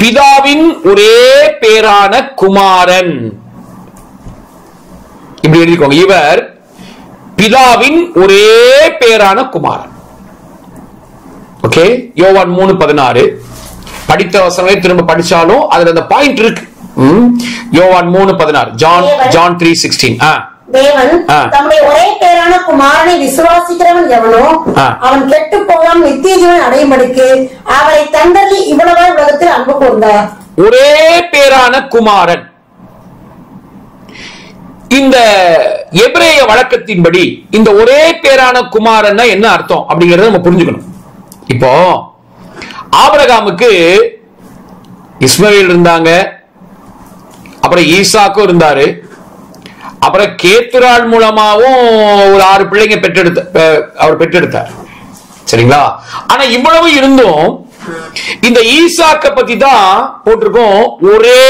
பிதாவின் ஒரே பேரான குமாரன். இப்படி எழுதிக்கோங்க, இவர் பிதாவின் ஒரே பேரான குமாரன். ஓகே, யோவான் 3:16 படித்த வசனங்களை திரும்ப படிச்சாலும் அதுல அந்த பாயிண்ட் இருக்கு. யோவான் 3:16, ஜான் 3:16. தேவன் தம்முடைய ஒரே பேரான குமாரனை விசுவாசிக்கிறவன் எவனோ அவன் கெட்டு போகாம நித்திய ஜீவனை அடையும்படிக்கு அவரை தந்தள்ளி இவ்வளவு உலகத்தில் அன்பு கூர்ந்தார். ஒரே பேரான குமாரன். இந்த எபிரேய வழக்கத்தின்படி இந்த ஒரே பேரான குமாரன் என்ன அர்த்தம் அப்படிங்கறத நம்ம புரிஞ்சுக்கணும். இப்போ ஆபிரகாமுக்கு இஸ்மவேல் இருந்தாங்க, அப்புறம் ஈசாக்கும் இருந்தாரு, அப்புறம் கேத்துராள் மூலமாவும் ஒரு 6 பிள்ளைங்க அவர் பெற்றெடுத்தார். சரிங்களா? ஆனா இவ்வளவு இருந்தும் இந்த ஈசாக்க பத்தி தான் போட்டிருக்கோம், ஒரே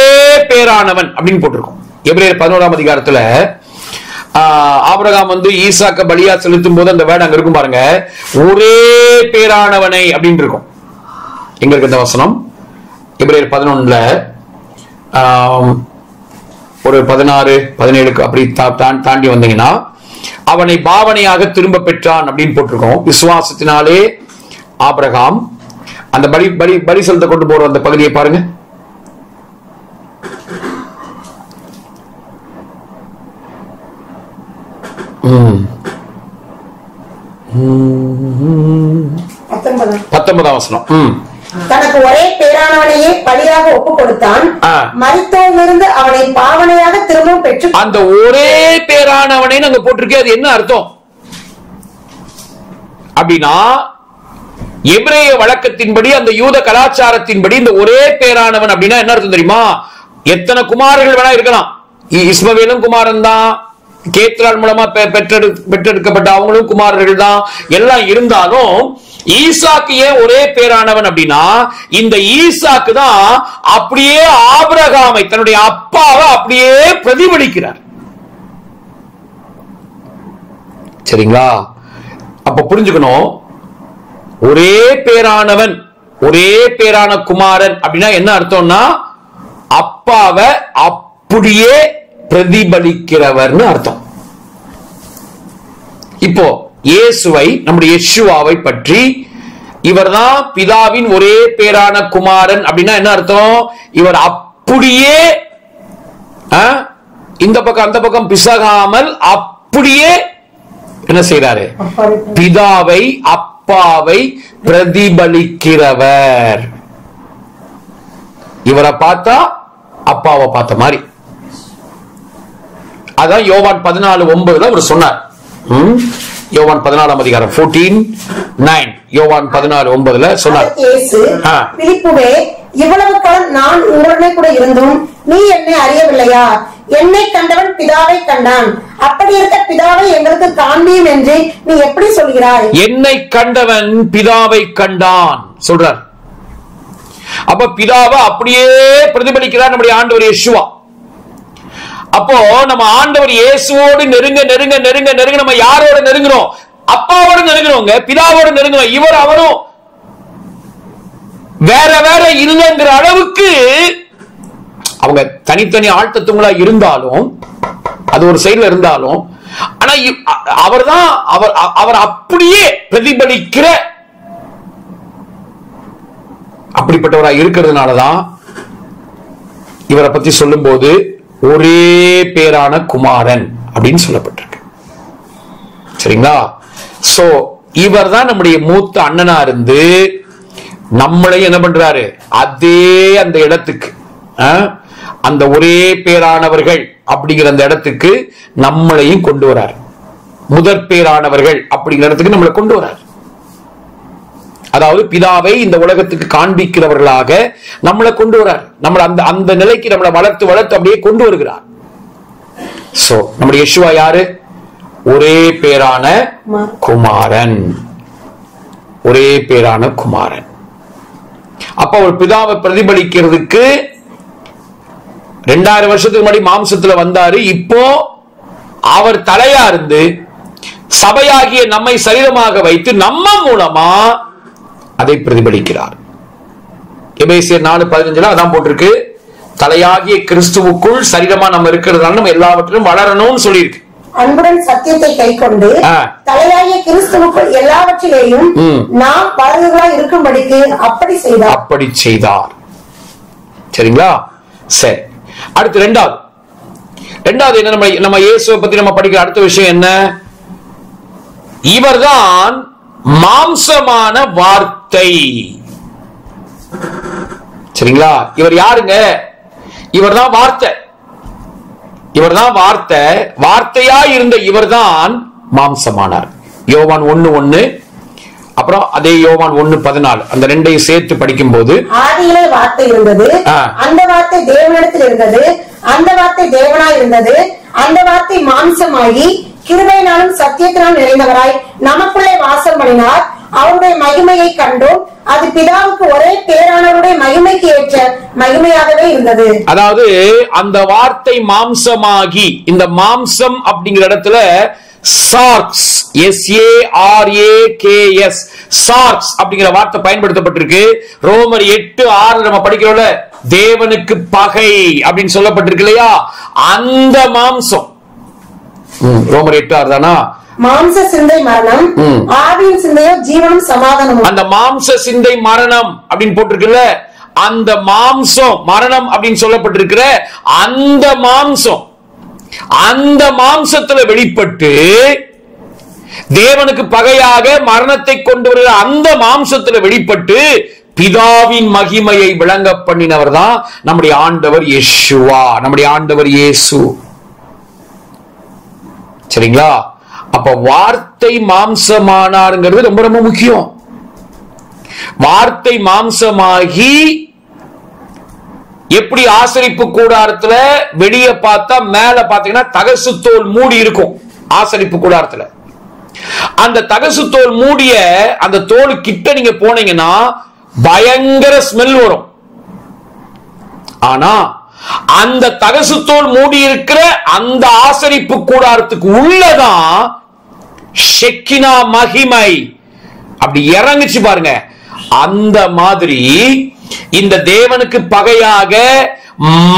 பேரானவன் அப்படின்னு போட்டிருக்கோம். எபிரேயர் 11ஆம் அதிகாரத்துல ஆபிரகாம் ஈசாக்க பலியா செலுத்தும் போது அந்த வேர்டு அங்க இருக்கும் பாருங்க, ஒரே பேரானவனை அப்படின்னு இருக்கும். எங்க இருக்கு இந்த வசனம்? எபிரேயர் 11ல ஒரு 16-17 அப்படி தாண்டி வந்தீங்கன்னா, அவனை பாவனையாக திரும்ப பெற்றான் அப்படின்னு போட்டிருக்கோம். விசுவாசத்தினாலே ஆபிரகாம் அந்த பலி செலுத்த கொண்டு போற அந்த பகுதியை பாருங்க. பத்தொன்பதாம் வசனம். தனக்கு ஒரே பேரானவனையே பலியாக ஒப்பு கொடுத்தான், மரித்தோரிலிருந்து அவனை பாவனையாக திரும்பவும் பெற்று. அந்த ஒரே பேரானவனை நாங்க போட்டிருக்கேன். அது என்ன அர்த்தம் அப்படின்னா, எபிரேய வழக்கத்தின்படி, அந்த யூத கலாச்சாரத்தின்படி இந்த ஒரே பேரானவன் அப்படின்னா என்ன அர்த்தம் தெரியுமா? எத்தனை குமாரர்கள் வேணா இருக்கலாம், இஸ்மவேலும் குமாரன் தான், கேத்ரால் மூலமா பெற்றெடுக்கப்பட்ட அவங்களும் குமாரர்கள் தான், எல்லாம் இருந்தாலும் ஈசாக்கு ஏன் ஒரே பேரானவன் அப்படின்னா, இந்த ஈசாக்கு தான் அப்படியே ஆபிரகாமை, தன்னுடைய அப்பாவை அப்படியே பிரதிபலிக்கிறார். சரிங்களா? அப்ப புரிஞ்சுக்கணும், ஒரே பேரானவன், ஒரே பேரான குமாரன் அப்படின்னா என்ன அர்த்தம்னா, அப்பாவை அப்படியே பிரதிபலிக்கிறவர்னு அர்த்தம். இப்போ இயேசுவை, நம்முடைய யெஷுவாவை பற்றி, இவர்தான் பிதாவின் ஒரே பேரான குமாரன் அப்படின்னா என்ன அர்த்தம்? இவர் அப்படியே இந்த பக்கம் அந்த பக்கம் பிசகாமல் அப்படியே என்ன செய்யறாரு? பிதாவை, அப்பாவை பிரதிபலிக்கிறவர். இவரை பார்த்தா அப்பாவை பார்த்த மாதிரி. அதான் யோவான் 14:9 அவர் சொன்னார். யோவான் 14ஆம் அதிகாரம் 14:9, யோவான் 14:9 சொன்னார், பிலிப்புவே, இவ்வளவு காலம் நான் உங்களுடனே கூட இருந்தும் நீ என்னை அறியவில்லையா? என்னை கண்டவன் பிதாவை கண்டான். அப்படி இருக்க பிதாவை எங்களுக்கு காண்பியும் என்று நீ எப்படி சொல்கிறாய்? என்னை கண்டவன் பிதாவை கண்டான் சொல்றார். அப்ப பிதாவை அப்படியே பிரதிபலிக்கிறார் நம்முடைய ஆண்டவர் யெஷுவா. அப்போ நம்ம ஆண்டவர் இயேசுவோடு நெருங்க நெருங்க நெருங்க நெருங்க நம்ம யாரோட நெருங்குறோம்? அப்பாவோட நெருங்குறோங்க, பிதாவோட நெருங்குறோம். இவர் அவரும் வேற வேற இல்லைங்கிற அளவுக்கு அவங்க தனித்தனி ஆழ்த்தத்துவங்களா இருந்தாலும், அது ஒரு சைடுல இருந்தாலும், ஆனா அவர்தான் அவர் அப்படியே பிரதிபலிக்கிற அப்படிப்பட்டவராக இருக்கிறதுனாலதான் இவரை பத்தி சொல்லும் போது ஒரே பேரான குமாரன் அப்படின்னு சொல்லப்பட்டிருக்கு. சரிங்களா? சோ இவர் தான் நம்முடைய மூத்த அண்ணனா இருந்து நம்மளை என்ன பண்றாரு, அதே அந்த இடத்துக்கு, அந்த ஒரே பேரானவர்கள் அப்படிங்கிற அந்த இடத்துக்கு நம்மளையும் கொண்டு வரார். முதற் பேரானவர்கள் அப்படிங்கிற இடத்துக்கு நம்மளை கொண்டு வரார். அதாவது பிதாவை இந்த உலகத்துக்கு காண்பிக்கிறவர்களாக நம்மளை கொண்டு வரார். நம்மளை அந்த அந்த நிலைக்கு நம்மளை வளர்த்து வளர்த்து அப்படியே கொண்டு வருகிறார். சோ நம்முடைய யெஷுவா யாரு? ஒரே பேரான குமாரன். ஒரே பேரான குமாரன். அப்ப ஒரு பிதாவை பிரதிபலிக்கிறதுக்கு 2000 வருஷத்துக்கு முன்னாடி மாம்சத்துல வந்தாரு. இப்போ அவர் தலையா இருந்து சபையாகிய நம்மை சரீரமாக வைத்து நம்ம மூலமா அதை பிரதிபலிக்கிறார். எபேசியர் 4:15 அதான் போட்டிருக்கு, தலையாகிய கிறிஸ்துவுக்குள் சரீரமா நம்ம இருக்கிறதுனால நம்ம எல்லாவற்றிலும் வளரணும்னு சொல்லியிருக்கு. அன்புடன் சத்தியத்தை கைக்கொண்டு தலையாகிய கிறிஸ்துவுக்குள் எல்லாவற்றிலேயும் நாம் வளர்ந்தவர்களாய் இருக்கும்படிக்கு அப்படி செய்தார். சரிங்களா? சரி, அடுத்து ரெண்டாவது என்ன, நம்ம இயேசுவை பத்தி நம்ம படிக்கிற அடுத்த விஷயம் என்ன? இவர்தான் மாம்சமான வார்த்தை. சரிங்களா? இவர் யாருங்க? இவர்தான் வார்த்தை. இவர்தான் வார்த்தை. வார்த்தையா இருந்த இவர்தான் மாம்சமானார். யோவான் 1:1, அப்புறம் அதே யோவான் 1:14 அந்த ரெண்டையும் சேர்த்து படிக்கும் போது, ஆதியிலே வார்த்தை இருந்தது, அந்த வார்த்தை தேவனிடத்தில் இருந்தது, அந்த வார்த்தை தேவனாய் இருந்தது, அந்த வார்த்தை மாம்சமாகி கிருபையினாலும் சத்தியத்தினாலும் நிறைந்தவராய் நமக்குள்ளே வாசம் பண்ணினார். அவருடைய மகிமையை கண்டோம். அது பிதாவுக்கு ஒரே பேரானவருடைய மகிமைக்கு ஏற்ற மகிமையாகவே இருந்தது. அதாவது அந்த வார்த்தை மாம்சமாகி, இந்த மாம்சம் அப்படிங்கிற இடத்துல சார்க்ஸ், SARAKS, சார்க்ஸ் அப்படிங்கிற வார்த்தை பயன்படுத்தப்பட்டிருக்கு. ரோமர் 8:6 நம்ம படிக்கிறோம்ல, தேவனுக்கு பகை அப்படின்னு சொல்லப்பட்டிருக்கு இல்லையா? அந்த மாம்சம் ரோமர் 8:6 தானா? மாம்ச சிந்தை மரணம், ஆவியின் சிந்தையோ ஜீவனும் சமாதானமும். அந்த மாம்ச சிந்தை மரணம் அப்படின்னு போட்டிருக்குல்ல, அந்த மாம்சம் மரணம் அப்படின்னு சொல்லப்பட்டிருக்கிற அந்த மாம்சத்துல வெளிப்பட்டு தேவனுக்கு பகையாக மரணத்தை கொண்டு வருகிற அந்த மாம்சத்துல வெளிப்பட்டு பிதாவின் மகிமையை விளங்க பண்ணினவர் தான் நம்முடைய ஆண்டவர் யெஷுவா, நம்முடைய ஆண்டவர் இயேசு. சரிங்களா? அப்ப வார்த்தை மாம்சமானாருங்கிறது ரொம்ப ரொம்ப முக்கியம். வார்த்தை மாம்சமாகி எப்படி ஆசரிப்பு கூடாரத்துல வெளியே பார்த்தா மேல பாத்தீங்கன்னா தகசு தோல் மூடி இருக்கும். ஆசரிப்பு கூடாரத்துல அந்த தகசு தோல் மூடிய அந்த தோல் கிட்ட நீங்க போனீங்கன்னா பயங்கர ஸ்மெல் வரும். ஆனா அந்த தகசு தோல் மூடி இருக்கிற அந்த ஆசரிப்பு கூடாரத்துக்கு உள்ளதான் ஷெக்கினா மகிமை அப்படி இறங்குச்சு பாருங்க. அந்த மாதிரி இந்த தேவனுக்கு பகையாக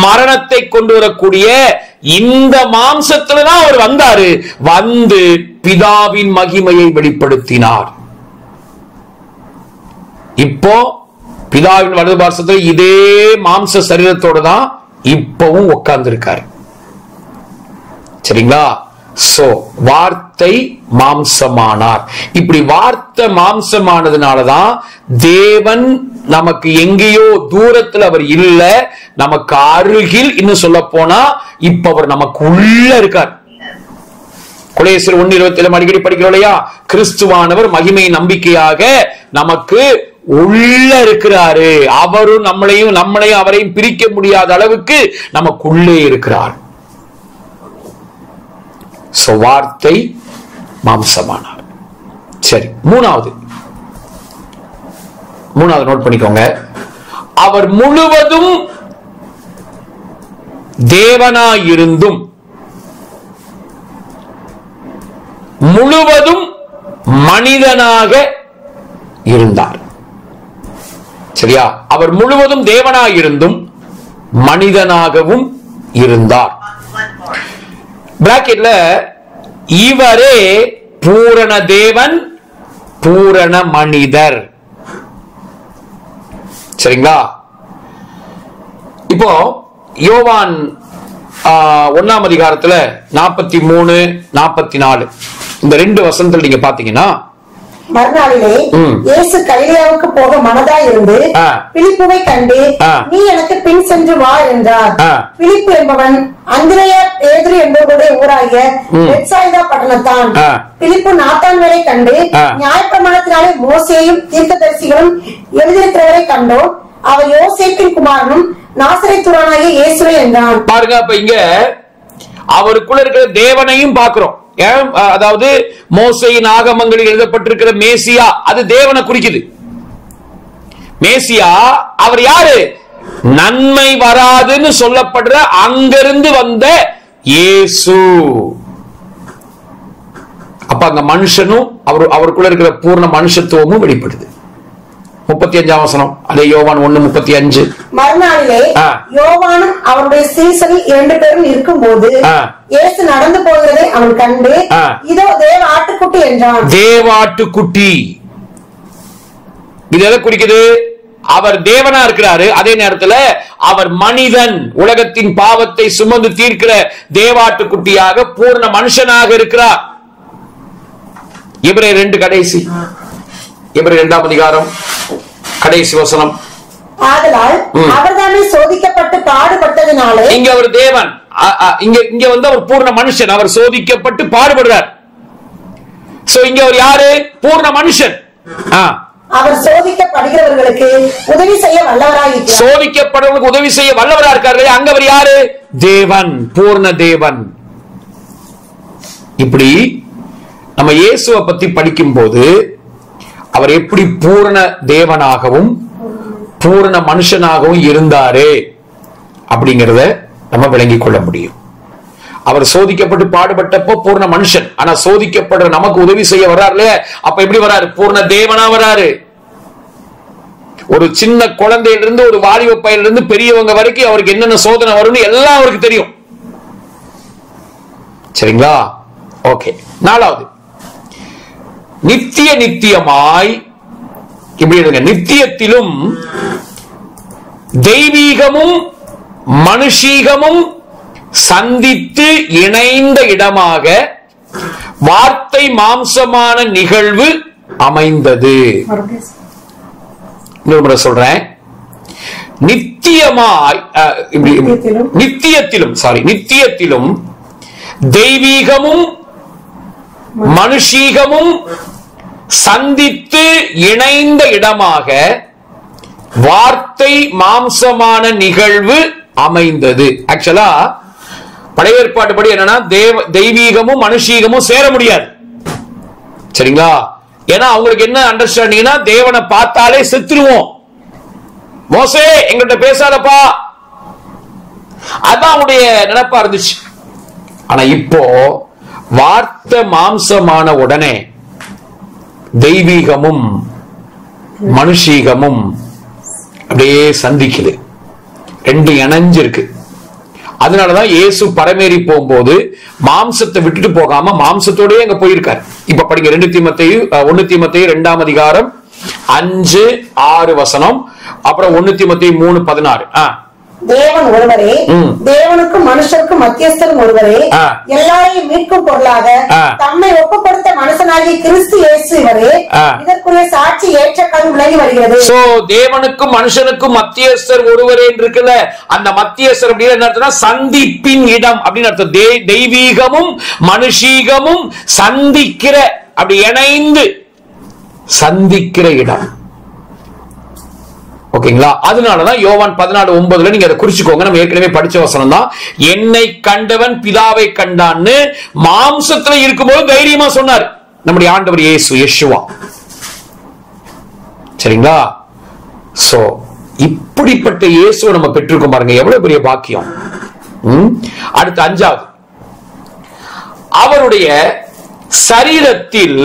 மரணத்தை கொண்டு வரக்கூடிய இந்த மாம்சத்துலதான் அவர் வந்தாரு. வந்து பிதாவின் மகிமையை வெளிப்படுத்தினார். இப்போ பிதாவின் வலது பார்சத்தில் இதே மாம்ச சரீரத்தோட தான் இப்பவும் உட்கார்ந்து இருக்காரு. சரிங்களா? சோ வார்த்தை மாம்சமானார். இப்படி வார்த்தை மாம்சமானதுனாலதான் தேவன் நமக்கு எங்கேயோ தூரத்தில் அவர் இல்ல, நமக்கு அருகில். இன்னும் சொல்ல போனா இப்ப அவர் நமக்கு உள்ள இருக்கார். கொலோசியர் 1:27 அடிக்கடி படிக்கிறோம் இல்லையா? கிறிஸ்துவானவர் மகிமை நம்பிக்கையாக நமக்கு உள்ள இருக்கிறாரு. அவரும் நம்மளையும் அவரையும் பிரிக்க முடியாத அளவுக்கு நமக்குள்ளே இருக்கிறார். வார்த்தை மாம்சமானார். சரி, மூணாவது நோட் பண்ணிக்கோங்க. அவர் முழுவதும் தேவனாயிருந்தும் முழுவதும் மனிதனாக இருந்தார். சரியா? அவர் முழுவதும் தேவனாயிருந்தும் மனிதனாகவும் இருந்தார். பிராக்கெட்ல இவரே பூரண தேவன் பூரண மனிதர். சரிங்களா? இப்போ யோவான் 1ஆம் அதிகாரத்துல 43, 44 இந்த 2 வசனத்துல நீங்க பாத்தீங்கன்னா, மறுநாளிலே இயேசு கலிலேயாவுக்கு போக மனதாய் இருந்து பிலிப்புவை கண்டு, நீ எனக்கு பின் சென்று வா என்றார். பிலிப்பு என்பவன் அந்திரேயா பேதுரு என்பவருடைய ஊராகிய பெத்சாயிதா பட்டணத்தான். பிலிப்பு நாத்தான்வேலை கண்டு, நியாயப்பிரமாணத்தினாலே மோசேயும் தீர்க்கதரிசிகளும் எழுதியிருக்கிறவரை கண்டோம், அவர் யோசேப்பின் குமாரனும் நாசரேத்தூரானாகிய இயேசுவே என்றான். பாருங்க, அப்ப இங்க அவருக்குள்ள இருக்கிற தேவனையும் பார்க்கிறோம். அதாவது மோசேயின் ஆகமங்களில் எழுதப்பட்டிருக்கிற மேசியா, அது தேவனை குறிக்குது. மேசியா அவர் யாரு? நன்மை வராதுன்னு சொல்லப்படுற அங்கிருந்து வந்த இயேசு. அப்ப அங்க மனுஷனும் அவருக்குள்ள இருக்கிற பூர்ண மனுஷத்துவமும் வெளிப்படுது. 35ஆம் வசனம், அதே யோவான் 1:35. மறுநாளிலே யோவானும் அவருடைய சீசரில் 2 பேரும் இருக்கும்போது இயேசு நடந்து போகிறதை அவன் கண்டு, இதோ தேவ ஆட்டுக்குட்டி என்றான். தேவ ஆட்டுக்குட்டி இது எதை குறிக்குது? அவர் தேவனா இருக்கிறாரு, அதே நேரத்துல அவர் மனிதன், உலகத்தின் பாவத்தை சுமந்து தீர்க்கிற தேவாட்டுக்குட்டியாக பூர்ண மனுஷனாக இருக்கிறார். எபிரேயர் 2 கடைசி, எபிரேயர் 2ஆம் அதிகாரம் கடைசி வசனம். ஆதலால் அவர்தாமே சோதிக்கப்பட்டு பாடுபட்டதினாலே, இங்க அவர் தேவன், இங்க வந்து அவர் பூர்ண மனுஷன், அவர் சோதிக்கப்பட்டு பாடுபடுறார். சோ இங்க அவர் யாரு? பூர்ண மனுஷன். அவர் சோதிக்கப்படுகிறவர்களுக்கு உதவி செய்ய வல்லவராயிருக்கிறார். சோதிக்கப்படுறவர்களுக்கு உதவி செய்ய வல்லவரா இருக்காரு. அங்க அவர் யாரு? தேவன், பூர்ண தேவன். இப்படி நம்ம இயேசுவை பத்தி படிக்கும் போது அவர் எப்படி பூர்ண தேவனாகவும் பூர்ண மனுஷனாகவும் இருந்தாரு அப்படிங்கறத நம்ம விளங்கிக் கொள்ள முடியும். அவர் சோதிக்கப்பட்டு பாடுபட்டப்போ பூர்ண மனுஷன், ஆனா சோதிக்கப்படுற நமக்கு உதவி செய்ய வர்றாரு. அப்ப எப்படி வராரு? பூர்ண தேவனா வராரு. ஒரு சின்ன குழந்தையிலிருந்து ஒரு வாலிப பையிலிருந்து பெரியவங்க வரைக்கும் அவருக்கு என்னென்ன சோதனை வரும்னு எல்லாம் அவருக்கு தெரியும். சரிங்களா? ஓகே. 4வது, நித்திய நித்தியமாய், இப்படி இருங்க, நித்தியத்திலும் தெய்வீகமும் மனுஷீகமும் சந்தித்து இணைந்த இடமாக வார்த்தை மாம்சமான நிகழ்வு அமைந்தது. சொல்றேன், நித்தியமாய், நித்தியத்திலும் தெய்வீகமும் மனுஷீகமும் சந்தித்து இணைந்த இடமாக வார்த்தை மாம்சமான நிகழ்வு அமைந்தது. ஆக்சுவலா பழைய ஏற்பாடு படி என்னன்னா, தெய்வீகமும் மனுஷீகமும் சேர முடியாது. சரிங்களா? ஏன்னா அவங்களுக்கு என்ன அண்டர்ஸ்டாண்டிங்னா, தேவனை பார்த்தாலே செத்துருவோம். மோசே எங்கிட்ட பேசாதப்பா, அதான் அவனுடைய நினைப்பா இருந்துச்சு. ஆனா இப்போ வார்த்தை மாம்சமான உடனே தெய்வீகமும் மனுஷீகமும் அப்படியே சந்திக்குது, 2 இணைஞ்சிருக்கு. அதனாலதான் இயேசு பரமேறி போகும்போது மாம்சத்தை விட்டுட்டு போகாம மாம்சத்தோடய அங்க போயிருக்காரு. இப்ப படிங்க, 1 தீமோத்தேயு 2ஆம் அதிகாரம் 5, 6 வசனம், அப்புறம் 1 தீமோத்தேயு 3:16. தேவன் ஒருவரே, தேவனுக்கும் மனுஷருக்கும் மத்தியஸ்தரும் ஒருவரே, எல்லாரையும் மீட்கும் பொருளாக தம்மை ஒப்பு கொடுத்த மனுஷனாகிய கிறிஸ்து இயேசு இவரே, இதற்குரிய சாட்சி ஏற்ற காலம் விளங்கி வருகிறது. சோ தேவனுக்கும் மனுஷனுக்கும் மத்தியஸ்தர் ஒருவரே இருக்குல்ல, அந்த மத்தியஸ்தர் அப்படின்னு என்ன அர்த்தம்னா சந்திப்பின் இடம் அப்படின்னு அர்த்தம். தெய்வீகமும் மனுஷீகமும் சந்திக்கிற, அப்படி இணைந்து சந்திக்கிற இடம். ஓகேங்களா? அதனாலதான் யோவான் 14:9 நீங்க அதை குறிச்சுக்கோங்க. நம்ம ஏற்கனவே படிச்ச வசனம் தான். என்னை கண்டவன் பிதாவை கண்டான்னு மாம்சத்துல இருக்கும்போது தைரியமா சொன்னார் நம்முடைய ஆண்டவர் யேசுவா. சரிங்களா? சோ இப்படிப்பட்ட இயேசுவை நம்ம பெற்றிருக்கோம் பாருங்க, எவ்வளவு பெரிய பாக்கியம். அடுத்து 5வது, அவருடைய சரீரத்தில்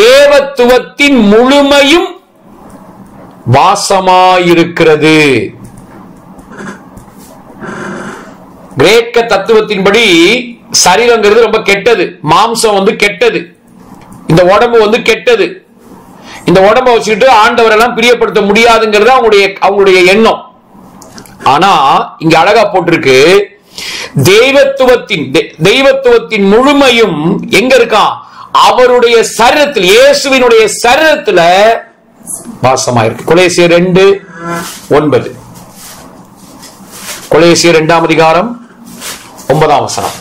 தேவத்துவத்தின் முழுமையும் வாசமாயிருக்கிறது. கிரேக்க தத்துவத்தின்படி சரீரங்கிறது ரொம்ப கெட்டது, மாம்சம் வந்து கெட்டது, இந்த உடம்பு வந்து கெட்டது. இந்த உடம்பை வச்சுக்கிட்டு ஆண்டவரெல்லாம் பிரியப்படுத்த முடியாதுங்கிறது அவங்களுடைய எண்ணம். ஆனா இங்க அழகா போட்டிருக்கு, தெய்வத்துவத்தின் முழுமையும் எங்க இருக்கான்? அவருடைய சரீரத்தில், இயேசுவினுடைய சரீரத்துல வாசமாயிருக்கு. கொலோசியர் 2:9. கொலோசியர் 2ஆம் அதிகாரம் 9ஆம் வசனம்.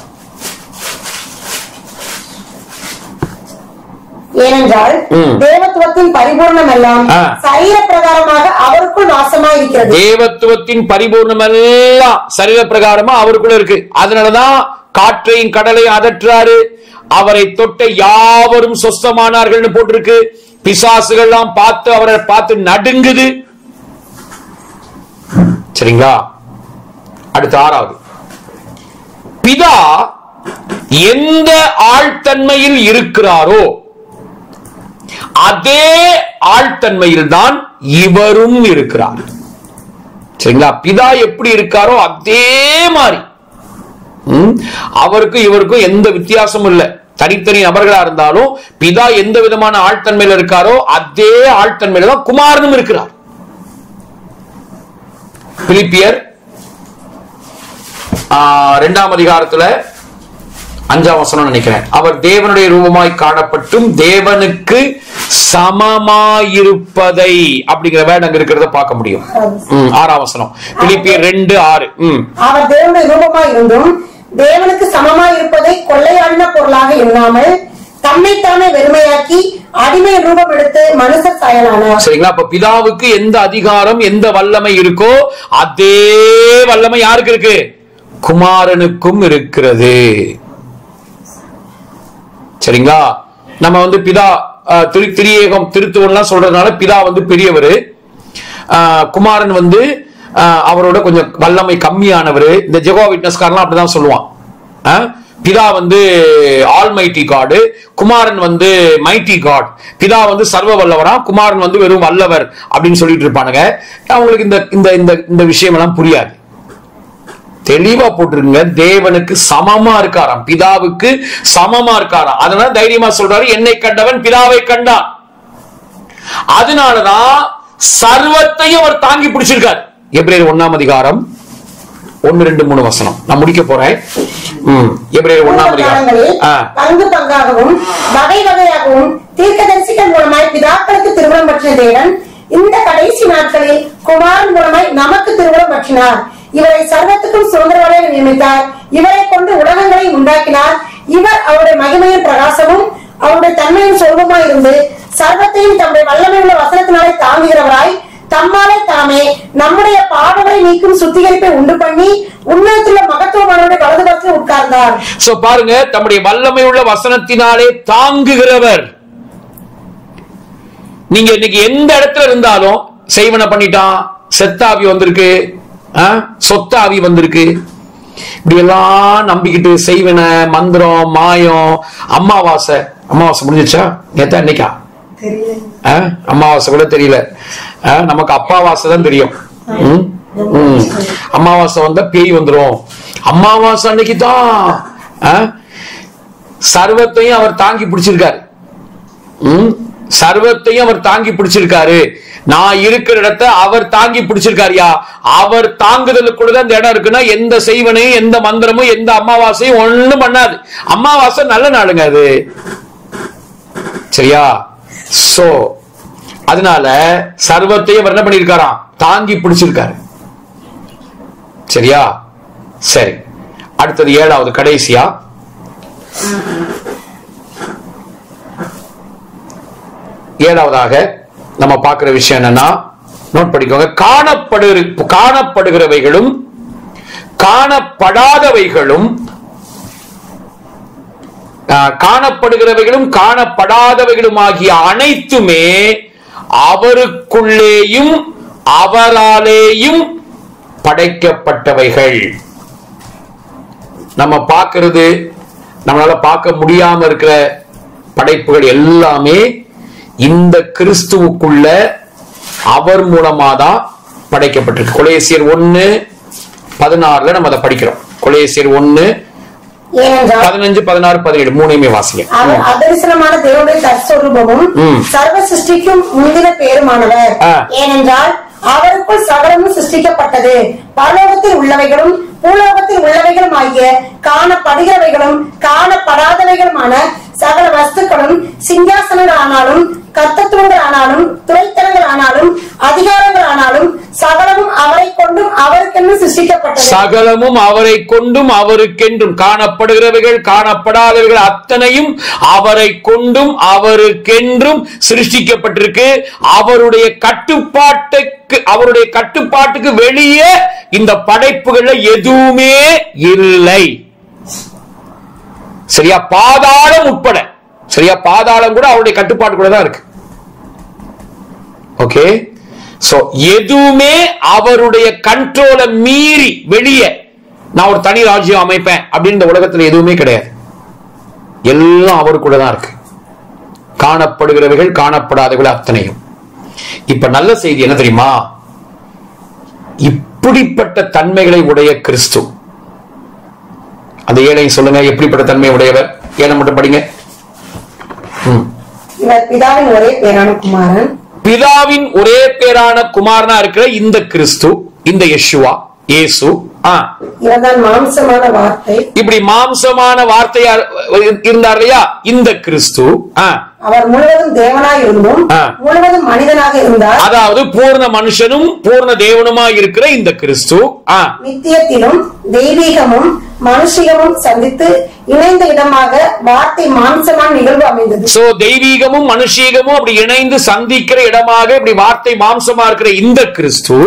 ஏனென்றால் தேவத்துவத்தின் பரிபூர்ணம் எல்லாம் சரீர பிரகாரமாக அவருக்குள் வாசமாய் இருக்கிறது. தேவத்துவத்தின் பரிபூர்ணம் எல்லாம் சரீர பிரகாரமா அவருக்குள்ள இருக்கு. அதனாலதான் காற்றையும் கடலையும் அதற்றாரு, அவரை தொட்ட யாவரும் சொஸ்தமானார்கள் போட்டிருக்கு. பிசாசுகள் எல்லாம் பார்த்து அவரை பார்த்து நடுங்குது. சரிங்களா? அடுத்து 6வது, பிதா எந்த ஆழ்தன்மையில் இருக்கிறாரோ அதே ஆழ்தன்மையில் தான் இவரும் இருக்கிறார். சரிங்களா? பிதா எப்படி இருக்காரோ அதே மாதிரி அவருக்கும் இவருக்கும் எந்த வித்தியாசமும் இல்லை. தனித்தனி நபர்களா இருந்தாலும் பிதா எந்த விதமான ஆழ்தன்மையில இருக்காரோ அதே ஆழ்தன்மையில தான் குமாரனும் இருக்கிறார். பிலிப்பியர் 2ஆம் அதிகாரத்துல 5ஆம் வசனம் நினைக்கிறேன். அவர் தேவனுடைய ரூபமாய் காணப்பட்டும் தேவனுக்கு சமமாயிருப்பதை அப்படிங்கிற வேர்ட் அங்க இருக்கிறத பார்க்க முடியும். 6ஆம் வசனம் பிலிப்பியர் 2:6. அவர் தேவனுடைய ரூபமாய் இருந்தும் தேவனுக்கு சமமாயிருப்பதை கொள்ளையாடின பொருளாக எண்ணாமல் தம்மைத்தானே வெறுமையாக்கி அடிமை ரூபம் எடுத்து மனுஷர் சாயலானார். சரிங்களா? அப்ப பிதாவுக்கு எந்த அதிகாரம் எந்த வல்லமை இருக்கோ அதே வல்லமை யாருக்கு இருக்கு? குமாரனுக்கும் இருக்கிறது. சரிங்களா? நம்ம பிதா திரியேகம் திருத்துவம்லாம் சொல்றதுனால பிதா பெரியவர், குமாரன் அவரோட கொஞ்சம் வல்லமை கம்மியானவர். இந்த ஜெகோவா விட்னஸ்காரலாம் அப்படிதான் சொல்லுவான். பிதா ஆல்மைட்டி காட், குமாரன் மைட்டி காட். பிதா சர்வ வல்லவரா, குமாரன் வெறும் வல்லவர் அப்படின்னு சொல்லிட்டு இருப்பானுங்க. அவங்களுக்கு இந்த விஷயம் எல்லாம் புரியாது. தெளிவா போட்டிருங்க, தேவனுக்கு சமமா இருக்காராம், பிதாவுக்கு சமமா இருக்காராம். அதனால தைரியமா சொல்றாரு, என்னை கண்டவன் பிதாவை கண்டான். அதனாலதான் சர்வத்தையும் அவர் தாங்கி பிடிச்சிருக்கார். எபிரேயர் 1ஆம் அதிகாரம் 1-2-3 வசனம் நான் முடிக்க போறேன். எபிரேயர் 1ஆம் அதிகாரம் பங்கு பங்காகவும் வகை வகையாகவும் தீர்க்கதரிசிகள் மூலமாய் பிதாக்களுக்கு திருமணம் பற்றின தேவன் இந்த கடைசி நாட்களில் குமாரன் மூலமாய் நமக்கு திருமணம் பற்றினார். இவரை சர்வத்துக்கும் சுதந்திரவாளியாக நியமித்தார். இவரை கொண்டு உலகங்களை உண்டாக்கினார். இவர் அவருடைய மகிமையின் பிரகாசமும் அவருடைய தன்மையின் சொருபமாய் இருந்து சர்வத்தையும் தம்முடைய வல்லமை உள்ள வசனத்தினாலே தாங்குகிறவராய் தம்மாலே தாமே நம்முடைய பாவங்களை நீக்கும் சுத்திகரிப்பை உண்டு பண்ணி உன்னதத்துள்ள மகத்துவமானவருடைய வலது பக்கத்தில் உட்கார்ந்தார். சோ பாருங்க, தம்முடைய வல்லமை உள்ள வசனத்தினாலே தாங்குகிறவர். நீங்க இன்னைக்கு எந்த இடத்துல இருந்தாலும் செய்வன பண்ணிட்டான், செத்தாவி வந்திருக்கு, சொத்தாவி வந்திருக்கு, இப்படி எல்லாம் நம்பிக்கிட்டு செய்வன மந்திரம் மாயம். அமாவாசை முடிஞ்சிச்சா? நேத்தா இன்னைக்கா? அமாவாசை கூட தெரியல, நமக்கு அப்பாவாசை தான் தெரியும். அமாவாசை வந்தா பேய் வந்துரும். அமாவாசை அன்னைக்கு தான் சர்வத்தையும் அவர் தாங்கி பிடிச்சிருக்காரு. சர்வத்தையும் அவர் தாங்கி பிடிச்சிருக்காரு. நான் இருக்கிற இடத்தை அவர் தாங்கி பிடிச்சிருக்காருயா. அவர் தாங்குதலுக்குள்ளதான் இந்த இடம் இருக்குன்னா எந்த செய்வனையும் எந்த மந்திரமும் எந்த அமாவாசையும் ஒண்ணும் பண்ணாது. அமாவாசை நல்ல நாளுங்க அது, சரியா? சோ அதனால சர்வத்தையும் அவர் என்ன பண்ணிருக்காராம்? தாங்கி பிடிச்சிருக்காரு. சரியா? சரி, அடுத்தது 7வது கடைசியா ஏழாவதாக நம்ம பார்க்கிற விஷயம் என்னன்னா, நோட் பண்ணிக்கோங்க, காணப்படுகிறவைகளும் காணப்படாதவைகளும் காணப்படாதவைகளும் ஆகிய அனைத்துமே அவருக்குள்ளேயும் அவராலேயும் படைக்கப்பட்டவைகள். நம்ம பார்க்கிறது, நம்மளால பார்க்க முடியாம இருக்கிற படைப்புகள் எல்லாமே இந்த கிறிஸ்துவுக்குள்ள அவர் மூலமா தான் படைக்கப்பட்டிருக்கு. கொலோசியர் 1:16 நம்ம அதை படிக்கிறோம். கொலோசியர் 1:15, 16, 17 மூணையுமே வாசிங்க. அதரிசனமான தேவனுடைய தற்சொரூபமும் சர்வ சிருஷ்டிக்கும் முந்தின பேருமானவர். ஏனென்றால் அவருக்குள் சகலமும் சிருஷ்டிக்கப்பட்டது. பரலோகத்தில் உள்ளவைகளும் பூலோகத்தில் உள்ளவைகளும் ஆகிய காணப்படுகிறவைகளும் காணப்படாதவைகளுமான சகல வஸ்துக்களும் சிங்காசனங்கள் ஆனாலும் கர்த்தத்துவங்கள் ஆனாலும் துறைத்தனங்கள் ஆனாலும் அதிகாரங்கள் ஆனாலும் சகலமும் அவரை கொண்டும் அவருக்கென்றும் சிருஷ்டிக்கப்பட்டது. சகலமும் அவரை கொண்டும் அவருக்கென்றும் காணப்படுகிறவைகள் காணப்படாதவைகள் அத்தனையும் அவரை கொண்டும் அவருக்கென்றும் சிருஷ்டிக்கப்பட்டிருக்கு. அவருடைய கட்டுப்பாட்டுக்கு வெளியே இந்த படைப்புகள்ல எதுவுமே இல்லை. சரியா? பாதாளம் உட்பட. சரியா? பாதாளம் கூட அவருடைய கட்டுப்பாட்டுக்குள்ள தான் இருக்கு. ஓகே, சோ எதுவுமே அவருடைய கண்ட்ரோலை மீறி வெளியே நான் ஒரு தனி ராஜ்யம் அமைப்பேன் அப்படின்னு இந்த உலகத்துல எதுவுமே கிடையாது. எல்லாம் அவருக்குள்ள தான் இருக்கு. காணப்படுகிறவைகள் காணப்படாதவைகள் அத்தனையும். இப்ப நல்ல செய்தி என்ன தெரியுமா? இப்படிப்பட்ட தன்மைகளை உடைய கிறிஸ்து. அந்த ஏழை சொல்லுங்க, எப்படிப்பட்ட தன்மை உடையவர்? ஏழை மட்டும் படிங்க. இவர் பிதாவின் ஒரே பேரான குமாரன். பிதாவின் ஒரே பேரான குமாரனா இருக்கிற இந்த கிறிஸ்து, இந்த யெஷுவா, இயேசு. இவர்தான் மாம்சமான வார்த்தை. இப்படி மாம்சமான வார்த்தையா இருந்தார் இல்லையா இந்த கிறிஸ்து. அவர் முழுவதும் தேவனாய் இருந்தும் முழுவதும் மனிதனாக இருந்தார். அதாவது பூர்ண மனுஷனும் பூர்ண தேவனுமாய் இருக்கிற இந்த கிறிஸ்து நித்தியத்திலும் தெய்வீகமும் மனுஷிகமும் சந்தித்து இணைந்த இடமாக வார்த்தை மாம்சமான நிகழ்வு அமைந்தது. சோ தெய்வீகமும் மனுஷீகமும் அப்படி இணைந்து சந்திக்கிற இடமாக இப்படி வார்த்தை மாம்சமா இருக்கிற இந்த கிறிஸ்து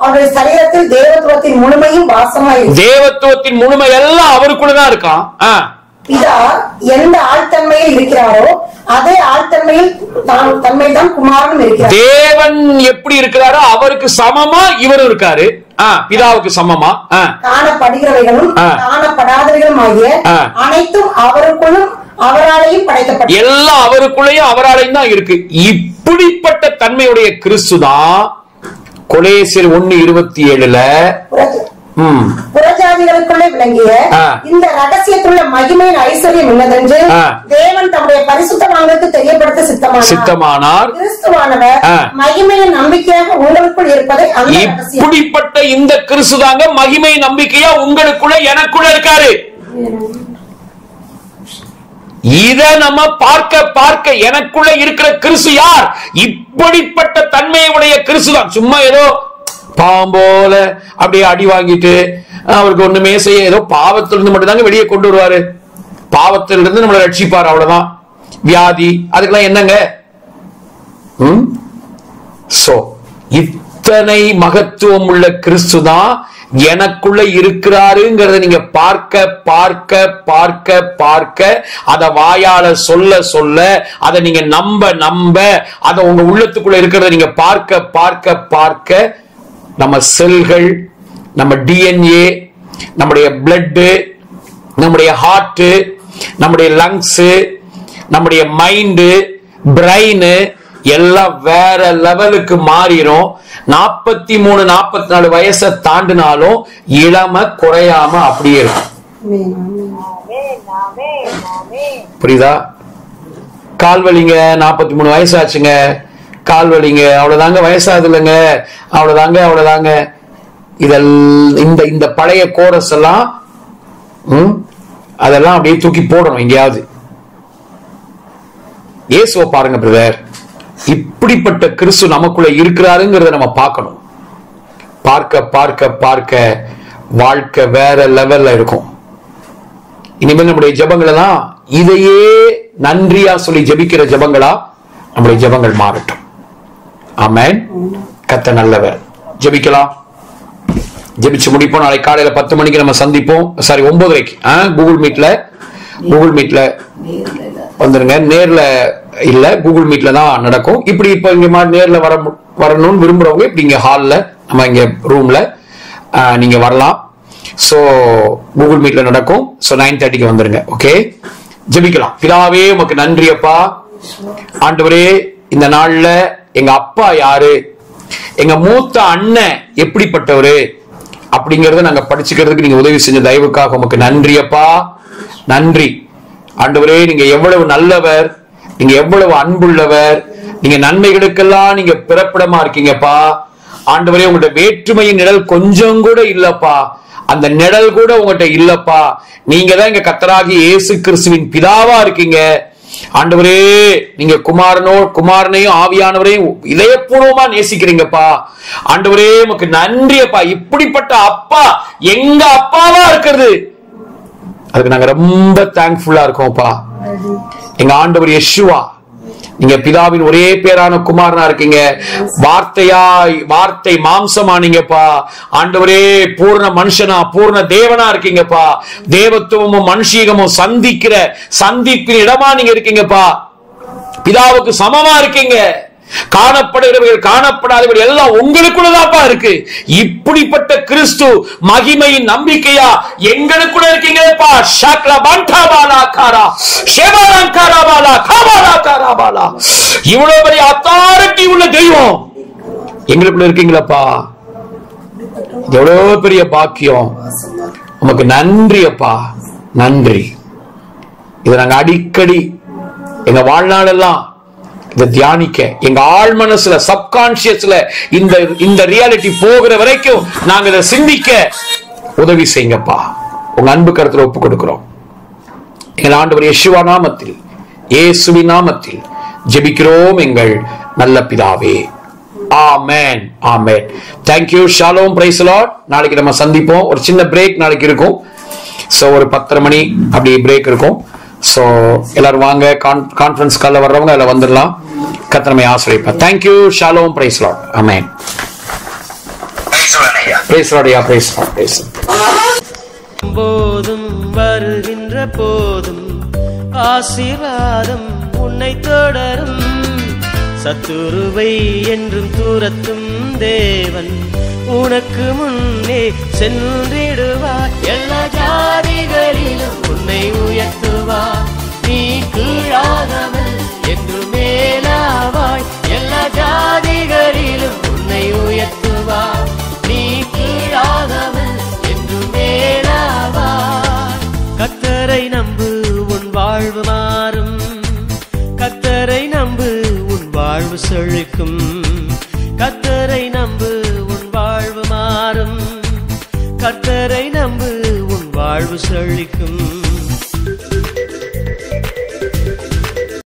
அவருடைய சரீரத்தில் தேவத்துவத்தின் முழுமையும் வாசமாய், தேவத்துவத்தின் முழுமை எல்லாம் அவருக்குள்ளதான் இருக்கான். பிதா எந்த ஆழ்தன்மையில் இருக்கிறாரோ அதே ஆழ்தன்மையில் தன்மைதான் குமாரனும் இருக்கிறார். தேவன் எப்படி இருக்கிறாரோ அவருக்கு சமமா இவரும் இருக்காரு. பிதாவுக்கு சமமா. காணப்படுகிறவைகளும் காணப்படாதவைகளும் ஆகிய அனைத்தும் அவருக்குள்ளும் அவராலையும் படைக்கப்பட்டது. எல்லாம் அவருக்குள்ளேயும் அவராலையும் தான் இருக்கு. இப்படிப்பட்ட தன்மையுடைய கிறிஸ்து தான் கொலேசியர் 1:27 புறஜாதிகளுக்குள்ளே விளங்கிய இந்த ரகசியத்துள்ள மகிமையின் ஐஸ்வர்யம் என்னதென்று தேவன் தம்முடைய பரிசுத்தவான்களுக்கு தெரியப்படுத்த சித்தமானார். கிறிஸ்துவானவர் மகிமையின் நம்பிக்கையாக உங்களுக்குள் இருப்பதை அந்த ரகசியம். இப்படிப்பட்ட இந்த கிறிஸ்து தாங்க மகிமை நம்பிக்கையா உங்களுக்குள்ள எனக்குள்ள இருக்காரு. இத நம்ம பார்க்க எனக்குள்ள இருக்கிற கிறிஸ்து யார்? இப்படிப்பட்ட தன்மையுடைய கிறிஸ்து தான். சும்மா ஏதோ பாம்போல அப்படியே அடி வாங்கிட்டு அவருக்கு ஒண்ணுமே செய்ய ஏதோ பாவத்திலிருந்து மட்டும் தாங்க வெளியே கொண்டு வருவாரு. பாவத்திலிருந்து நம்மளை ரட்சிப்பார், அவ்வளவுதான். வியாதி அதுக்கெல்லாம் என்னங்க? சோ இத்தனை மகத்துவம் உள்ள கிறிஸ்து தான் எனக்குள்ள இருக்கிறாருங்கிறத நீங்க பார்க்க அத வாயால சொல்ல அத நீங்க நம்ப அத உங்க உள்ளத்துக்குள்ள இருக்கிறத நீங்க பார்க்க நம்ம செல்கள், நம்ம டிஎன்ஏ, நம்முடைய பிளட், நம்முடைய ஹார்ட், நம்முடைய லங்ஸ், நம்முடைய மைண்ட், பிரெயின் எல்லாம் வேற லெவலுக்கு மாறிடும். 43-44 வயசை தாண்டினாலும் இளமை குறையாம அப்படியே இருக்கும். புரியுதா? கால்வலிங்க 43 வயசு ஆச்சுங்க, கால்வலிங்க அவ்வளவுதாங்க, வயசாது இல்லைங்க, அவ்வளவுதாங்க. இந்த பழைய கோரஸ் எல்லாம் அதெல்லாம் அப்படியே தூக்கி போடணும் எங்கேயாவது. இயேசுவை பாருங்க பிரதர், இப்படிப்பட்ட கிறிஸ்து நமக்குள்ள இருக்கிறாருங்கிறத நம்ம பார்க்கணும். பார்க்க வாழ்க்கை வேற லெவல்ல இருக்கும். இனிமேல் நம்முடைய ஜெபங்கள் எல்லாம் இதையே நன்றியா சொல்லி ஜெபிக்கிற ஜெபங்களா நம்முடைய ஜெபங்கள் மாறட்டும். ஆமென். கர்த்தர் நல்லவர். ஜெபிக்கலாம். ஜெபிச்சு முடிப்போம். நாளை காலையில 10 மணிக்கு நம்ம சந்திப்போம். சாரி 9:30 கூகுள் மீட்ல வந்துருங்க. நேர்ல இல்ல, கூகுள் மீட்ல தான் நடக்கும். இப்படி இப்ப இங்க நேர்ல வரணும்னு விரும்புறவங்க இப்படி இங்க ஹால்ல நம்ம இங்க ரூம்ல நீங்க வரலாம். சோ கூகுள் மீட்ல நடக்கும். சோ 9:30க்கு வந்துருங்க. ஓகே, ஜெபிக்கலாம். பிதாவே உமக்கு நன்றி அப்பா. ஆண்டவரே, இந்த நாள்ல எங்க அப்பா யாரு, எங்க மூத்த அண்ணன் எப்படிப்பட்டவரு அப்படிங்கறத நாங்க படிச்சுக்கிறதுக்கு நீங்க உதவி செஞ்ச தயவுக்காக உமக்கு நன்றி அப்பா. நன்றி ஆண்டவரே. நீங்க எவ்வளவு நல்லவர், நீங்க எவ்வளவு அன்புள்ளவர், நீங்க நன்மைகளுக்கெல்லாம் நீங்க பிறப்பிடமா இருக்கீங்கப்பா. ஆண்டவரே உங்களுடைய வேற்றுமையின் நிழல் கொஞ்சம் கூட இல்லப்பா, அந்த நிழல் கூட உங்கள்கிட்ட இல்லப்பா. நீங்க தான் இங்க கர்த்தராகிய இயேசு கிறிஸ்துவின் பிதாவா இருக்கீங்க ஆண்டவரே. நீங்க குமாரனையும் ஆவியானவரையும் இதயபூர்வமா நேசிக்கிறீங்கப்பா ஆண்டவரே. உமக்கு நன்றி அப்பா. இப்படிப்பட்ட அப்பா எங்க அப்பாவா இருக்கிறது, அதுக்கு நாங்க ரொம்ப தேங்க்ஃபுல்லா இருக்கோம்ப்பா. எங்க ஆண்டவர் யெஷுவா, நீங்க பிதாவின் ஒரே பேரான குமாரனா இருக்கீங்க. வார்த்தை மாம்சமானீங்கப்பா ஆண்டவரே. பூர்ண மனுஷனா பூர்ண தேவனா இருக்கீங்கப்பா. தேவத்துவமும் மனுஷீகமும் சந்திப்பின் இடமா நீங்க இருக்கீங்கப்பா. பிதாவுக்கு சமமா இருக்கீங்க. காணப்படுகிறவர்கள் காணப்படாதவர்கள் எல்லாம் உங்களுக்குள்ளதாப்பா இருக்கு. இப்படிப்பட்ட கிறிஸ்து மகிமையின் நம்பிக்கையா எங்களுக்குள்ள இருக்கீங்கப்பா. இவ்வளவு பெரிய அத்தாரிட்டி உள்ள தெய்வம் எங்களுக்குள்ள இருக்கீங்களப்பா. எவ்வளவு பெரிய பாக்கியம். உமக்கு நன்றி அப்பா, நன்றி. இதை நாங்க அடிக்கடி எங்க வாழ்நாளெல்லாம் இதை தியானிக்க, எங்க ஆழ் மனசுல சப்கான்சியஸ்ல இந்த ரியாலிட்டி போகிற வரைக்கும் நாங்க இதை சிந்திக்க உதவி செய்யுங்கப்பா. உங்க அன்பு கருத்துல ஒப்பு கொடுக்கிறோம். எங்கள் ஆண்டவர் யெஷுவா நாமத்தில், இயேசுவின் நாமத்தில் ஜெபிக்கிறோம் எங்கள் நல்ல பிதாவே. ஆமென், ஆமென். Thank you. Shalom, praise the Lord. நாளைக்கு நம்ம சந்திப்போம். ஒரு சின்ன பிரேக் நாளைக்கு இருக்கும். சோ ஒரு 10:30 மணி அப்படி பிரேக் இருக்கும். சோ எல்லாரும் வாங்க, கான்ஃபரன்ஸ் கால்ல வர்றவங்க அதுல வந்துடலாம். கர்த்தர் ஆசீர்வதிப்பார். Thank you. Shalom, praise the Lord. Amen. Praise the Lord. Yeah, praise the Lord. Praise the Lord. போதும் வருகின்ற போதும் ஆசீர்வாதம் உன்னை தொடரும். சத்துருவை என்றும் தூரத்தும் தேவன் உனக்கு முன்னே சென்றிடுவார். எல்லா ஜாதிகளிலும் உன்னை உயர்த்துவார். நீ கீழாகாமல் என்று மேலாவாய். எல்லா ஜாதிகளிலும் உன்னை உயர்த்துவார். நீ கீழாகாமல் என்று மேலாவாய். கர்த்தரை நம்பு, உன் வாழ்வு மாறும். கர்த்தரை நம்பு, உன் வாழ்வு செழிக்கும். கர்த்தரை நம்பு, உன் வாழ்வு மாறும். கர்த்தரை நம்பு, உன் வாழ்வு செழிக்கும்.